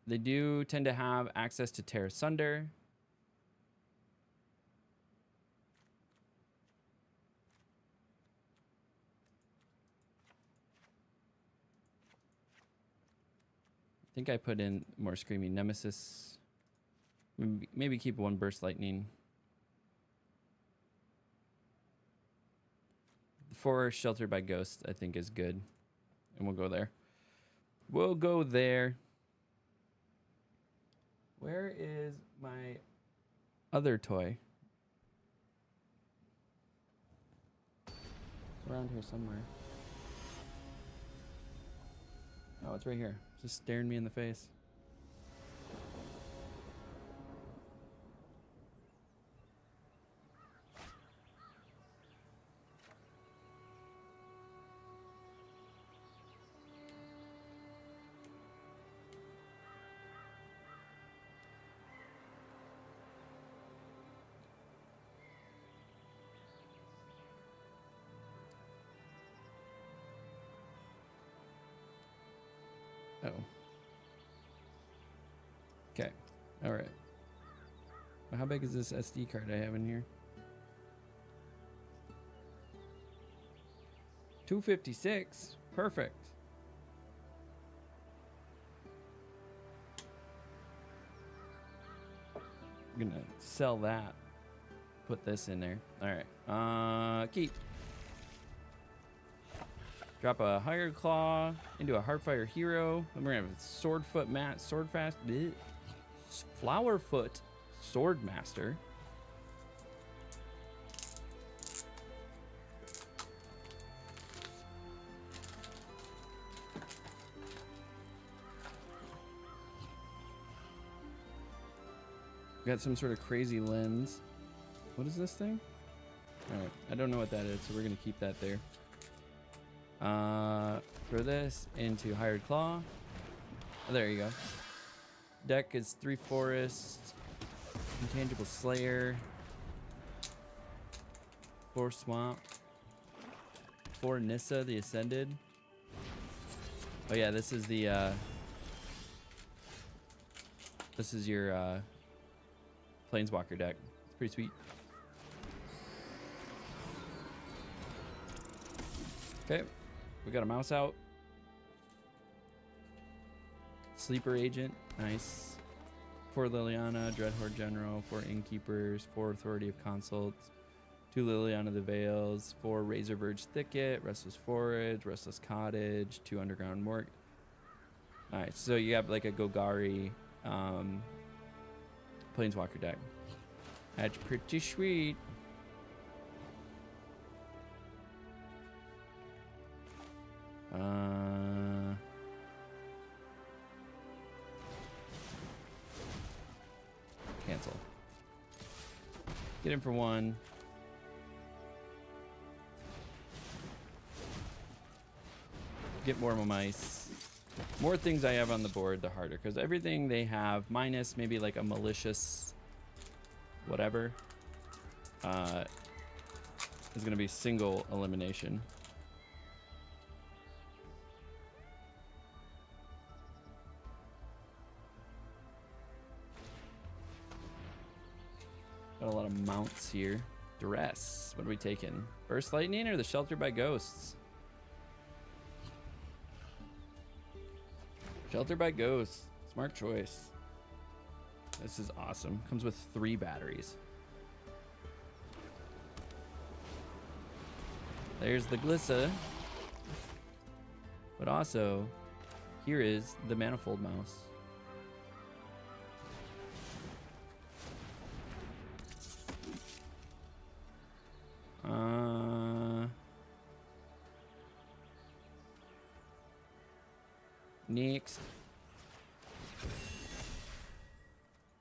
They do tend to have access to Tear Asunder. I think I put in more Screaming Nemesis. Maybe keep one Burst Lightning. 4 Sheltered by Ghosts, I think, is good. And we'll go there. We'll go there. Where is my other toy? It's around here somewhere. Oh, it's right here. It's just staring me in the face. Oh. Okay. All right. Well, how big is this SD card I have in here? 256. Perfect. I'm gonna sell that. Put this in there. All right. Keep. Drop a Hired Claw into a Heartfire Hero. Then we're gonna have Swordfoot Mat, Swordfast, bleh, Flowerfoot Swordmaster. Got some sort of crazy lens. What is this thing? All right, I don't know what that is, so we're gonna keep that there. Throw this into Hired Claw. Oh, there you go. Deck is 3 Forest, Intangible Slayer, 4 Swamp, 4 Nissa the Ascended. Oh yeah, this is the this is your Planeswalker deck. It's pretty sweet. Okay, we got a mouse out. Sleeper Agent, nice. 4 Liliana, Dreadhorde General, 4 Innkeepers, 4 Authority of Consults, 2 Liliana the Veils, 4 Razor Verge Thicket, Restless Forage, Restless Cottage, 2 Underground Morgue. Alright, so you have like a Golgari Planeswalker deck. That's pretty sweet. Cancel. Get in for 1. Get more mice. More things I have on the board, the harder. Because everything they have, minus maybe like a malicious whatever, is going to be single elimination. Got a lot of mounts here. Duress. What are we taking? Burst Lightning or the Shelter by Ghosts? Shelter by Ghosts. Smart choice. This is awesome. Comes with 3 batteries. There's the Glissa. But also, here is the Manifold Mouse. Next.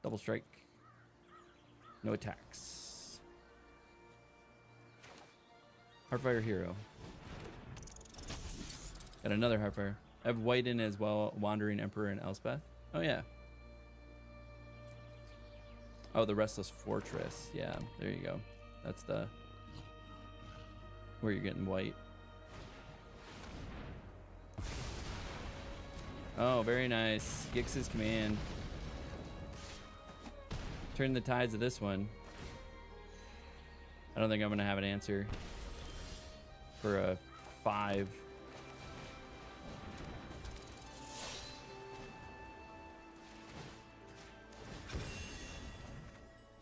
Double strike. No attacks. Heartfire Hero. Got another Heartfire. I have white in as well. Wandering Emperor and Elspeth. Oh yeah. Oh, the Restless Fortress. Yeah, there you go. That's the where you're getting white. Oh, very nice. Gix's command. Turn the tides of this one. I don't think I'm going to have an answer for a 5.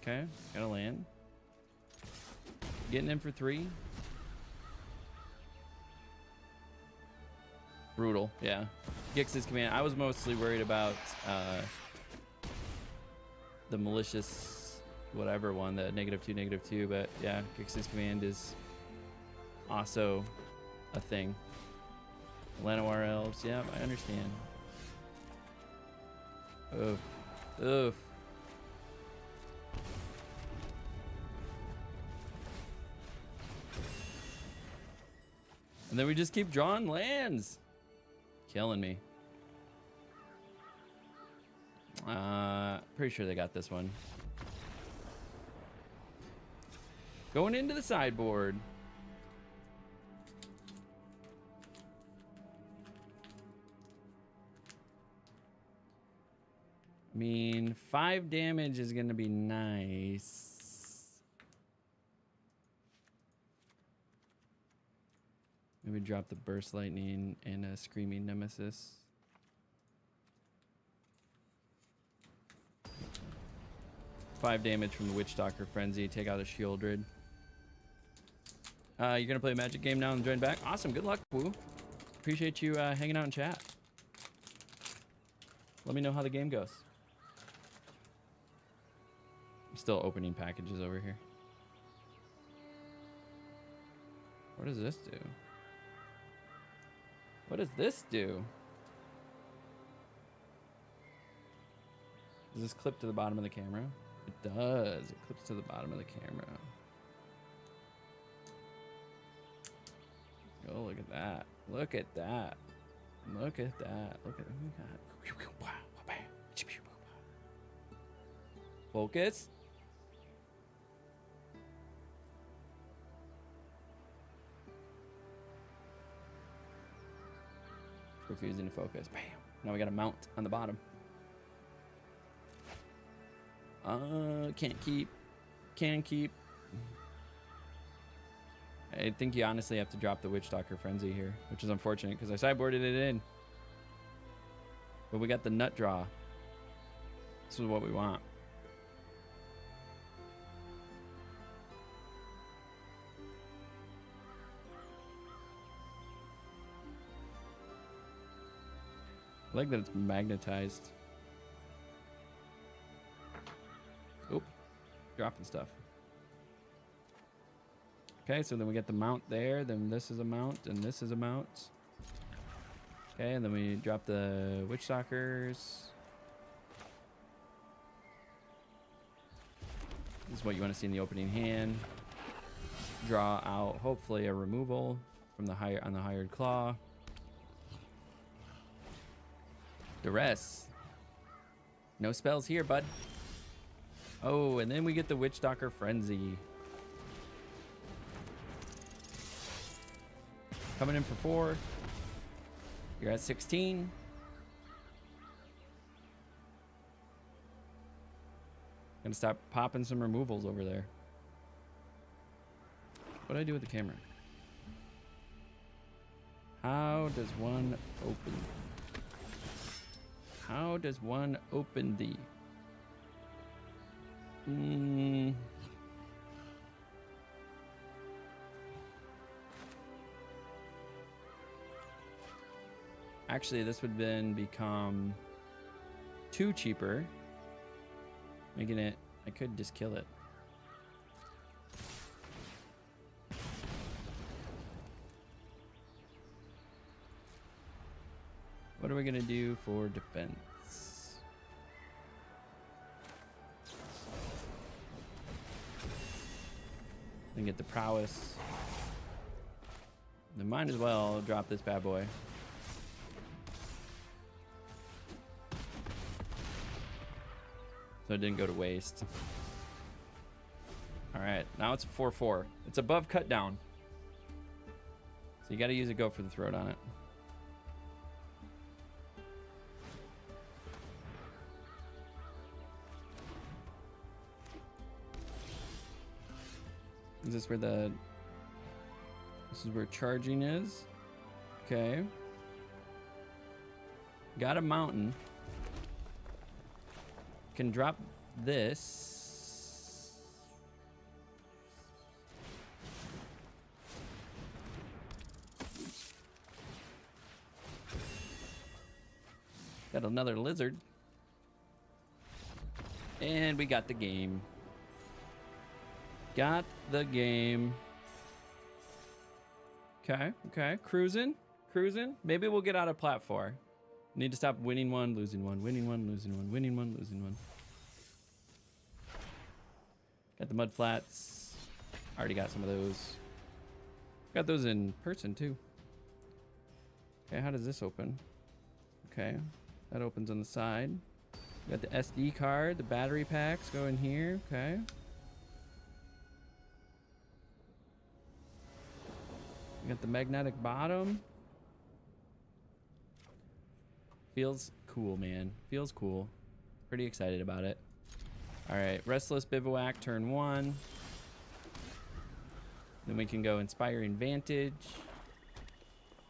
Okay, gotta land. Getting in for 3. Brutal, yeah. Gix's command. I was mostly worried about the malicious whatever one, the -2, -2, but yeah, Gix's command is also a thing. Llanowar elves, yeah, I understand. Oof. Oof. And then we just keep drawing lands. Killing me. Pretty sure they got this one. Going into the sideboard. I mean, 5 damage is going to be nice. Maybe drop the Burst Lightning and a Screaming Nemesis. Five damage from the Witchstalker Frenzy. Take out a Shieldred. You're going to play a Magic game now and join back? Awesome. Good luck, Woo. Appreciate you hanging out in chat. Let me know how the game goes. I'm still opening packages over here. What does this do? What does this do? Does this clip to the bottom of the camera? It does. It clips to the bottom of the camera. Oh, look at that. Look at that. Look at that. Look at that. Focus. Refusing to focus. Bam. Now we got a mount on the bottom. Can't keep. Can keep. I think you honestly have to drop the Witchstalker Frenzy here, which is unfortunate because I sideboarded it in. But we got the nut draw. This is what we want. I like that it's magnetized. Oop. Dropping stuff. Okay, so then we get the mount there. Then this is a mount, and this is a mount. Okay, and then we drop the Witchstalkers. This is what you want to see in the opening hand. Draw out, hopefully, a removal from the on the Hired Claw. Duress. No spells here, bud. Oh, and then we get the Witchstalker Frenzy. Coming in for 4. You're at 16. Gonna stop popping some removals over there. What do I do with the camera? How does one open? How does one open the? Actually, this would then become 2 cheaper. Making it, I could just kill it. What are we gonna do for defense? Then get the prowess. Then might as well drop this bad boy. So it didn't go to waste. All right, now it's a 4/4. It's above cut down. So you got to use a go for the throat on it. Is this where the... This is where charging is. Okay. Got a mountain. Can drop this. Got another lizard. And we got the game. Got the game. Okay, okay. Cruising. Maybe we'll get out of plat 4. Need to stop winning one, losing one, winning one, losing one, winning one, losing one. Got the mud flats. Already got some of those. Got those in person too. Okay, how does this open? Okay, that opens on the side. Got the SD card, the battery packs go in here. Okay. We got the magnetic bottom. Feels cool, man. Feels cool. Pretty excited about it. All right, Restless Bivouac, turn 1. Then we can go Inspiring Vantage.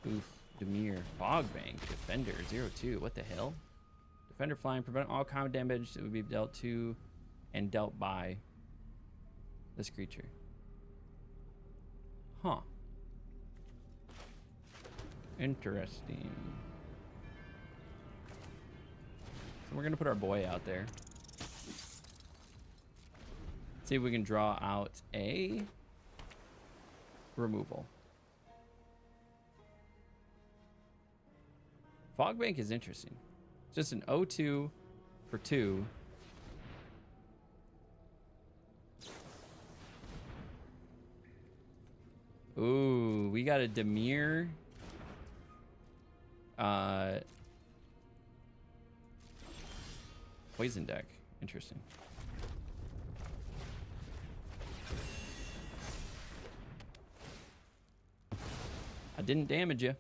Oof, Demir. Fog Bank, Defender, 0-2. What the hell? Defender flying, prevent all combat damage that would be dealt to and dealt by this creature. Huh. Interesting. So we're gonna put our boy out there. See if we can draw out a removal. Fog Bank is interesting. Just an 0-2 for 2. Ooh, we got a Demir. Poison deck. Interesting. I didn't damage you.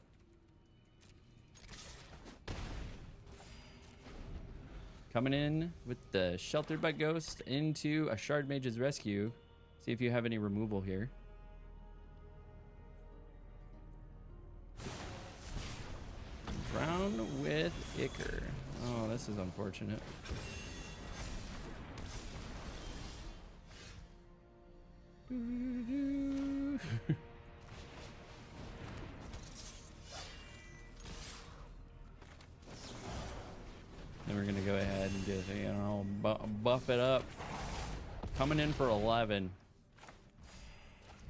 Coming in with the Sheltered by Ghost into a Shard Mage's Rescue. See if you have any removal here. Drown with Ichor. Oh, this is unfortunate. Then we're gonna go ahead and just, you know, buff it up. Coming in for 11.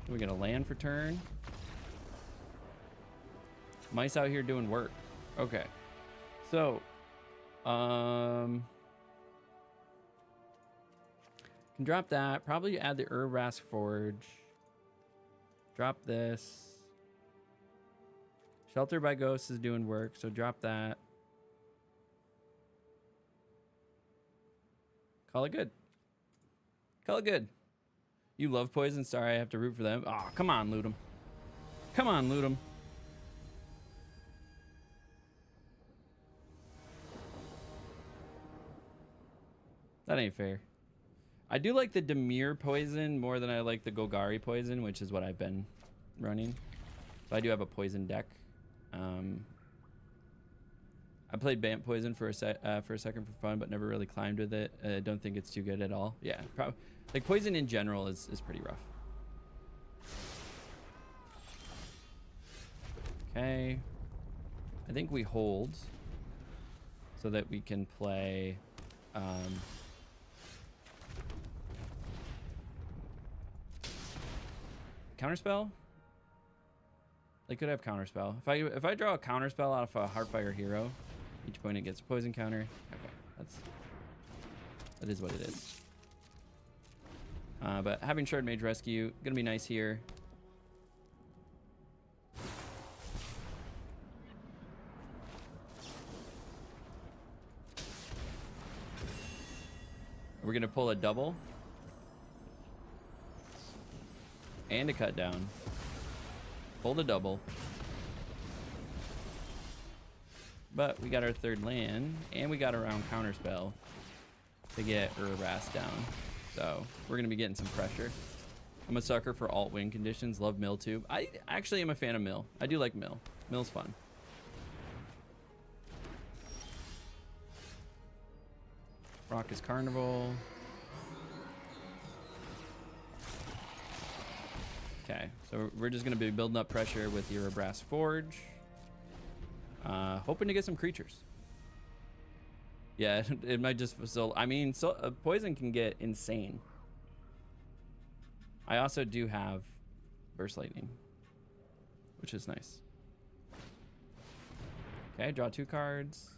We're gonna land for turn. Mice out here doing work. Okay, so can drop that. Probably add the Urbrask Forge. Drop this. Shelter by Ghosts is doing work, so drop that. Call it good. Call it good. You love poison. Sorry, I have to root for them. Oh, come on, loot them. Come on, loot them. That ain't fair. I do like the Demir poison more than I like the Golgari poison, which is what I've been running. So I do have a poison deck. I played Bant Poison for a second for fun, but never really climbed with it. I don't think it's too good at all. Yeah, probably. Like poison in general is pretty rough. Okay. I think we hold so that we can play Counterspell? They could have Counterspell. If I draw a Counterspell out of a Heartfire hero, each opponent gets a poison counter. Okay, that is what it is. But having Shard Mage Rescue gonna be nice here. We're gonna pull a double and a cut down. Pull the double. But we got our third land, and we got around Counterspell to get Urbrask down. So we're gonna be getting some pressure. I'm a sucker for alt win conditions. Love mill too. I actually am a fan of mill. I do like mill. Mill's fun. Rock is carnival. Okay, so we're just gonna be building up pressure with your brass forge. Hoping to get some creatures. Yeah, it might just I mean, poison can get insane. I also do have burst lightning, which is nice. Okay, draw 2 cards.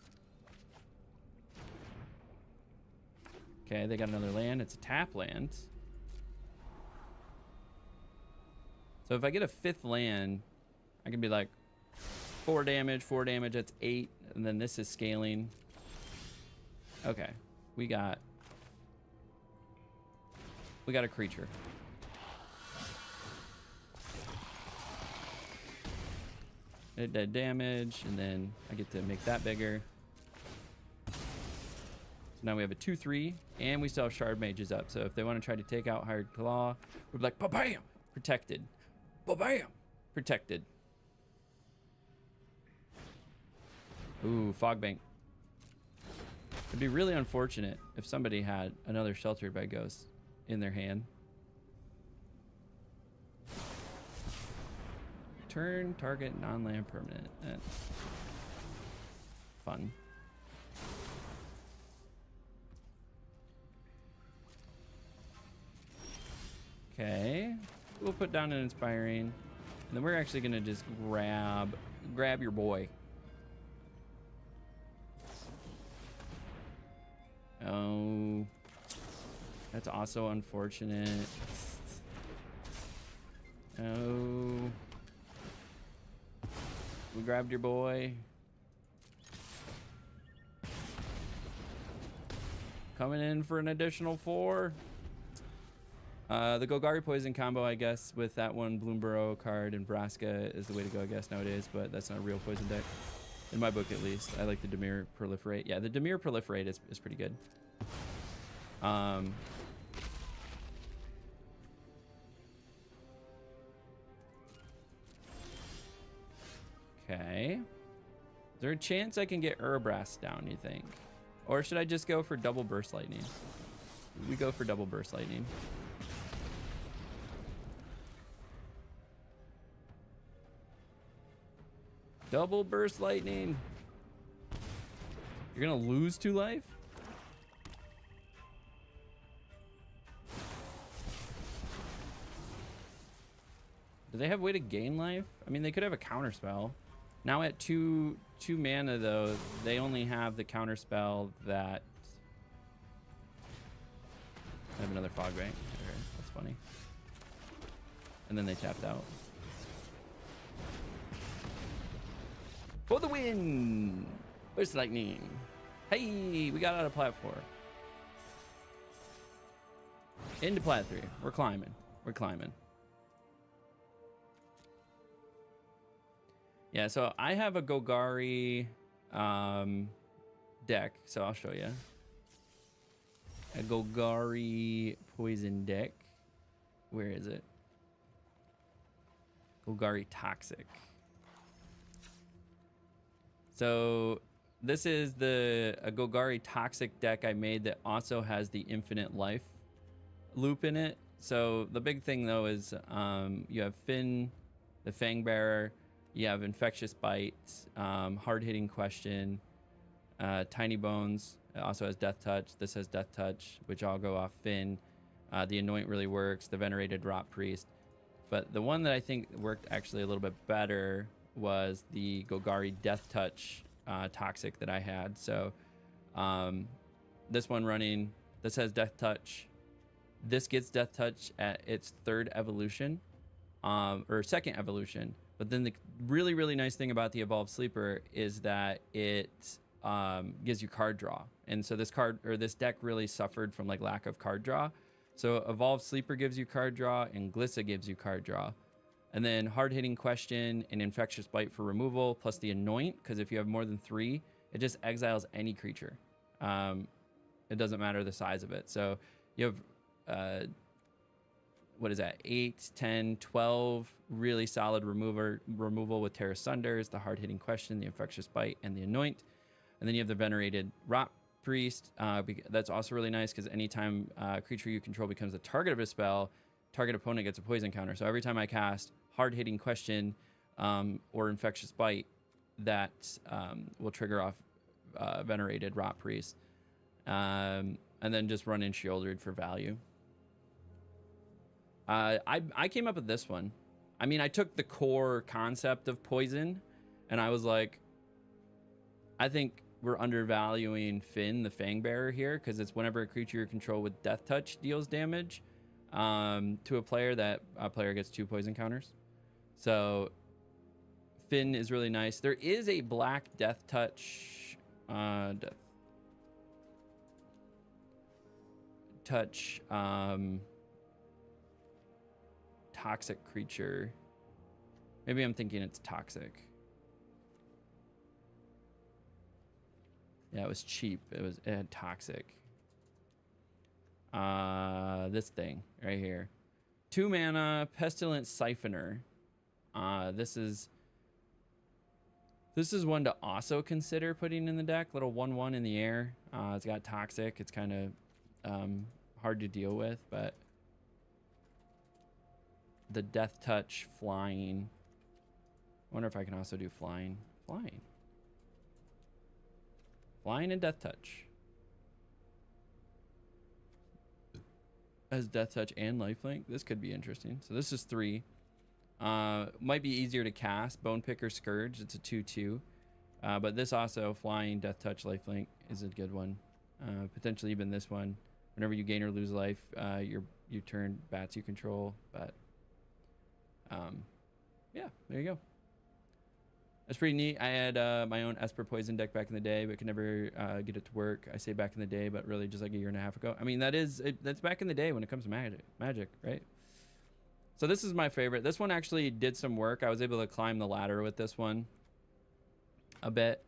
Okay, they got another land. It's a tap land. So if I get a 5th land, I can be like 4 damage, that's 8, and then this is scaling. Okay, we got a creature. It did damage, and then I get to make that bigger. So now we have a 2/3, and we still have Shard Mages up. So if they want to try to take out Hired Claw, we're like, ba-bam! Protected. Ba-bam! Protected. Ooh, Fog Bank. It'd be really unfortunate if somebody had another Sheltered by Ghosts in their hand. Turn target non-land permanent. That's fun. Okay, we'll put down an Inspiring, and then we're actually gonna just grab your boy. Oh, that's also unfortunate. Oh, we grabbed your boy. Coming in for an additional 4. The Golgari Poison combo, I guess, with that one Bloomburrow card and Vraska is the way to go, I guess, nowadays, but that's not a real poison deck. In my book, at least. I like the Dimir Proliferate. Yeah, the Dimir Proliferate is pretty good. Okay. Is there a chance I can get Urabras down, you think? Or should I just go for double Burst Lightning? We go for double Burst Lightning. Double Burst Lightning. You're gonna lose 2 life? Do they have a way to gain life? I mean, they could have a counter spell. Now at 2 mana though, they only have the counter spell that I have another Fog Bank. Okay, that's funny. And then they tapped out. For the win! Burst Lightning. Hey, we got out of Plat 4. Into Plat 3. We're climbing. We're climbing. Yeah, so I have a Golgari deck, so I'll show you. A Golgari poison deck. Where is it? Golgari Toxic. So this is a Golgari Toxic deck I made that also has the infinite life loop in it. So the big thing though is you have Finn, the Fangbearer, you have Infectious Bite, Hard-Hitting Question, Tiny Bones. It also has Death Touch. This has Death Touch, which I'll go off Finn. The Anoint really works. The Venerated Rot Priest. But the one that I think worked actually a little bit better was the Golgari Death Touch Toxic that I had. So this one running, this has Death Touch. This gets Death Touch at its 3rd evolution, or 2nd evolution. But then the really, really nice thing about the Evolved Sleeper is that it gives you card draw. And so this deck really suffered from like lack of card draw. So Evolved Sleeper gives you card draw and Glissa gives you card draw. And then Hard-Hitting Question and Infectious Bite for removal, plus the Anoint, because if you have more than 3, it just exiles any creature. It doesn't matter the size of it. So you have what is that? 8, 10, 12 really solid removal with Terra Sunders, the hard-hitting question, the infectious bite, and the anoint. And then you have the venerated rot priest. That's also really nice because anytime a creature you control becomes the target of a spell, target opponent gets a poison counter. So every time I cast hard-hitting question or infectious bite, that will trigger off venerated rot priest. And then just run in shielded for value. I came up with this one. I mean, I took the core concept of poison, and I was like, I think we're undervaluing Finn, the Fangbearer here, because it's whenever a creature you control with Death Touch deals damage to a player, that a player gets 2 poison counters. So Finn is really nice. There is a black Death Touch toxic creature. Maybe I'm thinking it's toxic. Yeah, it was cheap. It had toxic. This thing right here. 2 mana, Pestilent Siphoner. This is one to also consider putting in the deck. Little 1/1 in the air. It's got toxic. It's kind of hard to deal with, but the Death Touch flying. I wonder if I can also do flying. Flying and Death Touch. As Death Touch and Lifelink. This could be interesting. So this is 3. Might be easier to cast. Bone Picker Scourge. It's a 2/2. But this also, flying, Death Touch, Lifelink is a good one. Potentially even this one. Whenever you gain or lose life, you turn bats you control. But yeah, there you go. That's pretty neat. I had my own Esper Poison deck back in the day, but could never get it to work. I say back in the day, but really just like a year and a half ago. I mean, that's back in the day when it comes to magic, right? So this is my favorite. This one actually did some work. I was able to climb the ladder with this one a bit.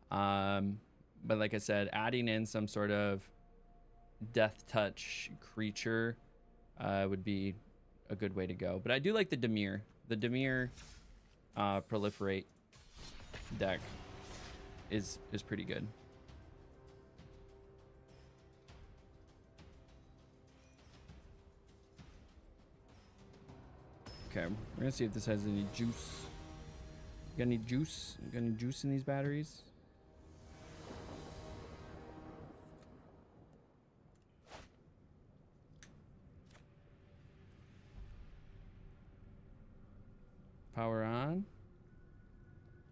But like I said, adding in some sort of Death Touch creature would be a good way to go. But I do like the Dimir. The Dimir Proliferate deck is pretty good. Okay, we're gonna see if this has any juice. Got any juice? Got any juice in these batteries? Power on.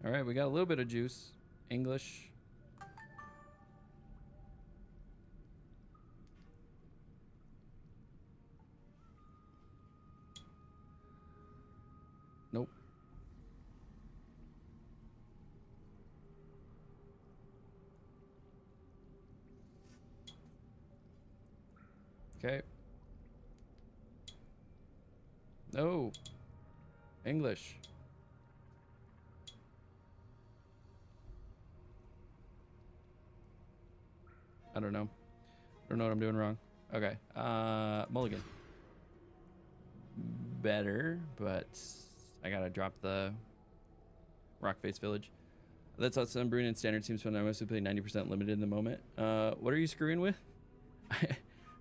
All right, we got a little bit of juice. English. Nope. Okay. No. English. I don't know. I don't know what I'm doing wrong. Okay. Mulligan. Better, but I gotta drop the Rockface Village. That's awesome. Brune and Standard seems fun. I mostly play 90% limited in the moment. What are you screwing with?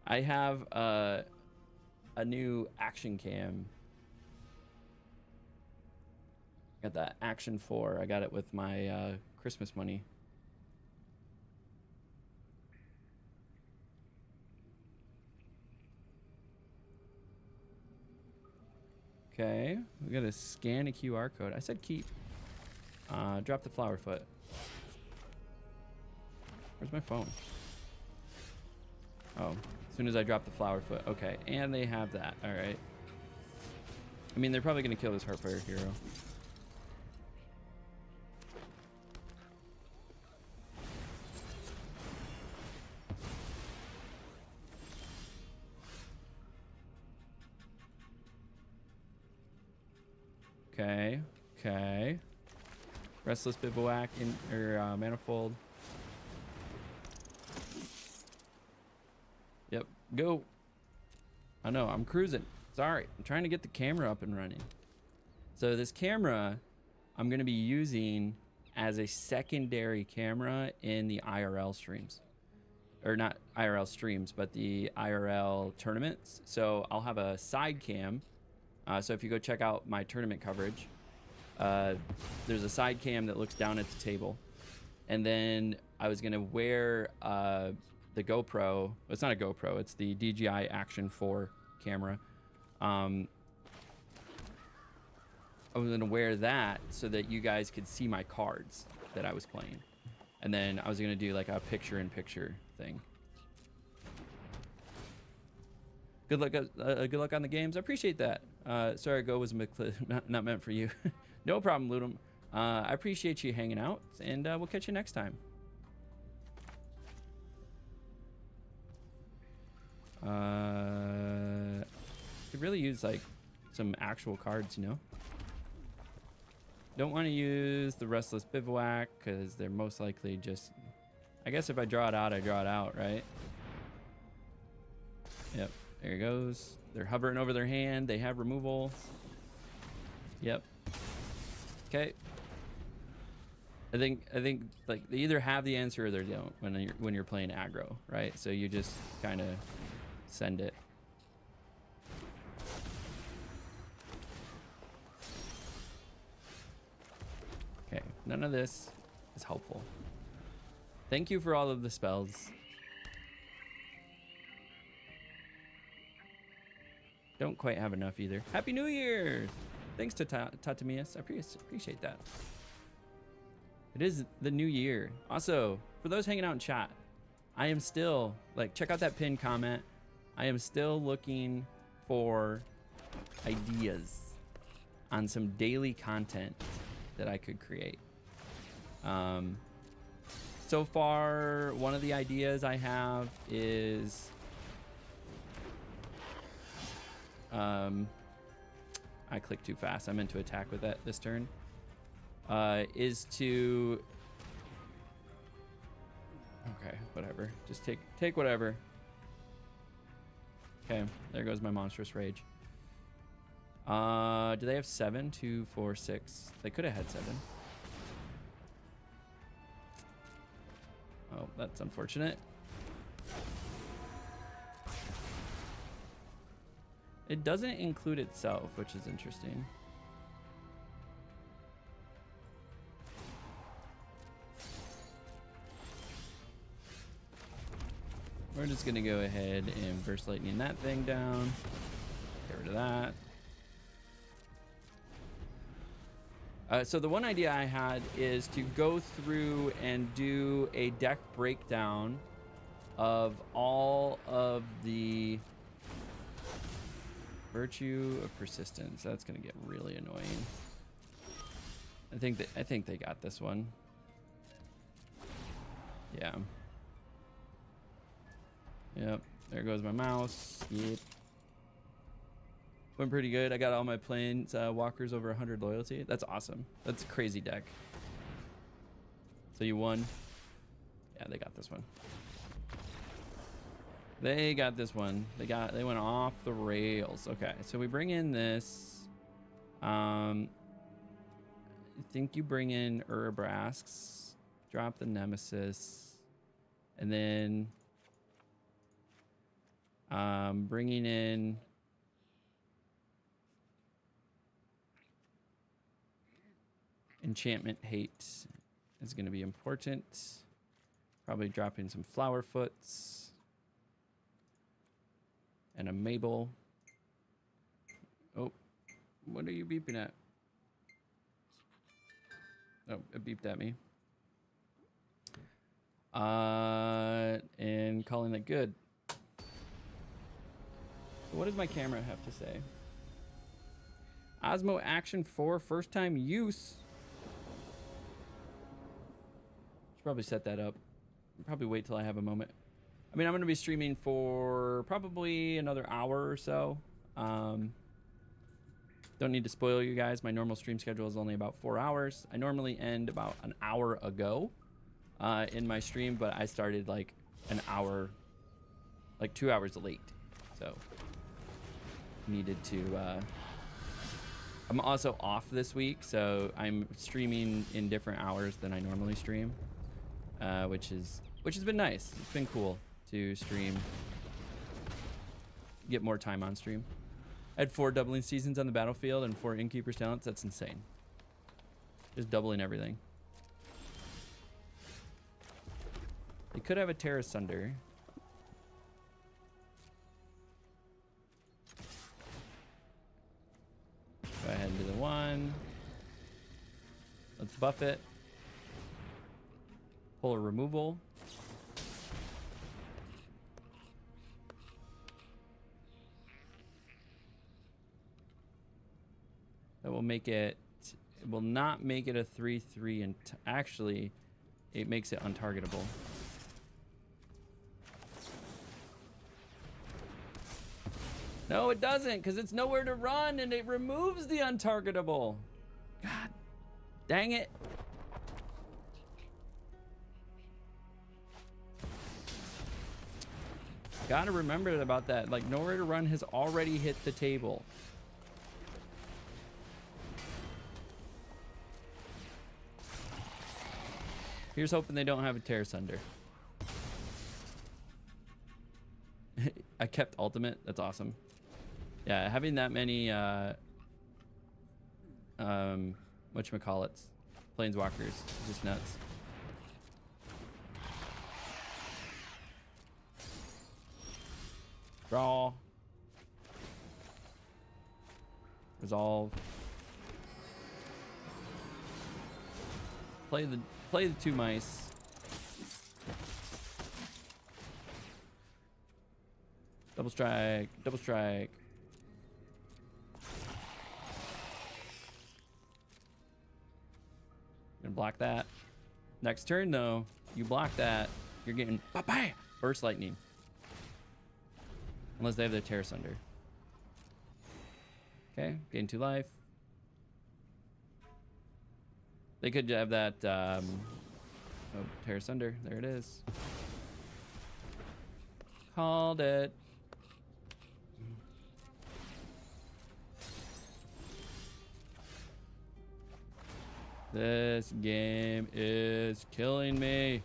I have a new action cam. Got that Action 4. I got it with my Christmas money. Okay, we gotta scan a QR code. I said keep. Drop the flower foot. Where's my phone? Oh, as soon as I drop the flower foot. Okay, and they have that. All right. I mean, they're probably gonna kill this Heartfire hero. Okay, okay. Restless Bivouac or Manifold. Yep, go. I know, I'm cruising. Sorry, I'm trying to get the camera up and running. So this camera I'm going to be using as a secondary camera in the IRL streams. Or not IRL streams, but the IRL tournaments. So I'll have a side cam. So if you go check out my tournament coverage, there's a side cam that looks down at the table. And then I was going to wear the GoPro. It's not a GoPro. It's the DJI Action 4 camera. I was going to wear that so that you guys could see my cards that I was playing. And then I was going to do like a picture-in-picture thing. Good luck on the games. I appreciate that. Sorry, Go was not meant for you. No problem, Ludum. I appreciate you hanging out, and we'll catch you next time. Could really use like some actual cards, you know. Don't want to use the Restless Bivouac because they're most likely just, I guess if I draw it out, I draw it out, right? Yep, there it goes. They're hovering over their hand. They have removal. Yep. Okay. I think like they either have the answer or they don't when you're playing aggro, right? So you just kind of send it. Okay, none of this is helpful. Thank you for all of the spells. Don't quite have enough either. Happy New Year! Thanks to Tatamias. I appreciate that. It is the new year. Also, for those hanging out in chat, I am still, like, check out that pinned comment. I am still looking for ideas on some daily content that I could create. So far, one of the ideas I have is I clicked too fast. I meant to attack with that this turn. Is to okay, whatever. Just take whatever. Okay, there goes my monstrous rage. Do they have 7, 2, 4, 6? They could have had 7. Oh, that's unfortunate. It doesn't include itself, which is interesting. We're just gonna go ahead and burst lightning that thing down. Get rid of that. So the one idea I had is to go through and do a deck breakdown of all of the Virtue of Persistence. That's gonna get really annoying. I think they got this one. Yeah. Yep. There goes my mouse. Yep. Went pretty good. I got all my planes walkers over 100 loyalty. That's awesome. That's a crazy deck. So you won. Yeah, they got this one. They got this one. They went off the rails. Okay, so we bring in this. I think you bring in Urabrasks, drop the Nemesis, and then bringing in Enchantment Hate is going to be important. Probably dropping some Flowerfoots and a Mabel. Oh, what are you beeping at? Oh, it beeped at me. And calling it good. What does my camera have to say? Osmo Action 4, first time use. Should probably set that up. Probably wait till I have a moment. I mean, I'm going to be streaming for probably another hour or so. Don't need to spoil you guys. My normal stream schedule is only about 4 hours. I normally end about an hour ago in my stream, but I started like an hour, like 2 hours late. So needed to. I'm also off this week, so I'm streaming in different hours than I normally stream, which has been nice. It's been cool to stream, get more time on stream. I had 4 doubling seasons on the battlefield and 4 innkeeper's talents. That's insane. Just doubling everything. They could have a Terra Sunder. Go ahead and do the 1. Let's buff it. Pull a removal. That will make it. It will not make it a 3/3, and actually, it makes it untargetable. No, it doesn't, because it's nowhere to run, and it removes the untargetable. God dang it. Gotta remember about that. Like, nowhere to run has already hit the table. Here's hoping they don't have a Terra Sunder. I kept ultimate. That's awesome. Yeah, having that many whatchamacallits, planeswalkers, just nuts. Draw. Resolve. Play the 2 mice. Double strike, double strike. Gonna block that. Next turn though, you block that, you're getting bam, burst lightning. Unless they have their Terra Sunder. Okay, gain 2 life. They could have that oh, Terra Sunder. There it is. Called it. This game is killing me.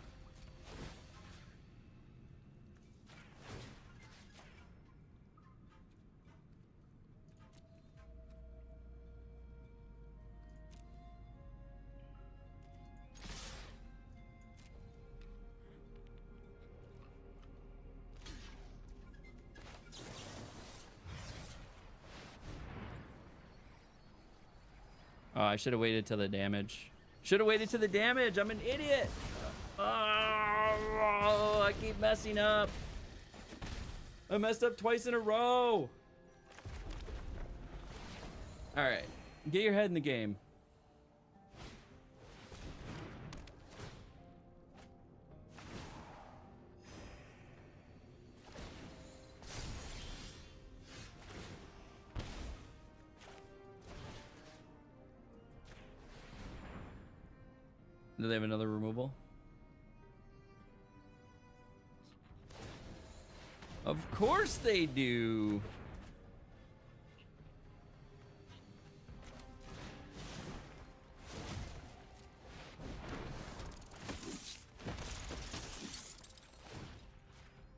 Oh, I should have waited till the damage. Should have waited till the damage. I'm an idiot. Oh, I keep messing up. I messed up twice in a row. All right, get your head in the game. Do they have another removal? Of course they do.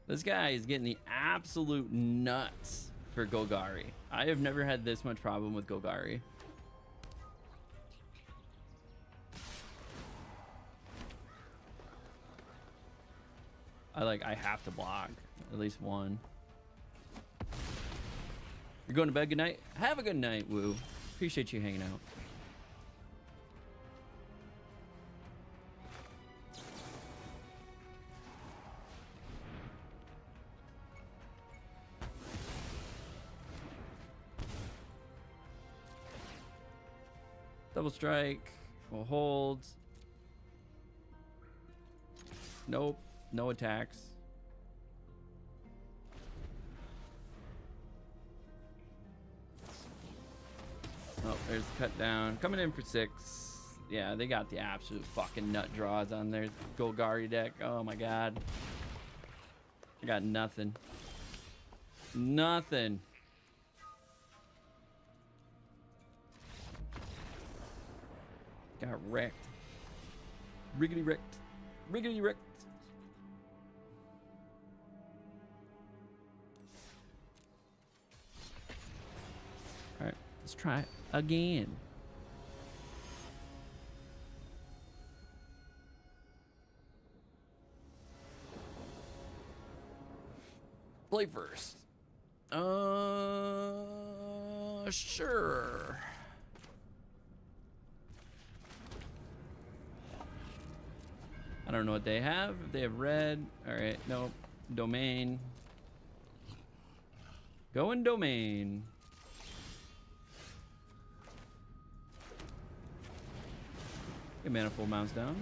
This guy is getting the absolute nuts for Golgari. I have never had this much problem with Golgari. I have to block at least one. You're going to bed. Good night. Have a good night, Woo. Appreciate you hanging out. Double strike. We'll hold. Nope. No attacks. Oh, there's the cut down. Coming in for 6. Yeah, they got the absolute fucking nut draws on their Golgari deck. Oh my god. I got nothing. Nothing. Got wrecked. Riggedy wrecked. Riggedy wrecked. All right, let's try it again. Play first. Sure. I don't know what they have. If they have red. All right, nope. Domain. Going domain. Get manifold mounts down.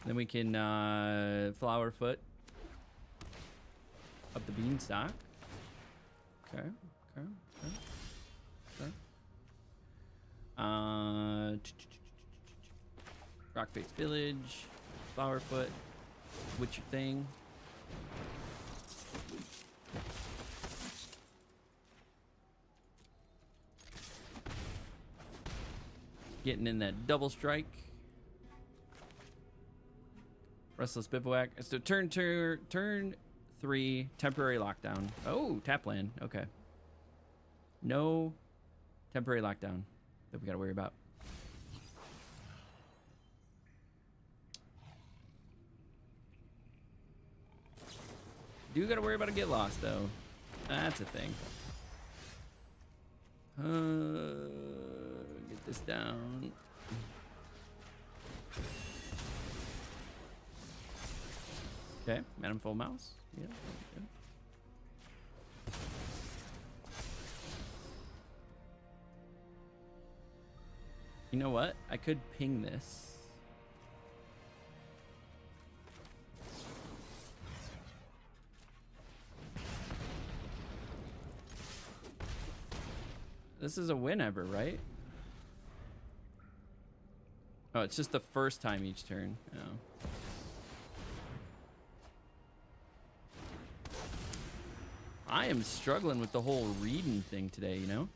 Then we can flower foot up the beanstalk. Okay, okay, okay, okay. Rockface Village, flower foot. What's your thing? Getting in that double strike. Restless Bivouac. So turn 3, temporary lockdown. Oh, tap land. Okay. No temporary lockdown that we gotta worry about. Do gotta worry about a get lost though. That's a thing. Get this down. Okay, Madam Full Mouse. Yeah, okay. You know what? I could ping this. This is a win ever, right? Oh, it's just the first time each turn. Oh. I am struggling with the whole reading thing today, you know?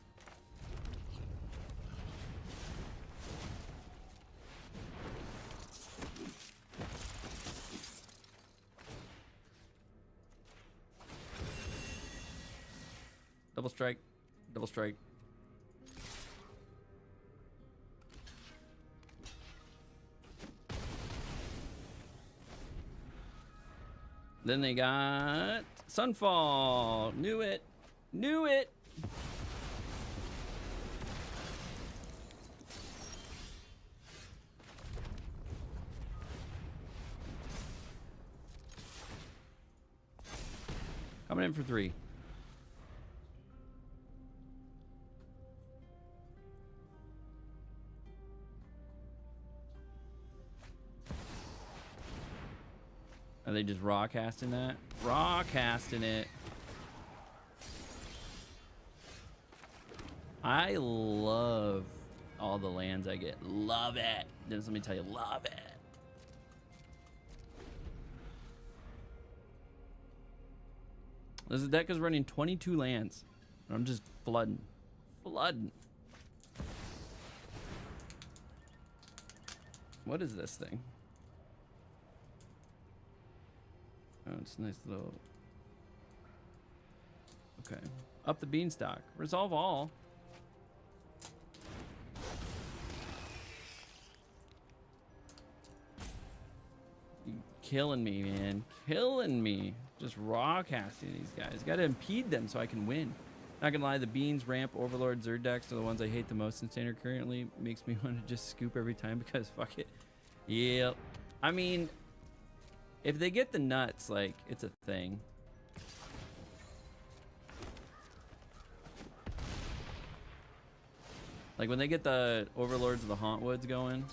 Double strike. Double strike. Then they got Sunfall. Knew it. Knew it. Coming in for 3. Are they just raw casting that? Raw casting it. I love all the lands I get. Love it. Just let me tell you, love it. This deck is running 22 lands. I'm just flooding. Flooding. What is this thing? Oh, it's a nice little... Okay. Up the beanstalk. Resolve all. You killing me, man. Killing me. Just raw casting these guys. Gotta impede them so I can win. Not gonna lie, the Beans, Ramp, Overlord, Zerd decks are the ones I hate the most in Standard currently. Makes me want to just scoop every time because fuck it. Yep. I mean... if they get the nuts, like, it's a thing. Like, when they get the Overlords of the Hauntwoods going.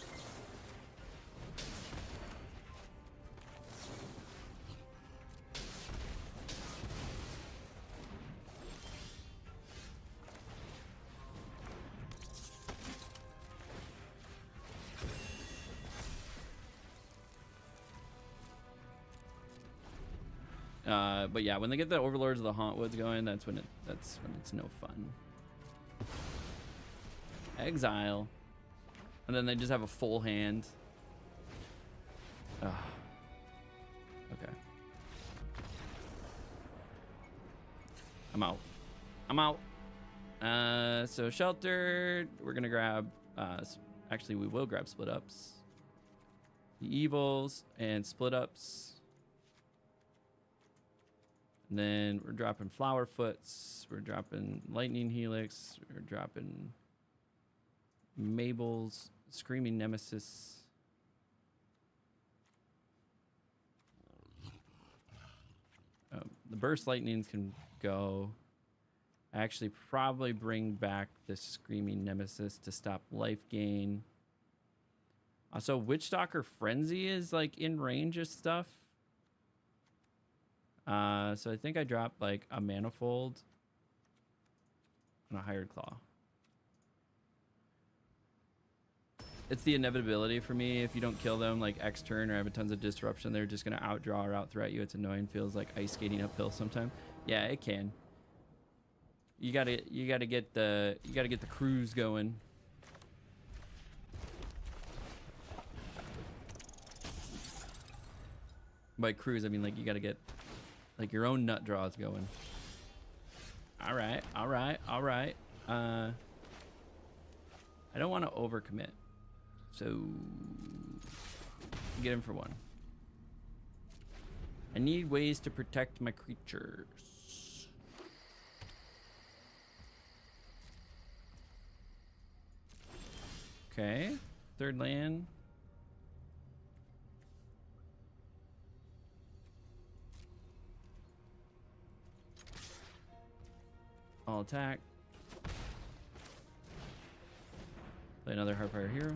But yeah, when they get the Overlords of the Hauntwoods going, that's when it's no fun. Exile. And then they just have a full hand. Ugh. Okay. I'm out. I'm out. So shelter, we're gonna grab, actually we will grab split ups. The evils and split ups. And then we're dropping flower foots. We're dropping lightning helix. We're dropping Mabel's screaming nemesis. The burst lightnings can go. I actually probably bring back the screaming nemesis to stop life gain. Also, Witchstalker Frenzy is like in range of stuff. So I think I dropped like a manifold and a hired claw. It's the inevitability for me. If you don't kill them like X turn or have a tons of disruption, they're just gonna outdraw or outthreat you. It's annoying. Feels like ice skating uphill sometimes. Yeah, it can. You gotta get the cruise going. By cruise, I mean like you gotta get like your own nut draws going. All right. I don't want to overcommit. So get him for one. I need ways to protect my creatures. Okay, third land. I'll attack. Play another Heartfire Hero.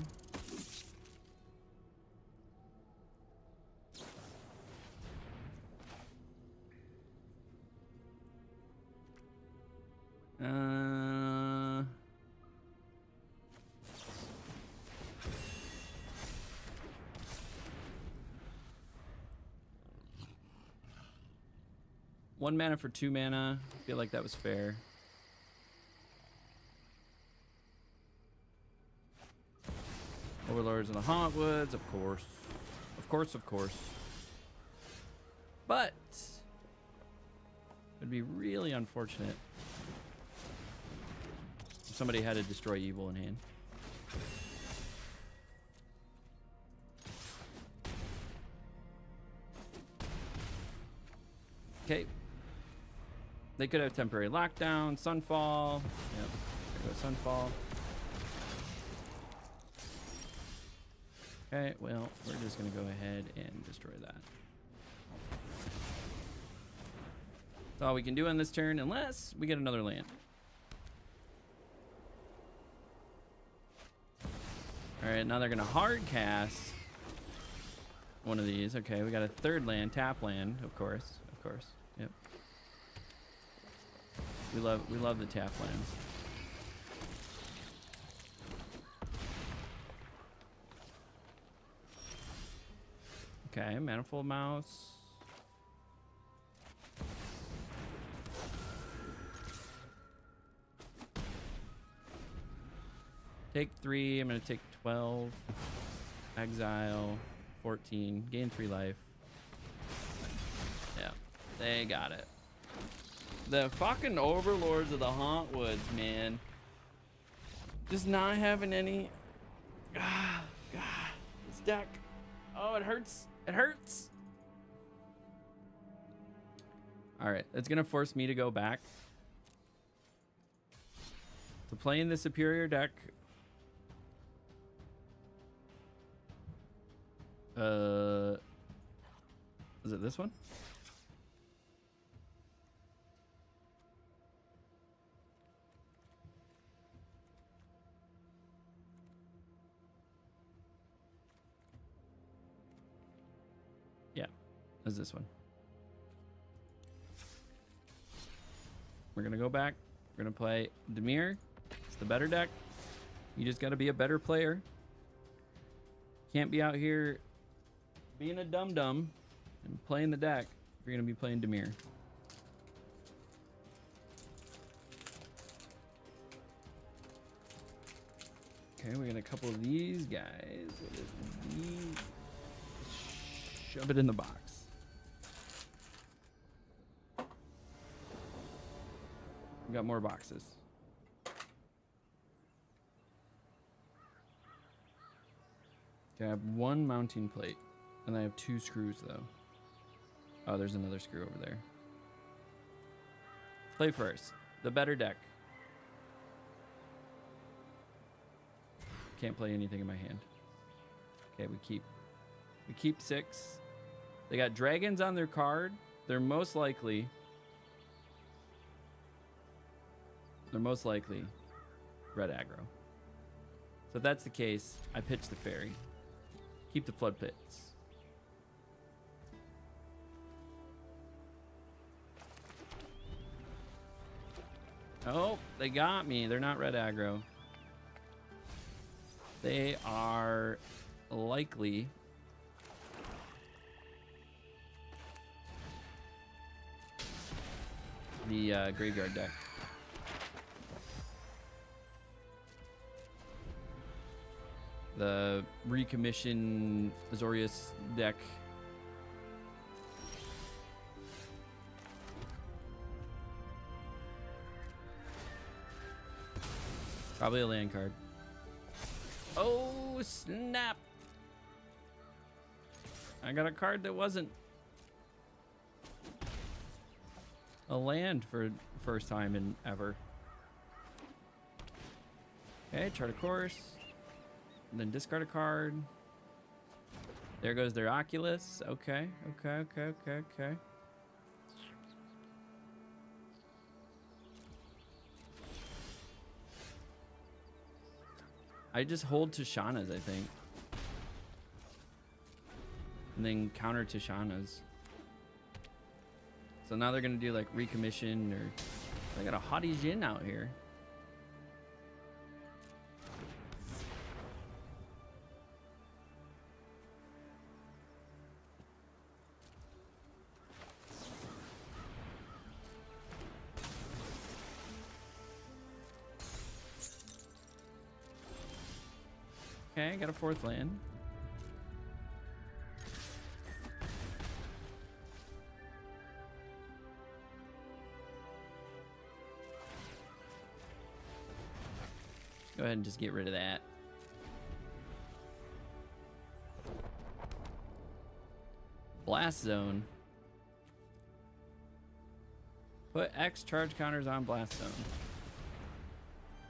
One mana for 2 mana. I feel like that was fair. Overlords in the Hauntwoods, of course. Of course. But it'd be really unfortunate if somebody had to destroy evil in hand. Okay. They could have temporary lockdown, Sunfall. Yep, there goes Sunfall. Okay, well, we're just gonna go ahead and destroy that. That's all we can do on this turn, unless we get another land. All right, now they're gonna hard cast one of these. Okay, we got a third land, tap land, of course. Yep. We love the tap lands. Okay, Manifold Mouse. Take 3. I'm gonna take 12. Exile 14. Gain 3 life. Yeah, they got it. The fucking Overlords of the Hauntwoods, man. Just not having any. God, this deck. Oh, it hurts. It hurts. All right, it's gonna force me to go back to playing the superior deck. Is it this one? Yeah, is this one. We're gonna go back. We're gonna play Dimir. It's the better deck. You just gotta be a better player. Can't be out here being a dum-dum and playing the deck if you're gonna be playing Dimir. Okay, we got a couple of these guys. What is these? Shove it in the box. We got more boxes. Okay, I have one mounting plate, and I have 2 screws though. Oh, there's another screw over there. Play first. The better deck. Can't play anything in my hand. Okay, we keep 6. They got dragons on their card. They're most likely red aggro. So if that's the case, I pitch the fairy. Keep the flood pits. Oh, they got me. They're not red aggro. They are likely the graveyard deck. The recommission Azorius deck. Probably a land card. Oh, snap. I got a card that wasn't a land for first time in ever. Okay, chart a course. And then discard a card. There goes their Oculus. Okay. I just hold Tishana's, I think. And then counter Tishana's. So now they're going to do like recommission or... I got a Haughty Jin out here. Okay, got a 4th land. Go ahead and just get rid of that. Blast Zone. Put X charge counters on Blast Zone.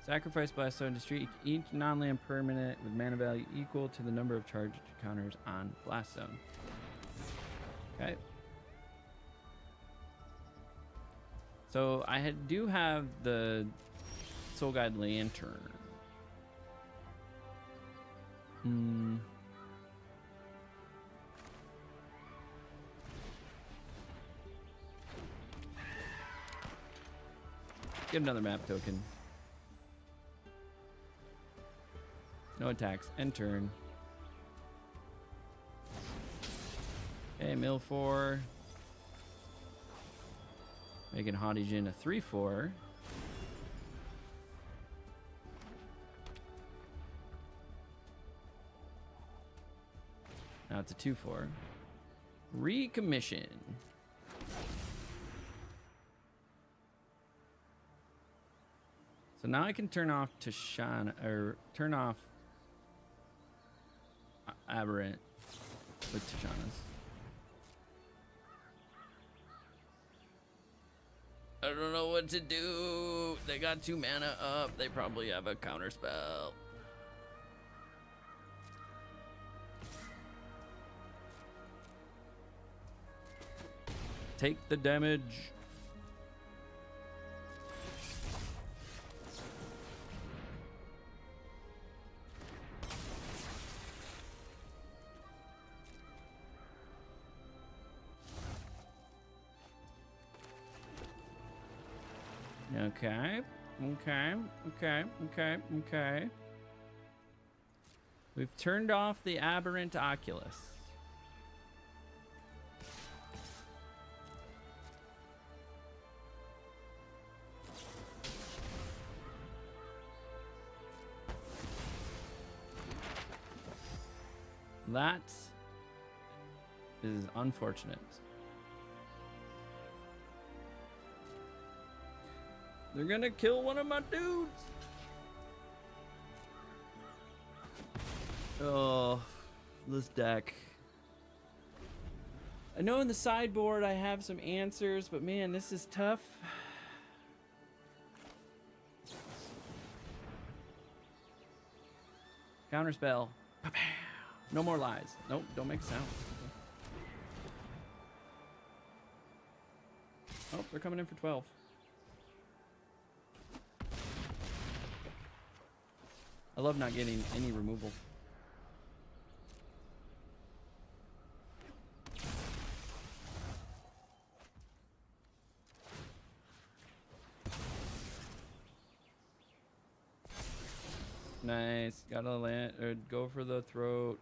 Sacrifice Blast Zone to destroy each non-land permanent with mana value equal to the number of charge counters on Blast Zone. Okay. So I do have the Soul Guide Lantern. Get another map token. No attacks. End turn. Okay, mill 4. Making Haughty Jin a 3/4. Now it's a 2/4. Recommission. So now I can turn off Tishana, or turn off Aberrant with Tishana's. I don't know what to do. They got 2 mana up. They probably have a counter spell. Take the damage. Okay. We've turned off the Aberrant Oculus. That is unfortunate. They're gonna kill one of my dudes. Oh, this deck. I know in the sideboard I have some answers, but man, this is tough. Counterspell. No more lies. Nope, don't make a sound. Oh, they're coming in for 12. I love not getting any removal. Nice. Gotta land or go for the throat.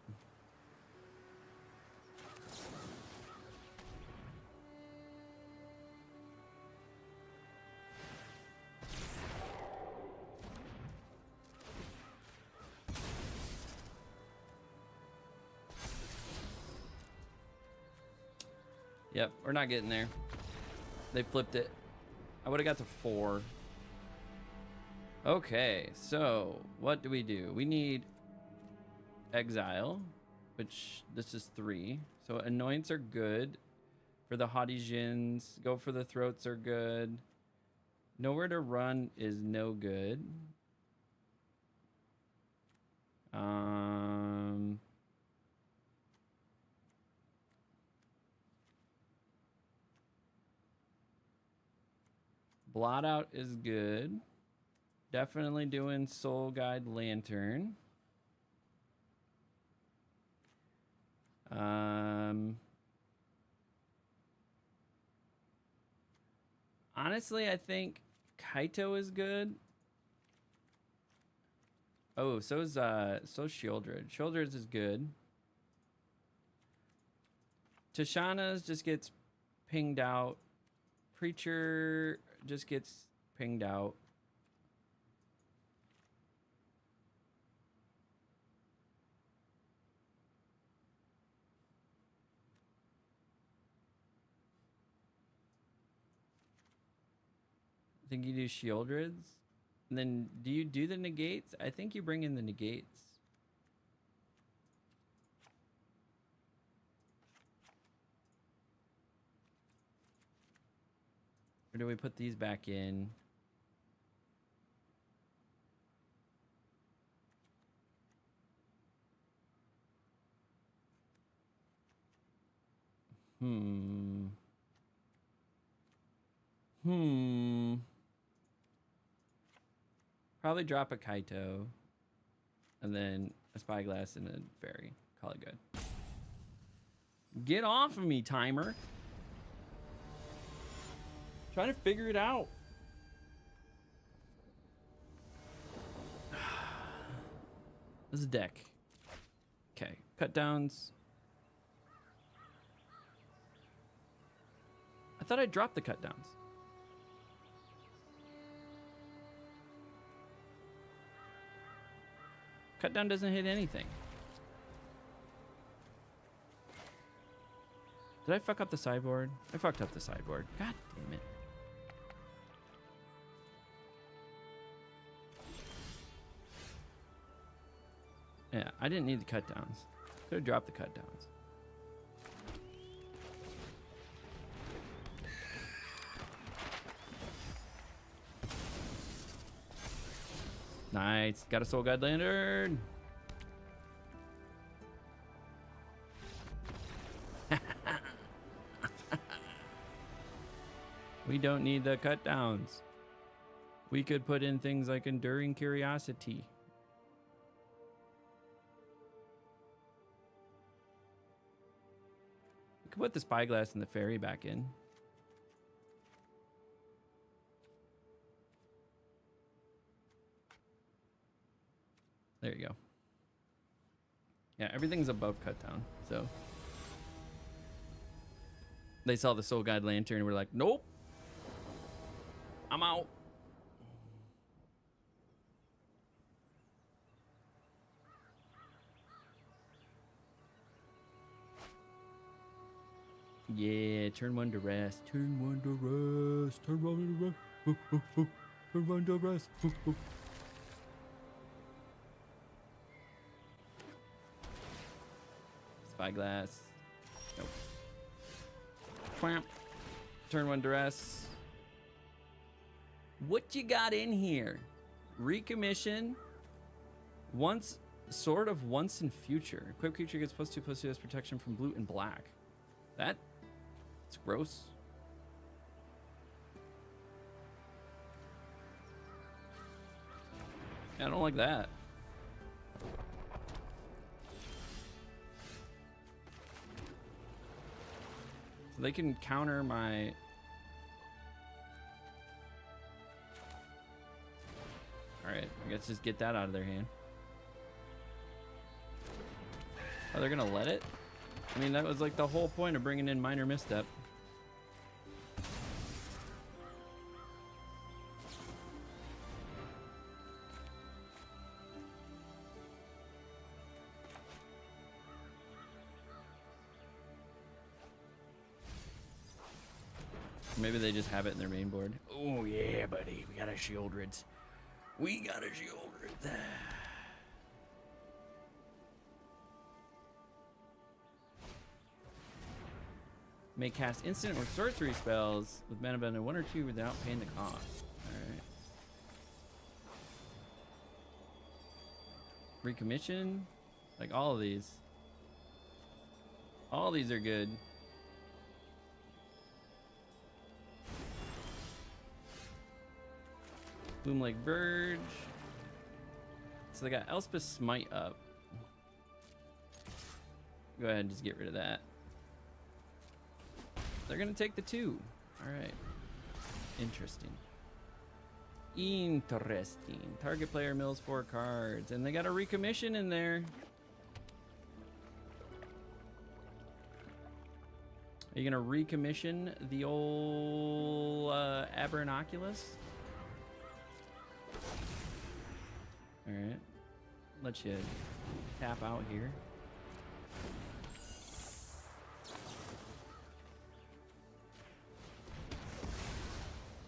Yep, we're not getting there. They flipped it. I would have got to 4. Okay, so what do? We need exile, which this is 3. So anoints are good. For the haughty Jins, go for the throats are good. Nowhere to run is no good. Blot out is good. Definitely doing Soul Guide Lantern. Honestly, I think Kaito is good. Oh, so's Shieldred. Shieldred's is good. Tashana's just gets pinged out. Preacher just gets pinged out. I think you do Shieldreds. And then do you do the negates? I think you bring in the negates. Or do we put these back in? Probably drop a Kaito. And then a Spyglass and a Fairy. Call it good. Get off of me, timer. Trying to figure it out. This is a deck. Okay. Cut downs. I thought I dropped the cut downs. Cut down doesn't hit anything. Did I fuck up the sideboard? I fucked up the sideboard. God damn it. Yeah, I didn't need the cut downs. Could have dropped the cut downs. Nice. Got a Soul Guide Lantern. We don't need the cut downs. We could put in things like Enduring Curiosity. We could put the Spyglass and the Fairy back in. There you go. Yeah, everything's above cut down, so. They saw the Soul Guide Lantern and were like, nope. I'm out. Yeah, turn one to rest. Turn one to rest. Turn one to rest. Turn one to rest. Spyglass. Nope. Clamp. Turn one to rest. What you got in here? Recommission. Once in future. Equipped creature gets +2/+2 protection from blue and black. That's gross. I don't like that. So they can counter my... Alright, I guess just get that out of their hand. Oh, they're gonna let it? I mean, that was like the whole point of bringing in Minor Misstep. Maybe they just have it in their main board. Oh yeah, buddy. We got a Shieldred. We got a Shieldred. May cast instant or sorcery spells with mana bend 1 or 2 without paying the cost. Alright. Recommission? Like all of these. All these are good. Bloom Lake Verge. So they got Elspeth Smite up. Go ahead and just get rid of that. They're gonna take the 2. Alright. Interesting. Interesting. Target player mills 4 cards. And they got a recommission in there. Are you gonna recommission the old Abernoculus? Alright. Let you tap out here.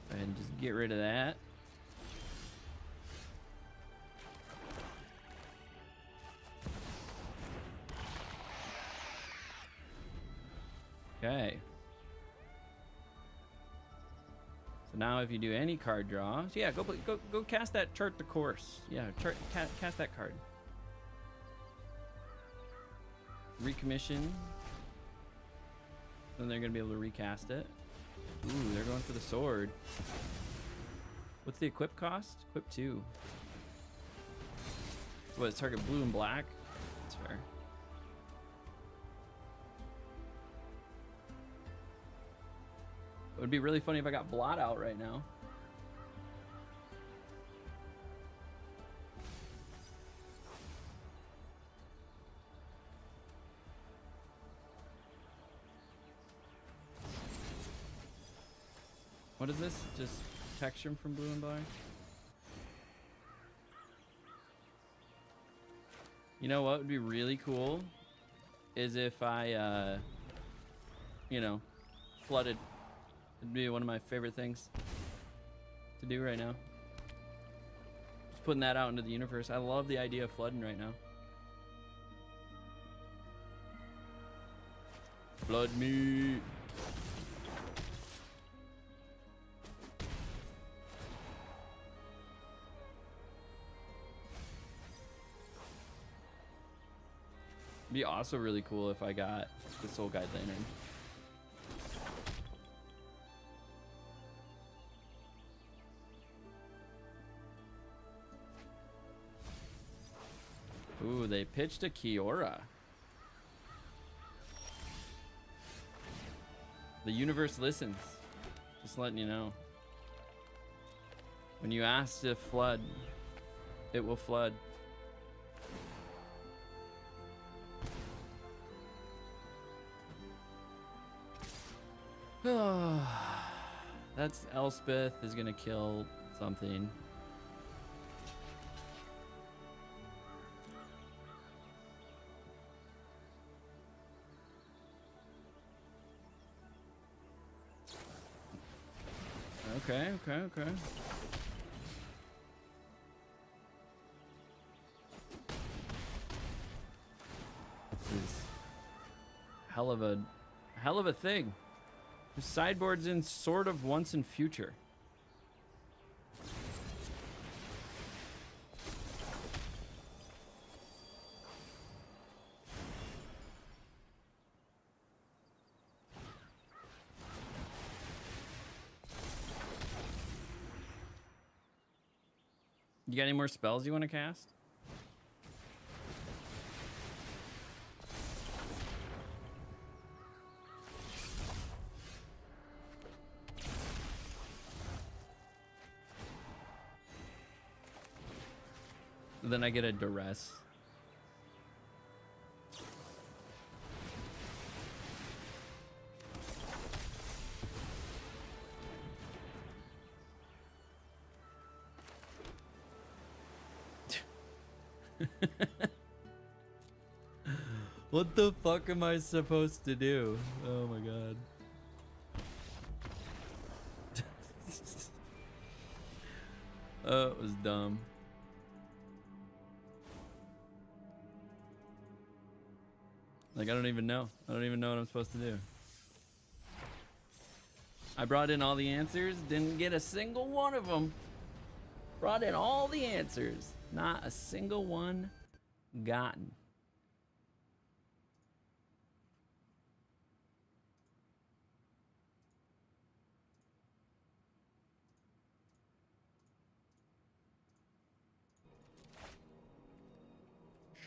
Go ahead and just get rid of that. Okay. So now if you do any card draw, so yeah, go cast that Chart the Course. Yeah, cast that card. Recommission. Then they're gonna be able to recast it. Ooh, they're going for the sword. What's the equip cost? Equip 2. What, it's target blue and black? That's fair. It would be really funny if I got Blot out right now. What is this? Just protection from blue and black? You know what would be really cool? Is if I, you know, flooded. It'd be one of my favorite things to do right now. Just putting that out into the universe. I love the idea of flooding right now. Flood me. It'd be also really cool if I got the Soul Guide Lantern. Ooh, they pitched a Kiora. The universe listens. Just letting you know. When you ask to flood, it will flood. That's Elspeth is gonna kill something. Okay, okay, okay. This is hell of a thing. The sideboard's in sort of once and future. You got any more spells you want to cast? Then I get a duress. What the fuck am I supposed to do? Oh my god. Oh, it was dumb. Like, I don't even know. I don't even know what I'm supposed to do. I brought in all the answers, didn't get a single one of them. Brought in all the answers, not a single one gotten.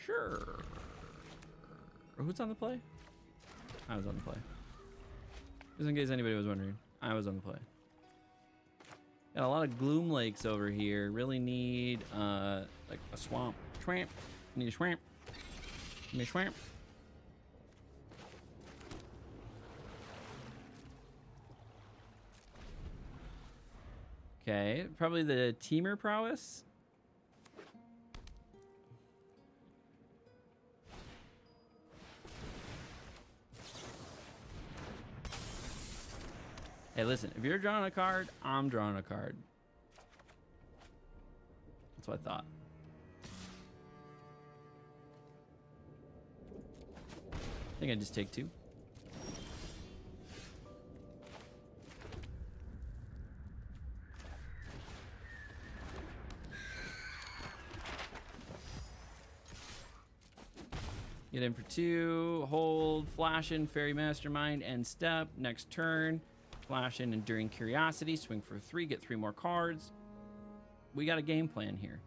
Sure. Who's on the play? I was on the play. Just in case anybody was wondering, I was on the play. Got a lot of Gloom Lakes over here. Really need like a swamp. Tramp. Need a swamp. Give me a swamp. Okay, probably the Teamer prowess. Hey, listen, if you're drawing a card, I'm drawing a card. That's what I thought. I think I just take two. Get in for two, hold, flash in, Fairy Mastermind, end step, next turn. Flash in Enduring Curiosity, swing for three, get three more cards. We got a game plan here.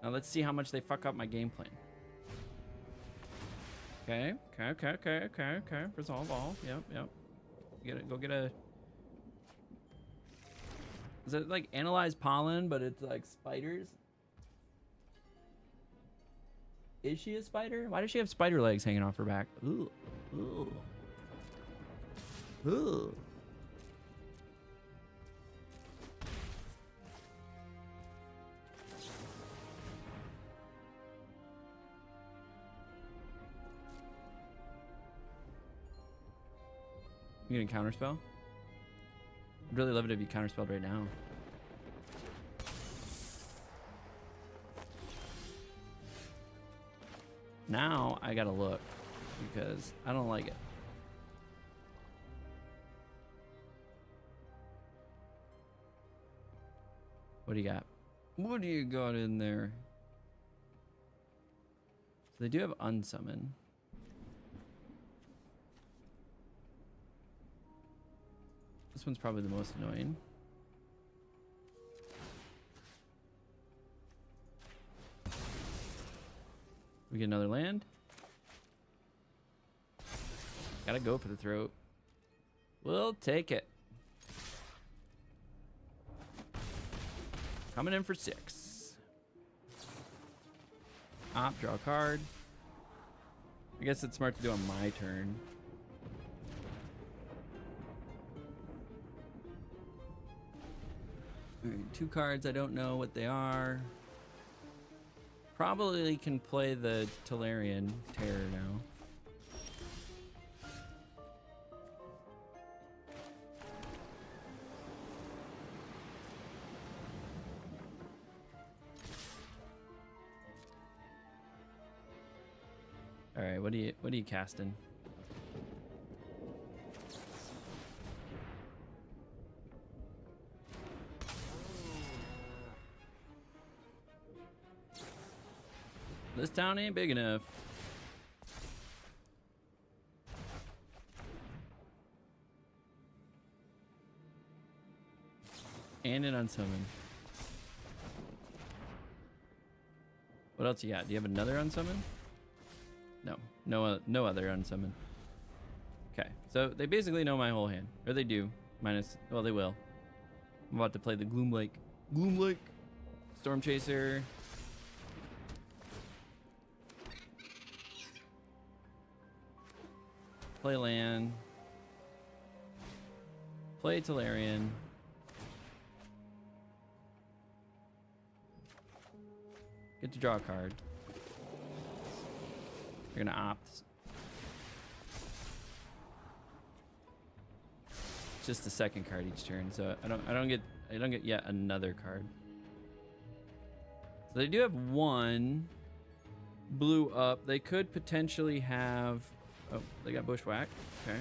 Now let's see how much they fuck up my game plan. Okay. Resolve all. Yep. Go get a... Is it like Analyze Pollen, but it's like spiders? Is she a spider? Why does she have spider legs hanging off her back? Ooh. You gonna counterspell? I'd really love it if you counterspelled right now. Now I gotta look because I don't like it. What do you got? What do you got in there? So they do have unsummon. This one's probably the most annoying. We get another land. Gotta go for the throat. We'll take it. Coming in for 6. Op, draw a card. I guess it's smart to do on my turn. Alright, 2 cards, I don't know what they are. Probably can play the Tolarian Terror now. All right, what are you casting? This town ain't big enough. And an unsummon. What else you got? Do you have another unsummon? No. No other unsummon. Okay. So they basically know my whole hand. Or they do. Minus, well, they will. I'm about to play the Gloom Lake. Gloom Lake. Storm Chaser. Play land. Play Tolarian. Get to draw a card. You're gonna opt. Just the second card each turn, so I don't get yet another card. So they do have one blue up. They could potentially have. Oh, they got Bushwhack. Okay.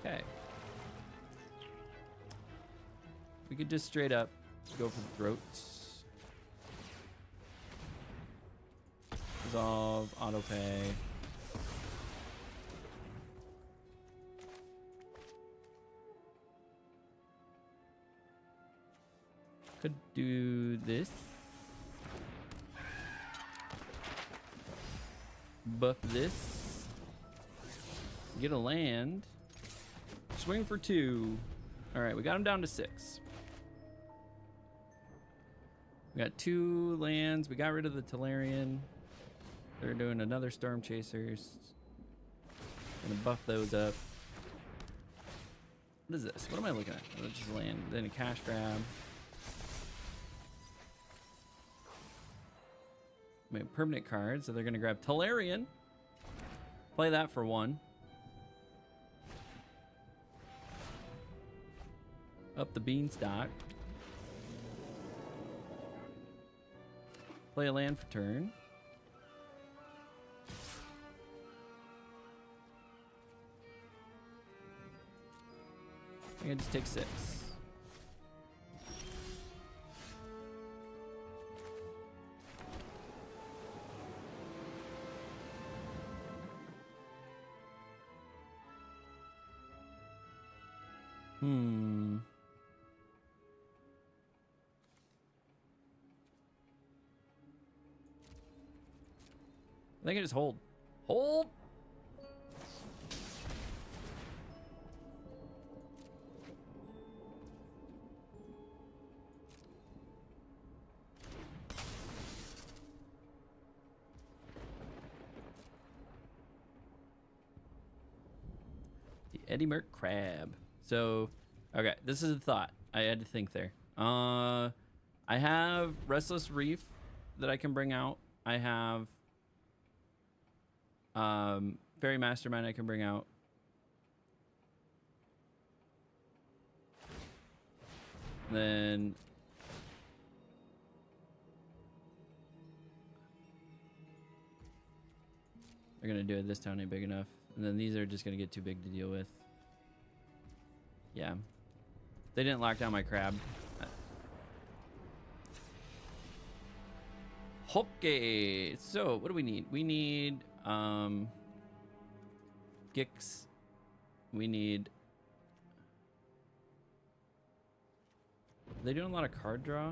Okay. We could just straight up go for the throats. Resolve, auto pay. Could do this. Buff this. Get a land. Swing for 2. All right, we got him down to 6. We got 2 lands. We got rid of the Tolarian. They're doing another Storm Chasers. Gonna buff those up. What is this? What am I looking at? Oh, just land. Then a cash grab. Permanent card, so they're gonna grab Tolarian. Play that for 1. Up the beanstalk. Play a land for turn. I can just take 6. I think I just hold. Hold! The Eddie Merc Crab. So, okay, this is a thought. I had to think there. I have Restless Reef that I can bring out. I have Fairy Mastermind I can bring out. Then they're gonna do it. This town ain't big enough. And then these are just gonna get too big to deal with. Yeah. They didn't lock down my crab. Okay, so what do we need? We need Gix. We need. Are they doing a lot of card draw?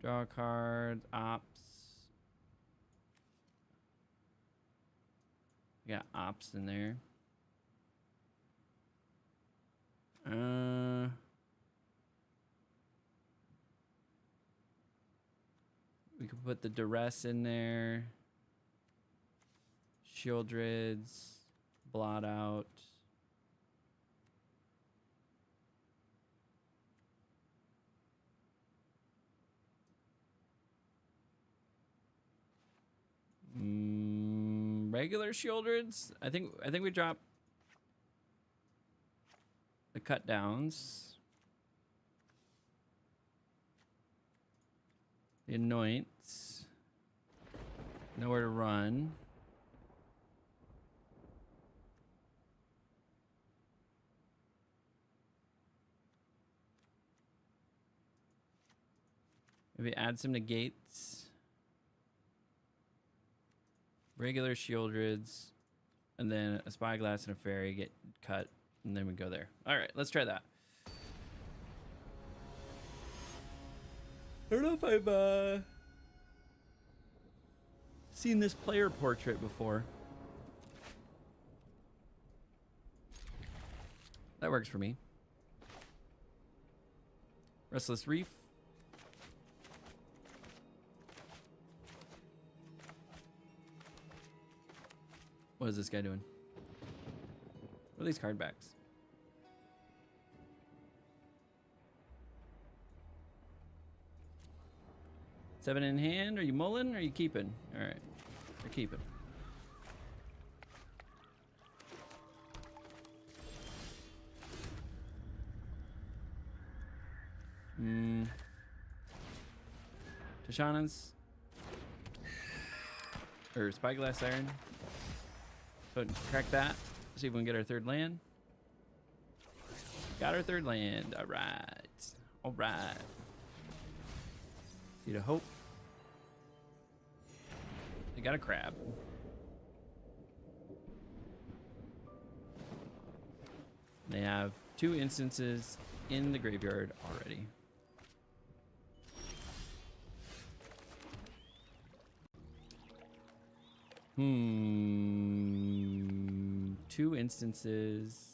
Draw cards, ops. We got ops in there. We could put the duress in there. Shieldrids, blot out. regular Shieldreds. I think we drop the cut downs. The anoints. Nowhere to run. Maybe add some negates. Regular Shieldreds. And then a Spyglass and a Fairy get cut. And then we go there. All right, let's try that. I don't know if I've seen this player portrait before. That works for me. Restless Reef. What is this guy doing? What are these card backs? Seven in hand. Are you mulling or are you keeping? All right. You're keeping. Tashana's. Or Spyglass Iron. Go ahead and crack that. See if we can get our third land. Got our third land. All right. All right. Seed of Hope. They got a crab. They have 2 instances in the graveyard already. Two instances.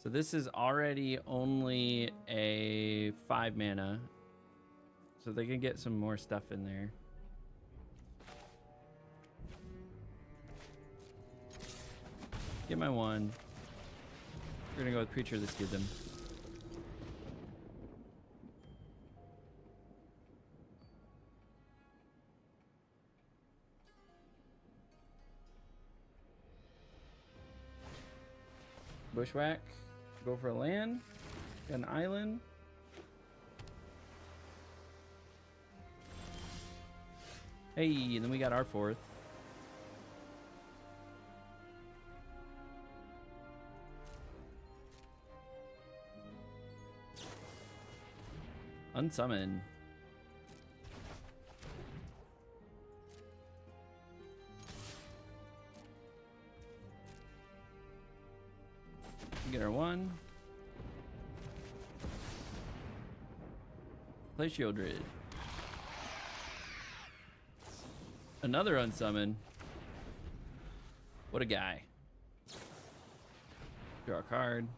So this is already only a 5 mana. So they can get some more stuff in there. Get my 1. We're gonna go with Preacher of the Schism. Bushwhack. Go for a land. Got an island. Hey, and then we got our 4th. Unsummon. Get our 1. Play Shieldred. Another unsummon. What a guy. Draw a card.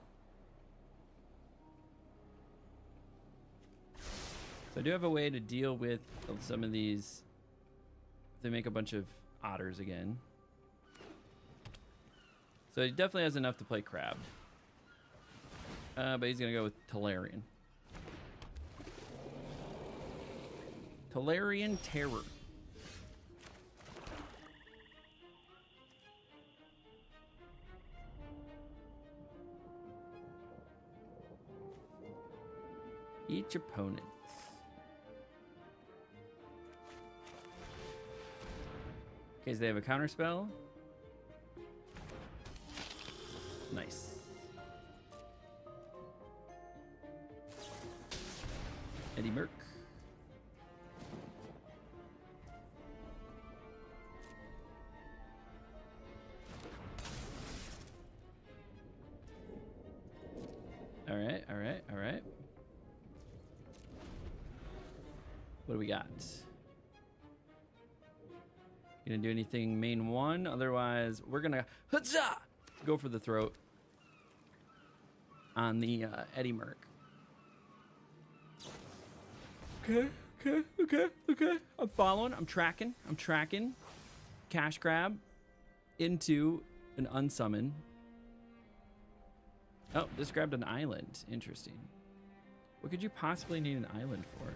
So I do have a way to deal with some of these. If they make a bunch of otters again. So he definitely has enough to play Crab. But he's going to go with Tolarian. Tolarian Terror. Each opponent. Okay, so they have a counter spell. Nice. Eddie Merc. All right, all right, all right. What do we got? Gonna do anything main 1? Otherwise, we're gonna go for the throat on the Eddie Merc. Okay. I'm following. I'm tracking. Cash grab into an unsummon. Oh, this grabbed an island. Interesting. What could you possibly need an island for?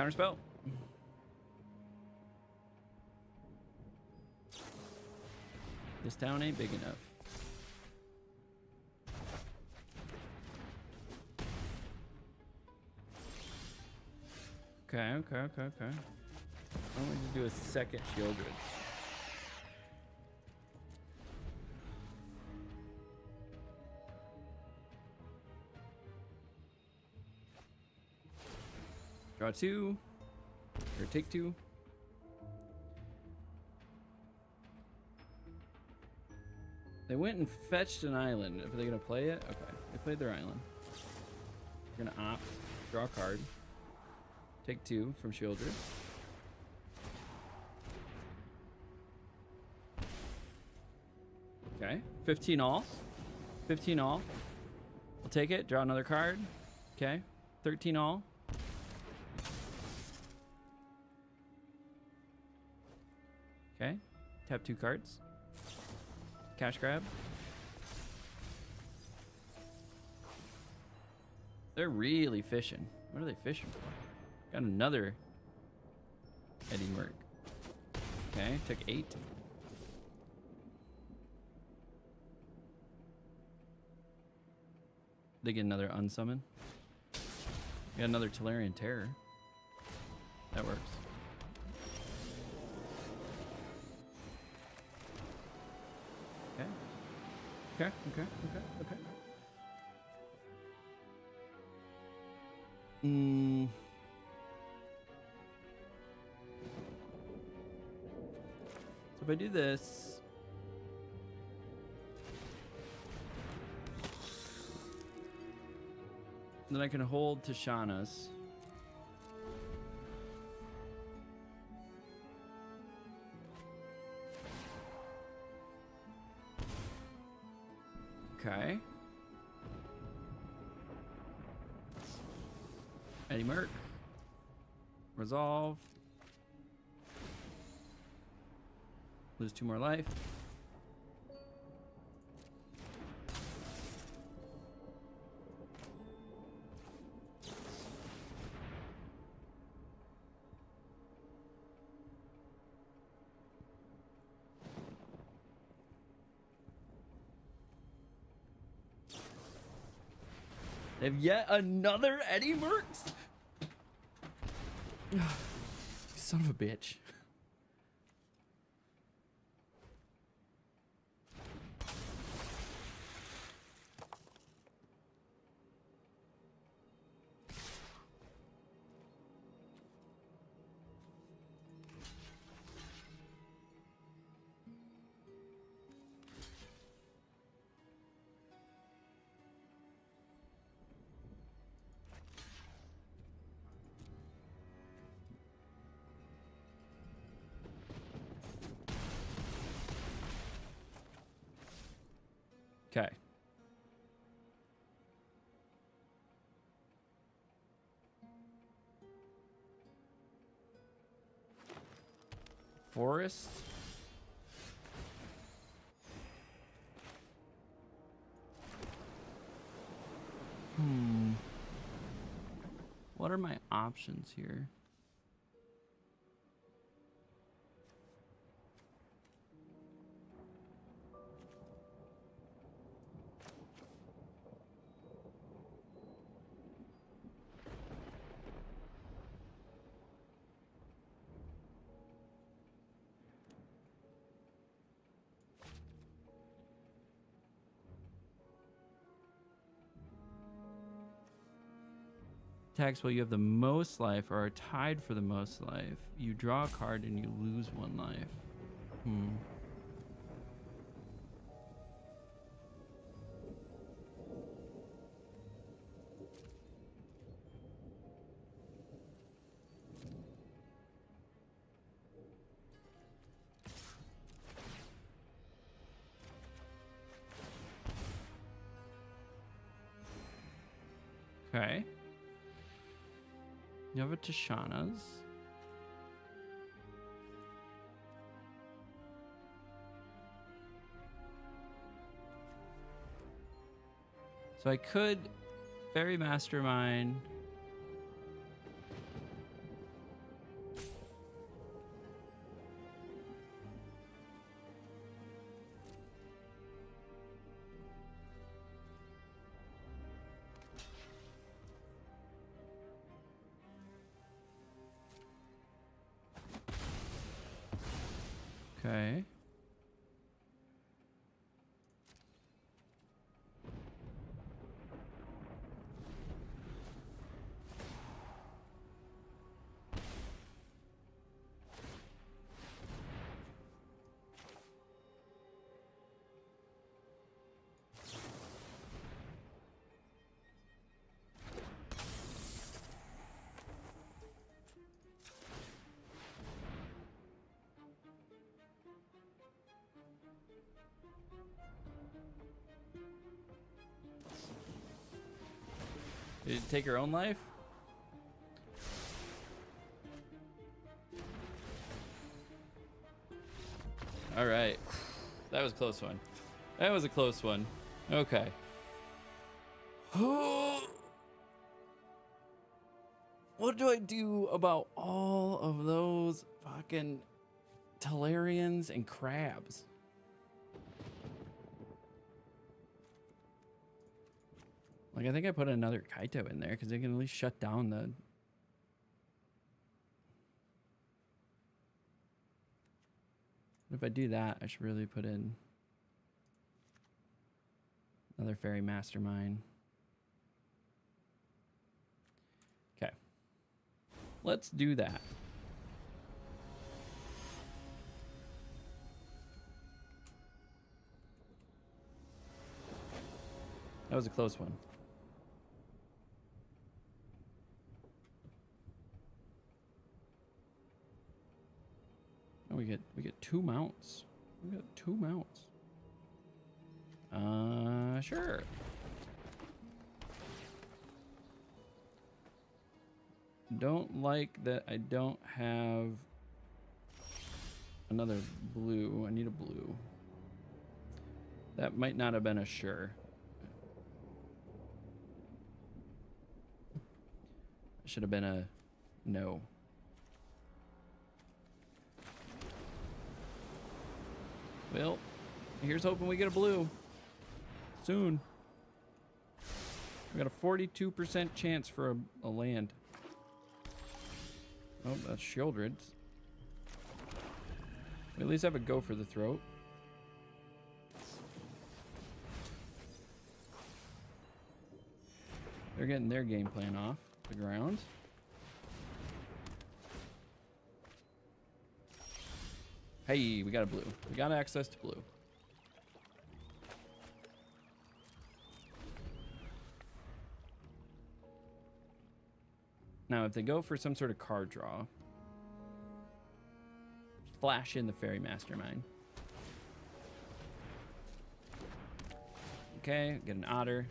Counterspell. This town ain't big enough. Okay. Why don't we just do a second Shieldred? Draw 2. Or take 2. They went and fetched an island. Are they gonna play it? Okay, they played their island. We're gonna opt, draw a card, take 2 from Shieldred. Okay, 15 all. 15 all. We'll take it, draw another card. Okay, 13 all. Okay, tap 2 cards. Cash grab. They're really fishing. What are they fishing for? Got another Eddie Merc. Okay, took 8. They get another unsummon. We got another Tolarian Terror. That works. Okay. So if I do this, then I can hold Tishana's. Okay. Eddie Merc. Resolve. Lose 2 more life. They have yet another Eddie Mercs? Son of a bitch. Okay. Forest. What are my options here? Attacks while you have the most life or are tied for the most life. You draw a card and you lose 1 life. Okay. You have a Tishana's. So I could Fairy Mastermind. Okay. Did it take her own life? All right. That was a close one. That was a close one. Okay. What do I do about all of those fucking Talarians and crabs? Like, I think I put another Kaito in there because they can at least shut down the... If I do that, I should really put in another Fairy Mastermind. Okay. Let's do that. That was a close one. Oh, we get 2 mounts. We got 2 mounts. Sure. Don't like that I don't have another blue. I need a blue. That might not have been a sure. Should have been a no. Well, here's hoping we get a blue soon. We got a 42% chance for a land. Oh, that's Shieldred's. We at least have a go for the throat. They're getting their game plan off the ground. Hey, we got a blue. We got access to blue. Now, if they go for some sort of card draw, flash in the Fairy Mastermind. Okay, get an otter.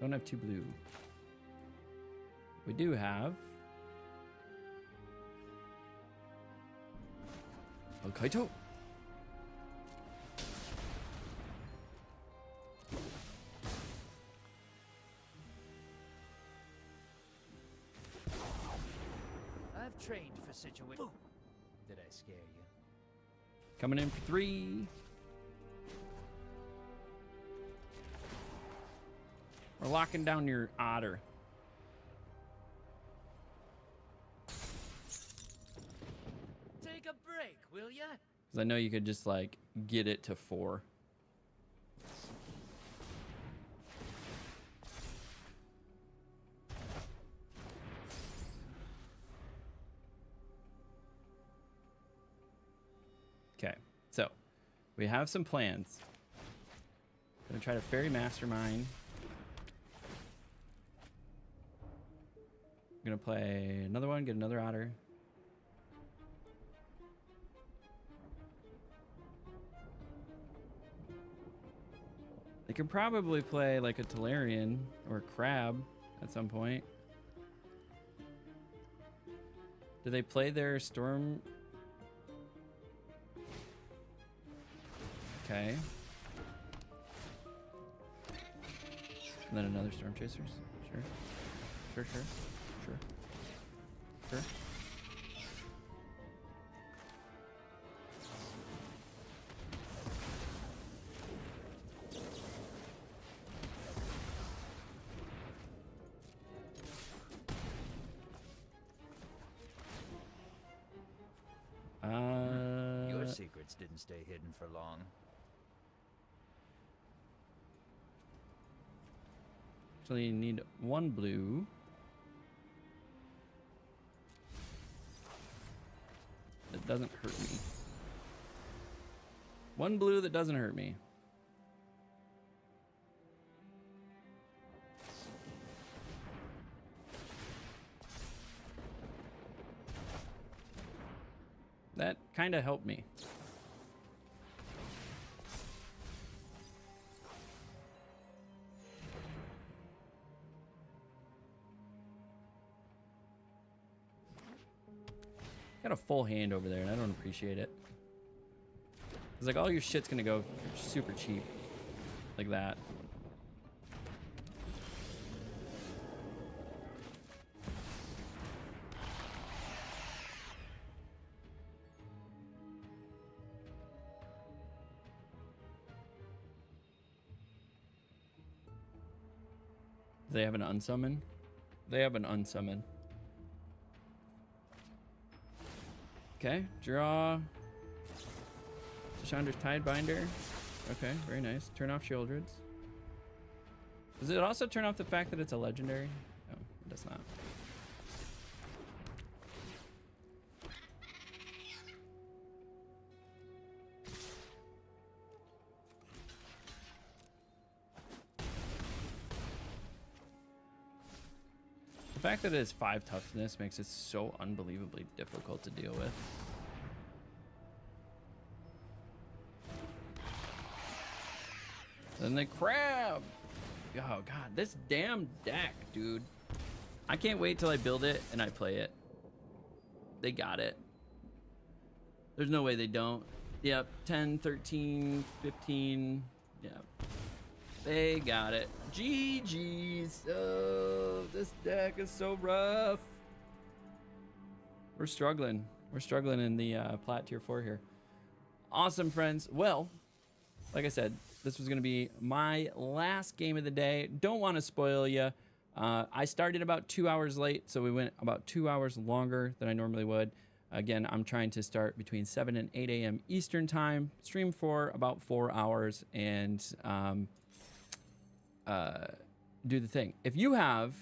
Don't have 2 blue. We do have a Kaito. I've trained for situations. Did I scare you? Coming in for 3. We're locking down your otter. Take a break, will ya? Because I know you could just like get it to 4. Okay, so we have some plans. Gonna try to Fairy Mastermind. I'm gonna play another one, get another otter. They could probably play like a Talarian or a crab at some point. Do they play their storm? Okay. And then another Storm Chasers, sure. Sure. Your secrets didn't stay hidden for long. Actually, you need one blue. That doesn't hurt me. One blue that doesn't hurt me. That kind of helped me. Got a full hand over there, and I don't appreciate it. It's like all your shit's gonna go super cheap, like that. They have an unsummon? They have an unsummon. Okay, draw Chandra's Tidebinder. Okay, very nice. Turn off Shieldreds. Does it also turn off the fact that it's a legendary? No, it does not. The fact that it is 5 toughness makes it so unbelievably difficult to deal with. Then the crab. Oh god, this damn deck, dude. I can't wait till I build it and I play it. They got it. There's no way they don't. Yep, 10, 13, 15. Yep. They got it. GG's. Oh, this deck is so rough. We're struggling. We're struggling in the plat tier 4 here. Awesome, friends. Well, like I said, this was going to be my last game of the day. Don't want to spoil you. I started about 2 hours late, so we went about 2 hours longer than I normally would. Again, I'm trying to start between 7 and 8 a.m. Eastern time, stream for about 4 hours, and do the thing. If you have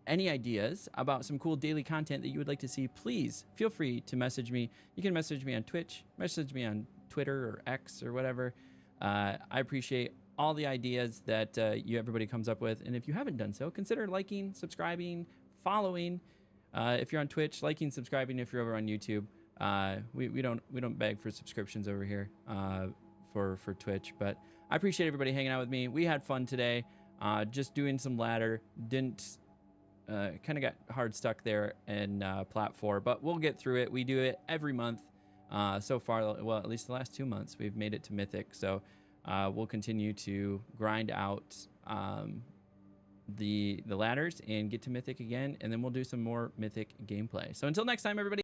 any ideas about some cool daily content that you would like to see, please feel free to message me. You can message me on Twitch, message me on Twitter or X or whatever. I appreciate all the ideas that everybody comes up with. And if you haven't done so, consider liking, subscribing, following. If you're on Twitch, liking, subscribing. If you're over on YouTube, we don't beg for subscriptions over here for Twitch. But I appreciate everybody hanging out with me. We had fun today. Just doing some ladder. Didn't kind of got hard stuck there in Plat 4, but we'll get through it. We do it every month. So far, well, at least the last 2 months, we've made it to Mythic. So we'll continue to grind out the ladders and get to Mythic again, and then we'll do some more Mythic gameplay. So until next time, everybody.